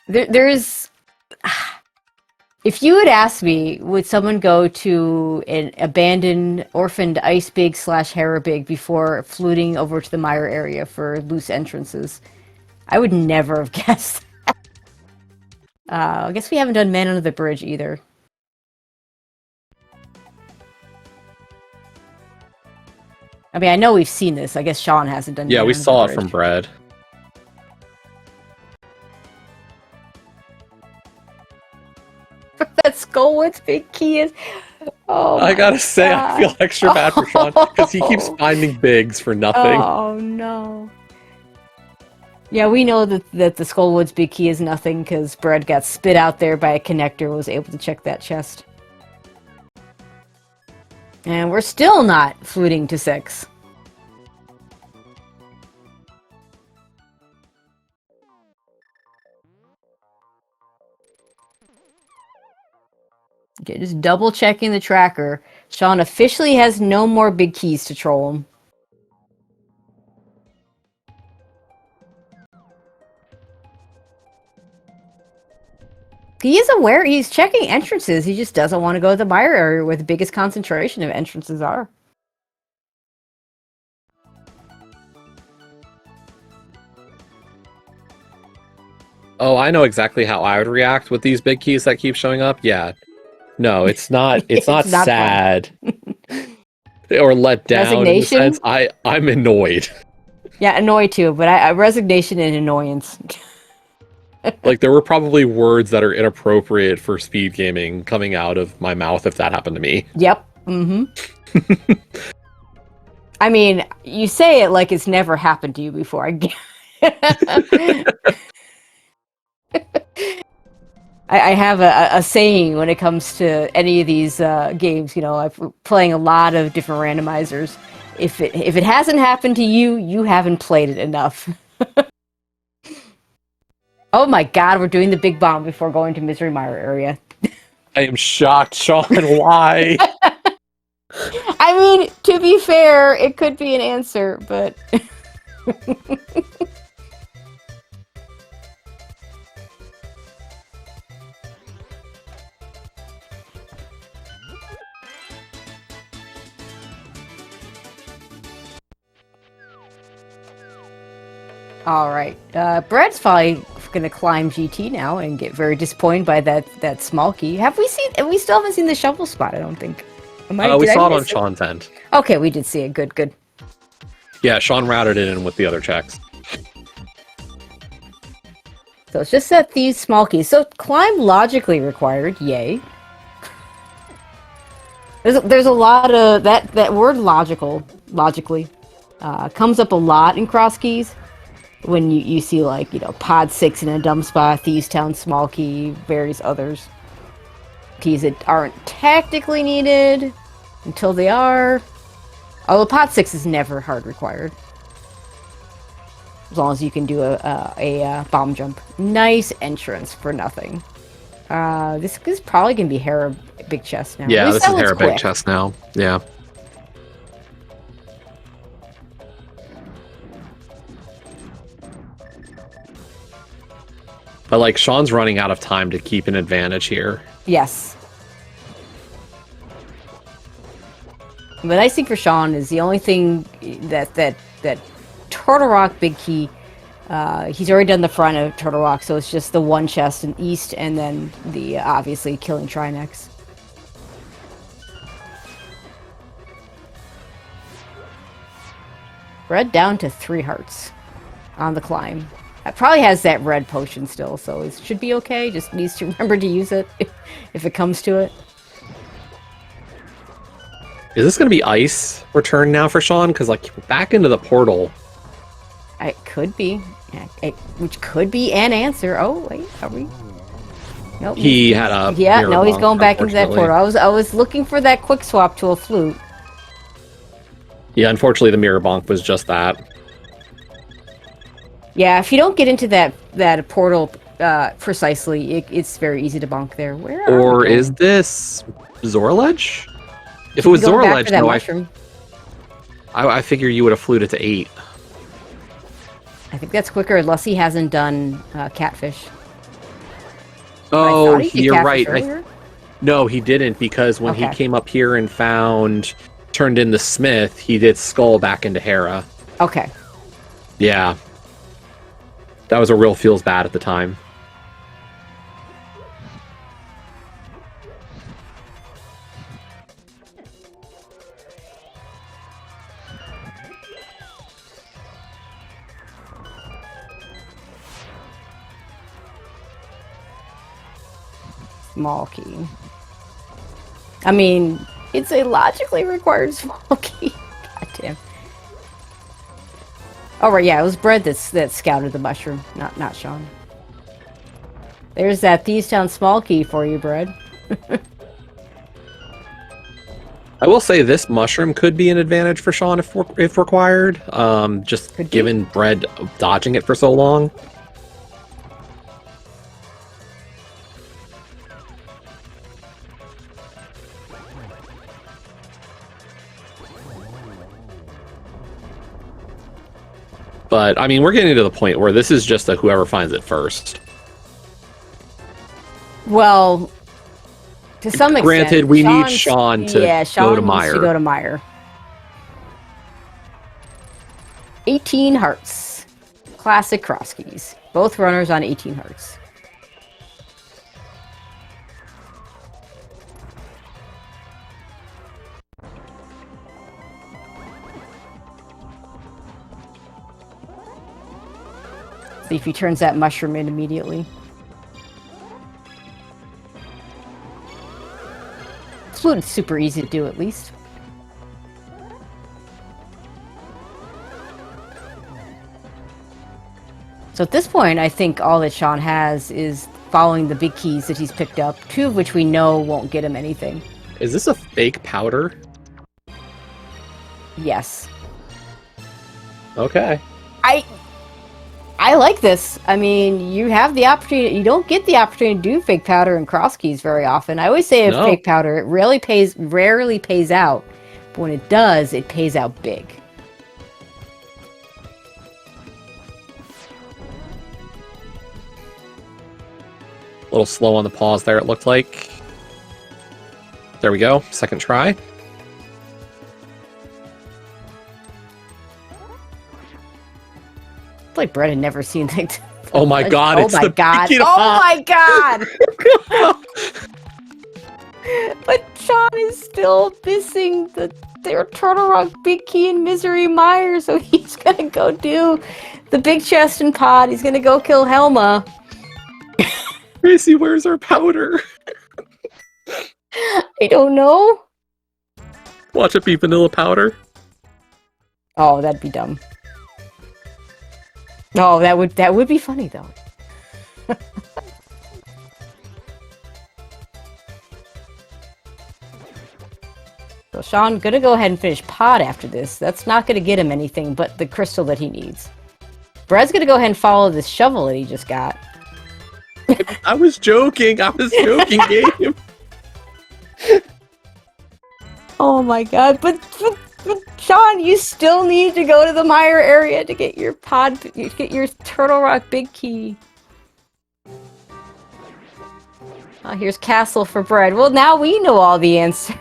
There is... If you had asked me, would someone go to an abandoned, orphaned Ice Big / Hera Big before fluting over to the Mire area for loose entrances, I would never have guessed that. I guess we haven't done Man Under the Bridge either. I mean, I know we've seen this. I guess Sean hasn't done. Yeah, Man we Under the saw it Bridge. from Bread. That Skullwood's big key is. Oh, I gotta say, God. I feel extra bad for Sean because he keeps finding bigs for nothing. Oh no. Yeah, we know that the Skullwood's big key is nothing because Bread got spit out there by a connector, was able to check that chest. And we're still not fluting to 6. Okay, just double checking the tracker. Sean officially has no more big keys to troll him. He is aware. He's checking entrances. He just doesn't want to go to the mire area where the biggest concentration of entrances are. Oh, I know exactly how I would react with these big keys that keep showing up. Yeah. No, it's not. It's not not sad or let down in the sense. Resignation? I'm annoyed. Yeah, annoyed too, but resignation and annoyance. Like there were probably words that are inappropriate for speed gaming coming out of my mouth if that happened to me. Yep. Mm-hmm. I mean, you say it like it's never happened to you before. I have a saying when it comes to any of these games. You know, I'm playing a lot of different randomizers. If it hasn't happened to you, you haven't played it enough. Oh my God, we're doing the big bomb before going to Misery Mire area. I am shocked, Sean. Why? I mean, to be fair, it could be an answer, but... All right. Brett's probably going to climb GT now and get very disappointed by that small key. We still haven't seen the shovel spot, I don't think. We saw it on Sean's end. Okay, we did see it. Good, good. Yeah, Sean routed it in with the other checks. So it's just that these small keys. So climb logically required. Yay. There's a lot of that word logically comes up a lot in cross keys. When you see, like, you know, pod 6 in a dumb spot, Thieves Town small key, various others. Keys that aren't technically needed until they are. Although pod 6 is never hard required. As long as you can do a bomb jump. Nice entrance for nothing. This is probably going to be Hera Big Chest now. Yeah, this is Hera Big Chest now. Yeah. But, like, Sean's running out of time to keep an advantage here. Yes. The nice thing for Sean is the only thing that Turtle Rock Big Key, he's already done the front of Turtle Rock, so it's just the one chest in East and then the, obviously, killing Trinex. Red down to 3 hearts on the climb. It probably has that red potion still, so it should be okay. Just needs to remember to use it if it comes to it. Is this going to be ice return now for Sean? Because, like, back into the portal. It could be. Which could be an answer. Oh, wait, are we? Nope. He had a... Yeah, no, he's going back into that portal. I was looking for that quick swap to a flute. Yeah, unfortunately, the mirror bonk was just that. Yeah, if you don't get into that portal precisely, it's very easy to bonk there. Where are Or is this Zorledge? If it was Zorledge, no, I figure you would have fluted to 8. I think that's quicker, unless he hasn't done Catfish. Oh, you're right. No, he didn't, because when he came up here and turned in the Smith, he did Skull back into Hera. Okay. Yeah. That was a real feels bad at the time. Small key. I mean, it's a logically required small key. Goddamn. Oh, right, yeah, it was Bread that scouted the mushroom, not Sean. There's that Thieves Town small key for you, Bread. I will say this mushroom could be an advantage for Sean if required. Just given Bread dodging it for so long. But, I mean, we're getting to the point where this is just a whoever finds it first. Well, to some extent. Granted, we need Sean to go to Sean needs to Meyer. go to Meyer. 18 hearts. Classic cross keys. Both runners on 18 hearts. See if he turns that mushroom in immediately. Flute is super easy to do, at least. So at this point, I think all that Sean has is following the big keys that he's picked up, 2 of which we know won't get him anything. Is this a fake powder? Yes. Okay. I like this. I mean, you have the opportunity. You don't get the opportunity to do fake powder and cross keys very often. I always say fake powder, it rarely pays out. But when it does, it pays out big. A little slow on the pause there, it looked like. There we go. Second try. It's like Brett had never seen things. Oh my god, oh it's my the god. bikini Oh pop. my god! But Sean is still missing their Turtle Rock Big Key and Misery Meyer, so he's gonna go do the big chest and pod. He's gonna go kill Helma. Gracie, where's our powder? I don't know. Watch it be vanilla powder. Oh, that'd be dumb. Oh, that would be funny though. So Sean gonna go ahead and finish pod after this. That's not gonna get him anything but the crystal that he needs. Brad's gonna go ahead and follow this shovel that he just got. I was joking. Gabe. Oh my god, but Sean, you still need to go to the Meyer area to get your Turtle Rock Big Key. Here's Castle for Bread. Well, now we know all the answers.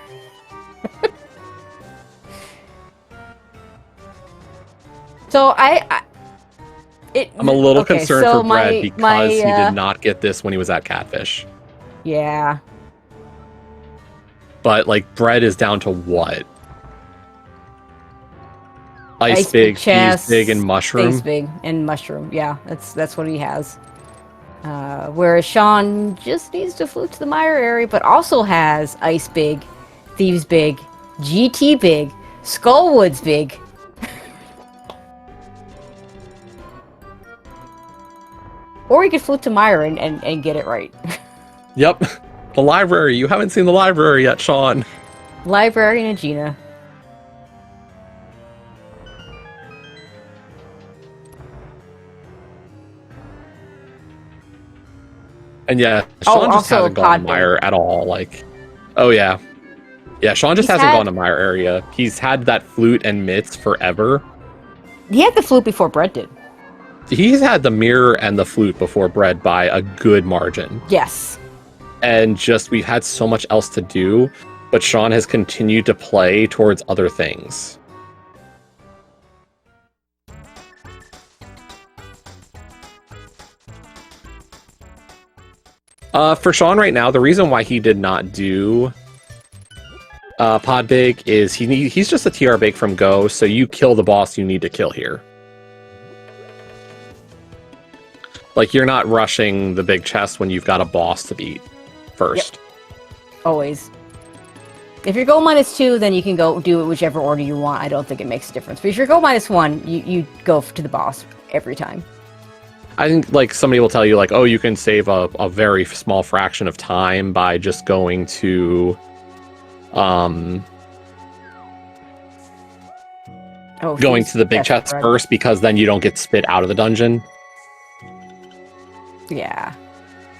So I'm a little concerned for Brad because he did not get this when he was at Catfish. Yeah. But, like, Bread is down to what? Ice big, chest, cheese big, and mushroom? Ice big and mushroom, yeah. That's what he has. Whereas Sean just needs to flute to the Meyer area, but also has Ice big, Thieves big, GT big, Skullwoods big. Or he could flute to Meyer and get it right. Yep. The library. You haven't seen the library yet, Sean. Library and Gina. And yeah, Sean just hasn't gone to Meyer at all. Like, oh yeah. Yeah, Sean just hasn't gone to Meyer area. He's had that flute and mitts forever. He had the flute before Brett did. He's had the mirror and the flute before Bread by a good margin. Yes. And just, we've had so much else to do, but Sean has continued to play towards other things. For Sean right now, the reason why he did not do Pod Big is he's just a TR Big from Go, so you kill the boss you need to kill here. Like, you're not rushing the big chest when you've got a boss to beat first. Yep. Always. If you're go -2, then you can go do it whichever order you want. I don't think it makes a difference. But if you're go -1, you go to the boss every time. I think, like, somebody will tell you, like, oh, you can save a very small fraction of time by just going to, going to the big chest first, because then you don't get spit out of the dungeon. Yeah.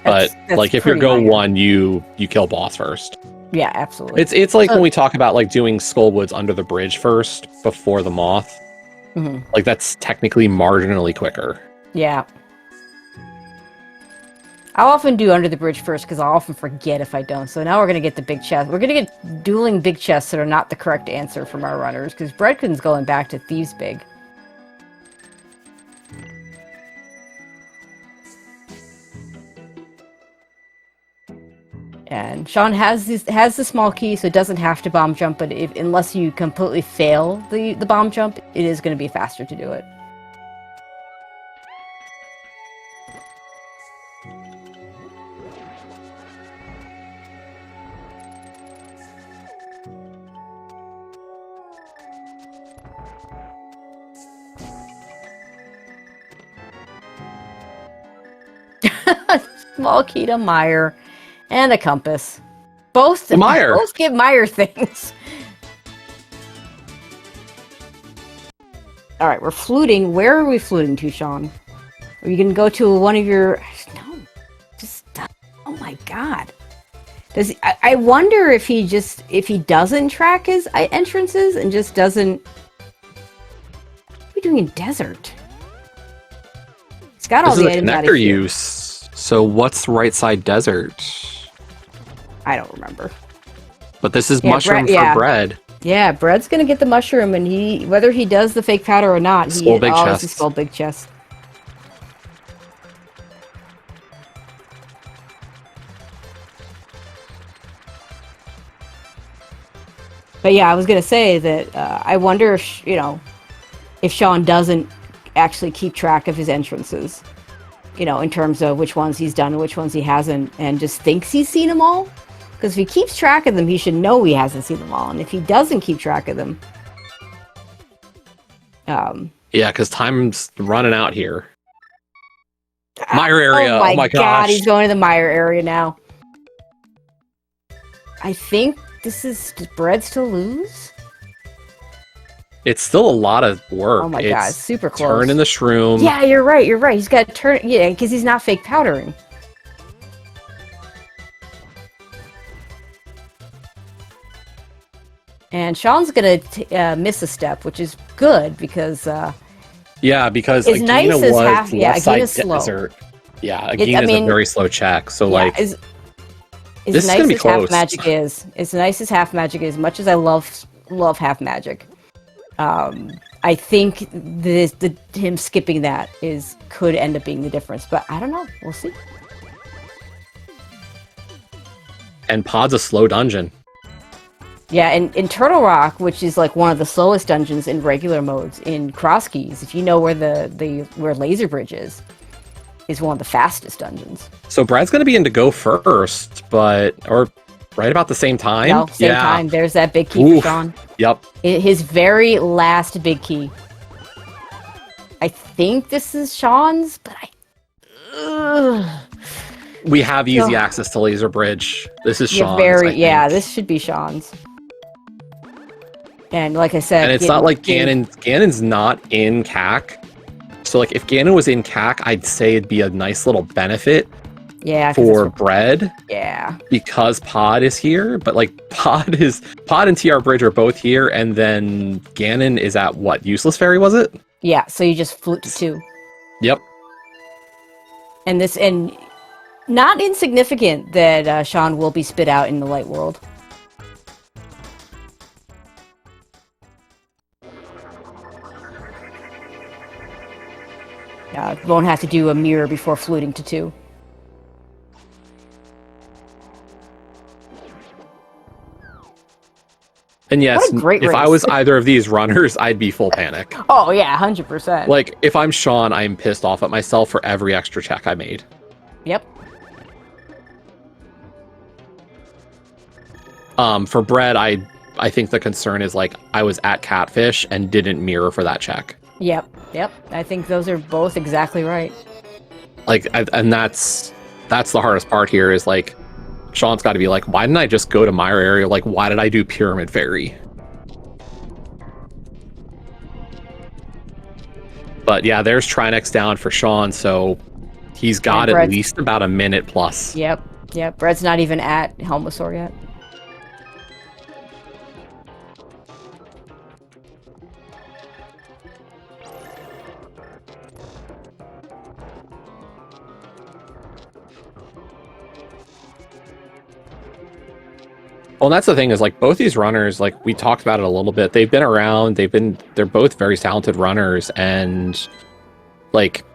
But, like, if you're go one, you kill boss first. Yeah, absolutely. It's like when we talk about, like, doing Skullwoods under the bridge first before the moth. Mm-hmm. Like, that's technically marginally quicker. Yeah. I'll often do under the bridge first because I'll often forget if I don't. So now we're going to get the big chest. We're going to get dueling big chests that are not the correct answer from our runners because Bread-kun's going back to Thieves Big. And Sean has the small key, so it doesn't have to bomb jump. But unless you completely fail the bomb jump, it is going to be faster to do it. Small key to Meyer, and a compass. Both give Meyer things. All right, we're fluting. Where are we fluting to, Sean? Are you gonna go to one of your? No, just. Oh my God. I wonder if he doesn't track his entrances and just doesn't. What are we doing in desert? He's got all the items out of connector here. use. So what's right side desert? I don't remember. But this is mushroom for bread. Yeah, Bread's gonna get the mushroom, and whether he does the fake powder or not, he always skull big chest. But yeah, I was gonna say that I wonder if if Sean doesn't actually keep track of his entrances, in terms of which ones he's done and which ones he hasn't, and just thinks he's seen them all. Because if he keeps track of them, he should know he hasn't seen them all. And if he doesn't keep track of them... yeah, because time's running out here. Meyer area, oh my gosh. God, he's going to the Meyer area now. I think this is Bread's to lose? It's still a lot of work. Oh my God, it's super close. Turning the shroom. Yeah, you're right. He's got to turn... Yeah, because he's not fake powdering. And Sean's gonna miss a step, which is good because because Agena was left side slow. Desert. Yeah, I Agena is a very slow check. So this is gonna be close. As nice as half magic is, much as I love half magic, I think him skipping that could end up being the difference. But I don't know. We'll see. And Pod's a slow dungeon. Yeah, and in Turtle Rock, which is like one of the slowest dungeons in regular modes, in Cross Keys, if you know where where Laser Bridge is one of the fastest dungeons. So Brad's going to be in to go first, or right about the same time. No, same time. There's that big key for Sean. Yep. His very last big key. I think this is Sean's, but we have easy access to Laser Bridge. This is Sean's. This should be Sean's. And like I said... And it's not like Ganon's not in CAC. So like if Ganon was in CAC, I'd say it'd be a nice little benefit for Bread. Yeah. Because Pod is here. But like Pod and TR Bridge are both here. And then Ganon is at what? Useless Fairy, was it? Yeah, so you just flute to 2. Yep. And not insignificant that Sean will be spit out in the light world. Won't have to do a mirror before fluting to 2. And yes, if I was either of these runners, I'd be full panic. Oh yeah, 100%. Like, if I'm Sean, I'm pissed off at myself for every extra check I made. Yep. For Bread, I think the concern is, like, I was at Catfish and didn't mirror for that check. Yep. I think those are both exactly right. Like, and that's the hardest part here is, like, Sean's got to be like, why didn't I just go to Meyer area? Like, why did I do Pyramid Fairy? But yeah, there's Trinex down for Sean, so he's got at least about a minute plus. Yep. Bread's not even at Helmosaur yet. Well, and that's the thing is like both these runners, like we talked about it a little bit. They've been around. They're both very talented runners, and like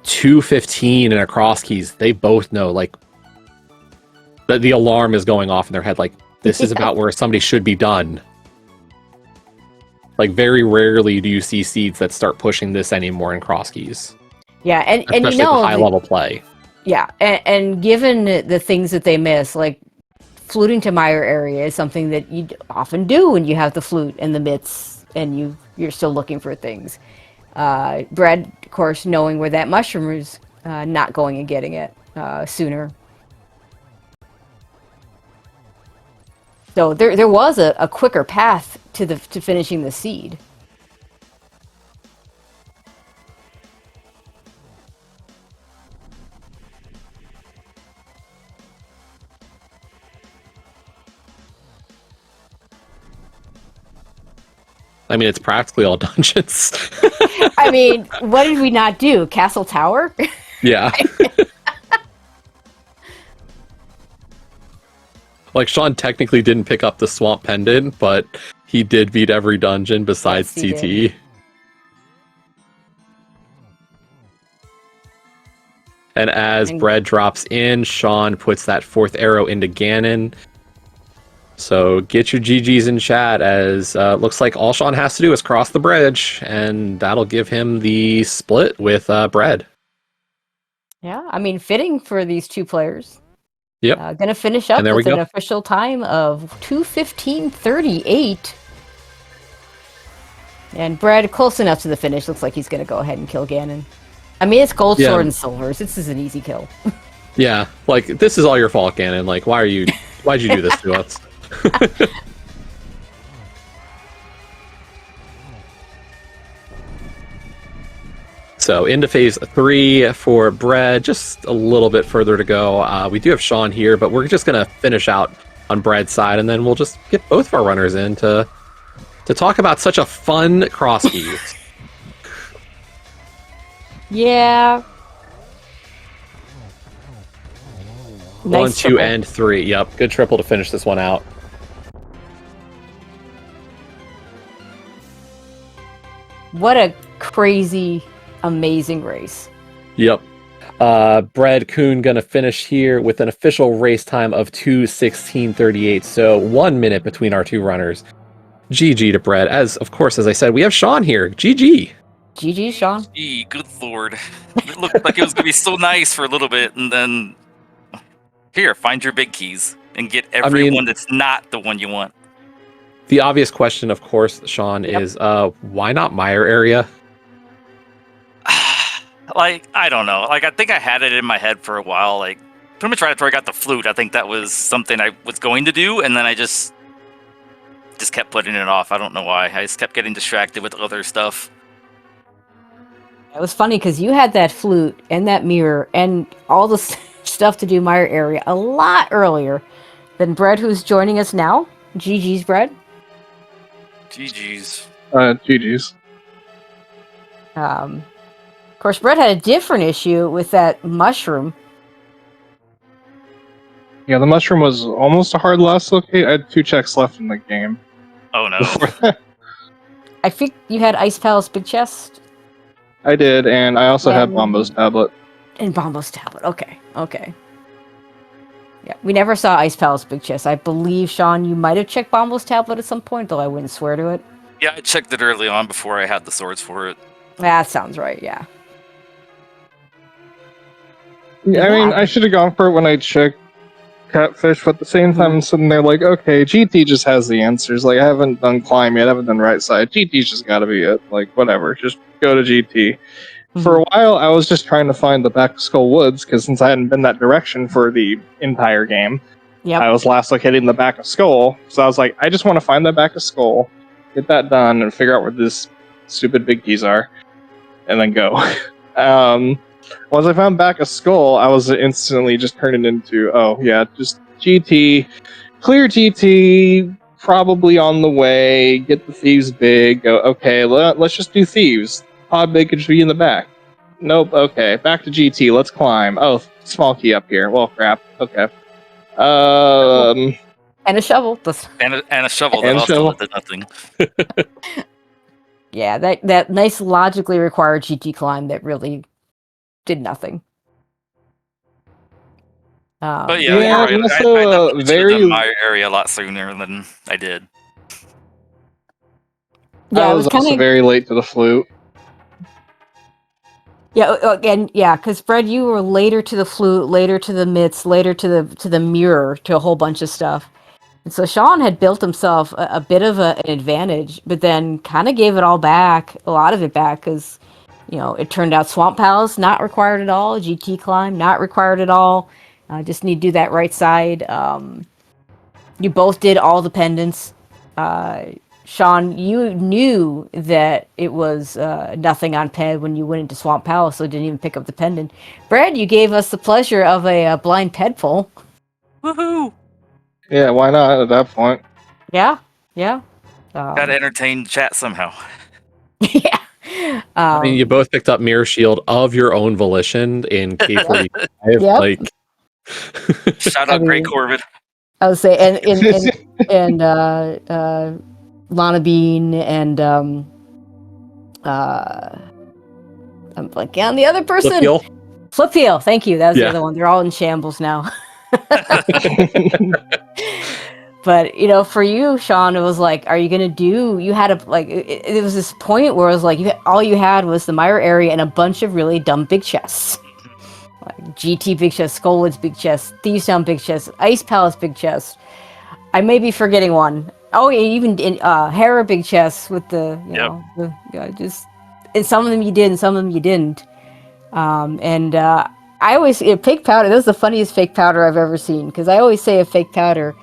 2:15 and a cross keys, they both know like the alarm is going off in their head. Like this is about where somebody should be done. Like very rarely do you see seeds that start pushing this anymore in cross keys. Yeah, and Especially you know, high level play. Yeah, and given the things that they miss, like fluting to Meyer area is something that you often do when you have the flute and the mitts and you're still looking for things. Bread, of course, knowing where that mushroom is, not going and getting it sooner. So there was a quicker path to finishing the seed. I mean, it's practically all dungeons. I mean, what did we not do? Castle Tower? Yeah. Like, Sean technically didn't pick up the Swamp Pendant, but he did beat every dungeon besides Yes, TT. And as Bread drops in, Sean puts that fourth arrow into Ganon. So get your GGs in chat, as looks like all Sean has to do is cross the bridge, and that'll give him the split with Bread. Yeah, I mean, fitting for these two players. Yep. Gonna finish up with an go. official time of 2:15:38. And Bread, close enough to the finish, looks like he's gonna go ahead and kill Ganon. I mean, it's gold, sword, and silvers. This is an easy kill. Yeah, like, this is all your fault, Ganon. Like, why'd you do this to us? So into phase 3 for Bread, just a little bit further to go. We do have Sean here, but we're just gonna finish out on Bread's side, and then we'll just get both of our runners in to talk about such a fun cross keys. Yeah. 1, 2, and 3. Yep, good triple to finish this one out. What a crazy, amazing race. Yep. Bread-kun gonna finish here with an official race time of 2:16:38. So 1 minute between our two runners. GG to Bread. As I said, we have Sean here. GG. GG, Sean. Gee, good lord. It looked like it was gonna be so nice for a little bit, and then here, find your big keys and get everyone that's not the one you want. The obvious question, of course, Sean, is why not Meyer area? Like, I don't know. Like, I think I had it in my head for a while. Like, pretty much right after I got the flute, I think that was something I was going to do, and then I just kept putting it off. I don't know why. I just kept getting distracted with other stuff. It was funny because you had that flute and that mirror and all the stuff to do Meyer area a lot earlier than Bread, who's joining us now. GG's, Bread. GG's. GG's. Of course, Bread had a different issue with that mushroom. Yeah, the mushroom was almost a hard loss locate. I had 2 checks left in the game. Oh no. I think you had Ice Palace Big Chest. I did, and I also had Bombo's tablet. And Bombo's tablet. Okay. Yeah, we never saw Ice Palace Big Chest. I believe, Sean, you might have checked Bombo's tablet at some point, though I wouldn't swear to it. Yeah, I checked it early on before I had the swords for it. That sounds right, yeah. Yeah, I mean, I should have gone for it when I checked Catfish, but at the same time, I'm sitting there like, okay, GT just has the answers. Like, I haven't done Climb yet, I haven't done Right Side. GT's just gotta be it. Like, whatever, just go to GT. For a while, I was just trying to find the Back of Skull Woods, because since I hadn't been that direction for the entire game, I was last locating the Back of Skull. So I was like, I just want to find the Back of Skull, get that done, and figure out where these stupid big keys are, and then go. Once I found Back of Skull, I was instantly just turning into, oh yeah, just GT, clear GT, probably on the way, get the thieves big, go, okay, let's just do thieves. Pod big could just be in the back. Nope. Okay, back to GT. Let's climb. Oh, small key up here. Well, crap. Okay. And a shovel. And a shovel that And also shovel. did nothing. Yeah, that nice logically required GT climb that really did nothing. But Yeah, you're right. and I also definitely should have very. done my area a lot sooner than I did. Yeah, I it was was kind also of very late to the flute. yeah. Again, yeah, because Fred, you were later to the flute, later to the mitts, later to the mirror, to a whole bunch of stuff. And so Sean had built himself a bit of an advantage, but then kind of gave it all back, a lot of it back, because it turned out Swamp Palace not required at all, GT climb not required at all. Just need to do that right side. You both did all the pendants. Sean, you knew that it was nothing on Ped when you went into Swamp Palace, so didn't even pick up the pendant. Brad, you gave us the pleasure of a blind Ped pull. Woohoo! Yeah, why not at that point? Yeah, yeah. Gotta entertain chat somehow. Yeah. I mean, you both picked up Mirror Shield of your own volition in K45. Yep. Like, Shout I out Grey mean- Corvid. I would say, and Lana Bean and I'm blanking on the other person. Flip Flip heel. Thank you. That was the Yeah. other one. They're all in shambles now. But for you, Sean, it was like, are you gonna do? You had a it was this point where it was like all you had was the Mire area and a bunch of really dumb big chests. Like GT big chest, Skullwoods big chest, Thieves Town big chest, Ice Palace big chest. I may be forgetting one. Oh, yeah, even in Hera big chest with the just, and some of them you did and some of them you didn't. I always fake powder. That was the funniest fake powder I've ever seen, because I always say a fake powder.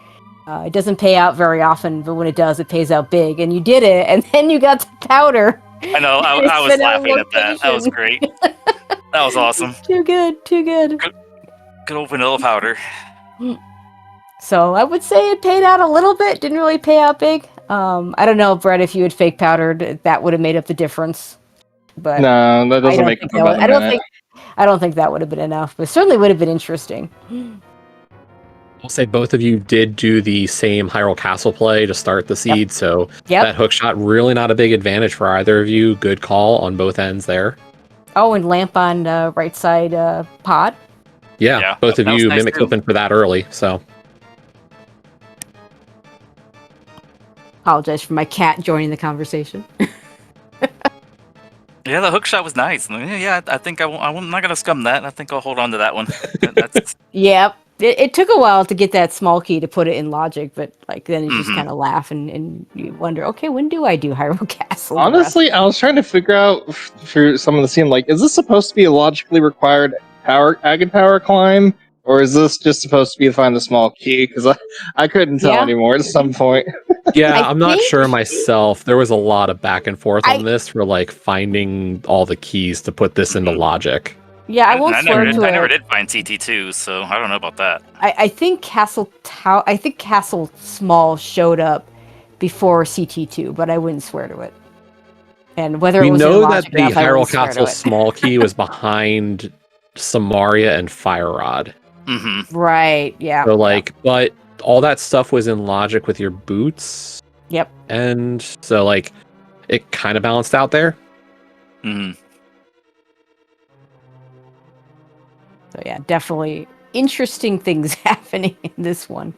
It doesn't pay out very often, but when it does, it pays out big. And you did it, and then you got the powder. I know. I was laughing at that. That was great. That was awesome. Too good. Good old vanilla powder. So I would say it paid out a little bit. Didn't really pay out big. I don't know, Brett, if you had fake powdered, that would have made up the difference. But No, that doesn't make I don't think that would have been enough, but certainly would have been interesting. I'll say both of you did do the same Hyrule Castle play to start the seed, so that hook shot really not a big advantage for either of you. Good call on both ends there. Oh, and lamp on right side pod. Yeah, both of you mimic flipping for that early, so. Apologize for my cat joining the conversation. Yeah, the hook shot was nice. Yeah, I think I'm not gonna scum that. I think I'll hold on to that one. Yep. It took a while to get that small key to put it in logic, but then you just kind of laugh and you wonder, okay, when do I do Hyrule Castle? Honestly, I was trying to figure out through some of the scene, is this supposed to be a logically required Agate Tower climb, or is this just supposed to be to find the small key? Because I couldn't tell anymore at some point. Yeah, I'm not sure myself. There was a lot of back and forth on this for finding all the keys to put this into logic. Yeah, I won't swear to it. I never did find CT2, so I don't know about that. I think Castle Small showed up before CT2, but I wouldn't swear to it. And whether it was we know in that logic the enough, Hyrule Castle small key was behind Samaria and Fire Rod. Mm-hmm. Right, yeah. So but all that stuff was in logic with your boots. Yep. And so it kind of balanced out there. Mm-hmm. So yeah, definitely interesting things happening in this one.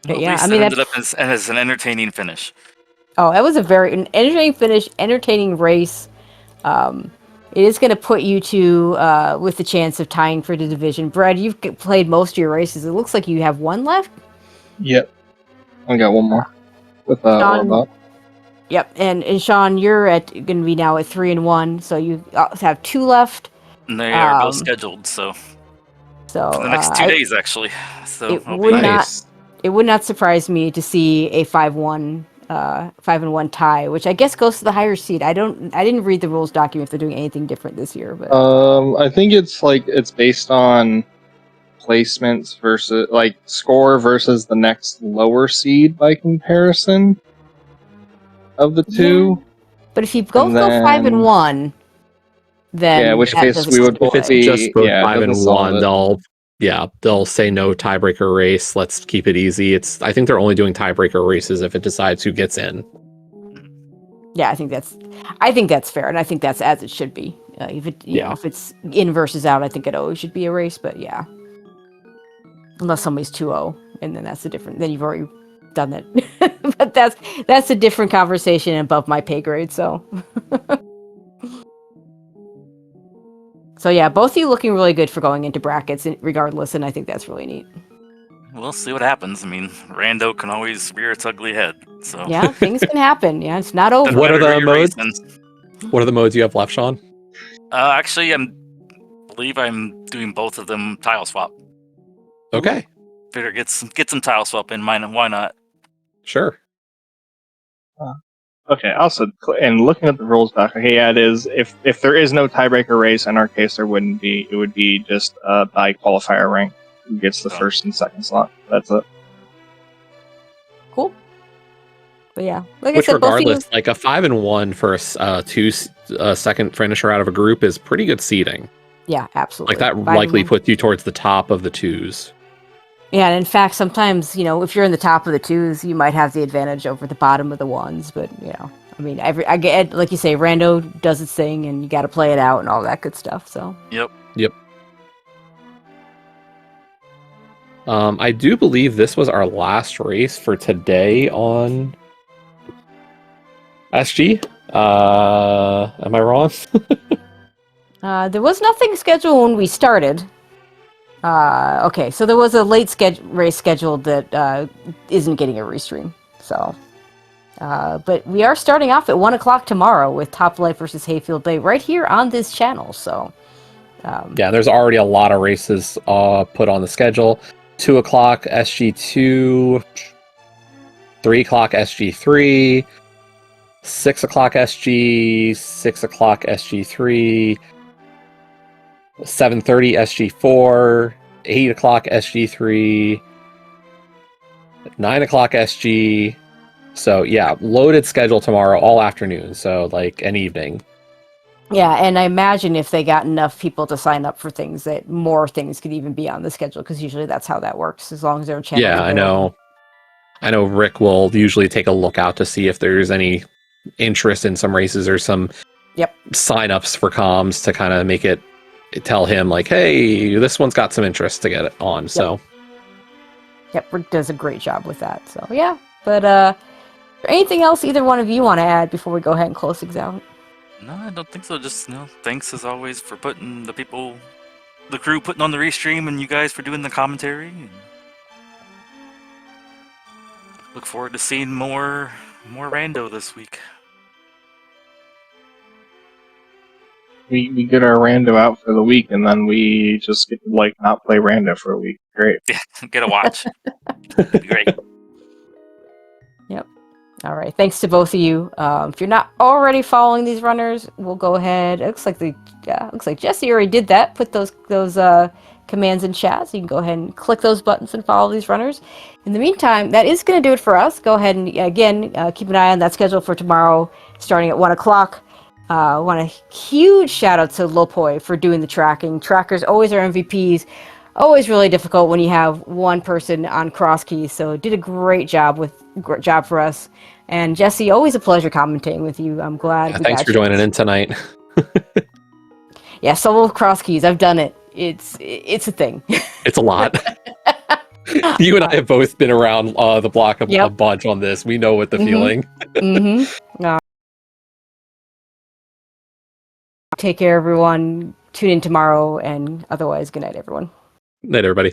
But yeah, I mean, ended up as an entertaining finish. Oh, that was a very entertaining finish, entertaining race. It is going to put you to with the chance of tying for the division. Brad, you've played most of your races. It looks like you have one left. Yep, I got one more with Sean, yep, and Sean, you're going to be now at 3-1, so you have two left. And they are both scheduled, so for the next 2 days actually. So it would not surprise me to see a 5-1 tie, which I guess goes to the higher seed. I didn't read the rules document if they're doing anything different this year, but I think it's based on placements versus score versus the next lower seed by comparison of the two. But if you both And go 5 and then- 1, then Yeah, which that case doesn't we would If it's be- just both yeah, it 5 and doesn't solve 1, it. they'll say no tiebreaker race. Let's keep it easy. I think they're only doing tiebreaker races if it decides who gets in. Yeah, I think that's fair, and I think that's as it should be. If it, you know, if it's in versus out, I think it always should be a race. But yeah, unless somebody's 2-0, and then that's a different. Then you've already done that. But that's a different conversation above my pay grade. So, so yeah, both of you looking really good for going into brackets, regardless, and I think that's really neat. We'll see what happens. I mean, Rando can always rear its ugly head. So Yeah, things can happen. Yeah, it's not over. What are the Better modes? reasons. What are the modes you have left, Sean? Actually, believe I'm doing both of them tile swap. Okay, Better get some tile swap in mind. Why not? sure. Okay. Also, and looking at the rules doc, okay, yeah, it is. If there is no tiebreaker race, in our case, there wouldn't be. It would be just by qualifier rank who gets the first and second slot. That's it. Cool. But yeah, like Which, I said, both of you. regardless, like a 5 and 1 for a second finisher out of a group is pretty good seeding. Yeah, absolutely. Like that 5 and likely 1. puts you towards the top of the 2s. Yeah, and in fact, sometimes, if you're in the top of the 2s, you might have the advantage over the bottom of the 1s. But, I mean, I get, like you say, Rando does its thing, and you got to play it out and all that good stuff. So. Yep. I do believe this was our last race for today on SG. Am I wrong? There was nothing scheduled when we started. Okay, so there was a late race scheduled that isn't getting a restream. So, but we are starting off at 1 o'clock tomorrow with Top Life versus Hayfield Bay right here on this channel. So, Yeah, there's already a lot of races put on the schedule. 2 o'clock SG2, 3 o'clock SG3, 6 o'clock SG, 6 o'clock SG3, 7:30 SG4, 8 o'clock SG3, 9 o'clock SG. So yeah, loaded schedule tomorrow all afternoon. So like an evening. yeah, and I imagine if they got enough people to sign up for things, that more things could even be on the schedule, because usually that's how that works, as long as there are channels Yeah, available. I know Rick will usually take a look out to see if there's any interest in some races or some signups for comms to kind of make it tell him like, hey, this one's got some interest to get it on. So Yep, Rick does a great job with that. So yeah, but anything else either one of you want to add before we go ahead and close things out? No, I don't think so. Just thanks as always for putting the crew putting on the restream, and you guys for doing the commentary. And look forward to seeing more Rando this week. We get our rando out for the week, and then we just get to not play rando for a week. Great. Get a watch. It'd be great. Yep. All right. Thanks to both of you. If you're not already following these runners, we'll go ahead. It looks like Jesse already did that. Put those commands in chat, so you can go ahead and click those buttons and follow these runners. In the meantime, that is going to do it for us. Go ahead and again keep an eye on that schedule for tomorrow, starting at 1 o'clock. I want a huge shout out to Lopoi for doing the tracking. Trackers always are MVPs. Always really difficult when you have one person on cross keys. So did a great job for us. And Jesse, always a pleasure commentating with you. I'm glad. thanks for joining in tonight. Yeah, solo cross keys. I've done it. It's a thing. It's a lot. You and I have both been around the block a bunch on this. We know what the feeling. Take care, everyone. Tune in tomorrow, and otherwise, good night, everyone. Night, everybody.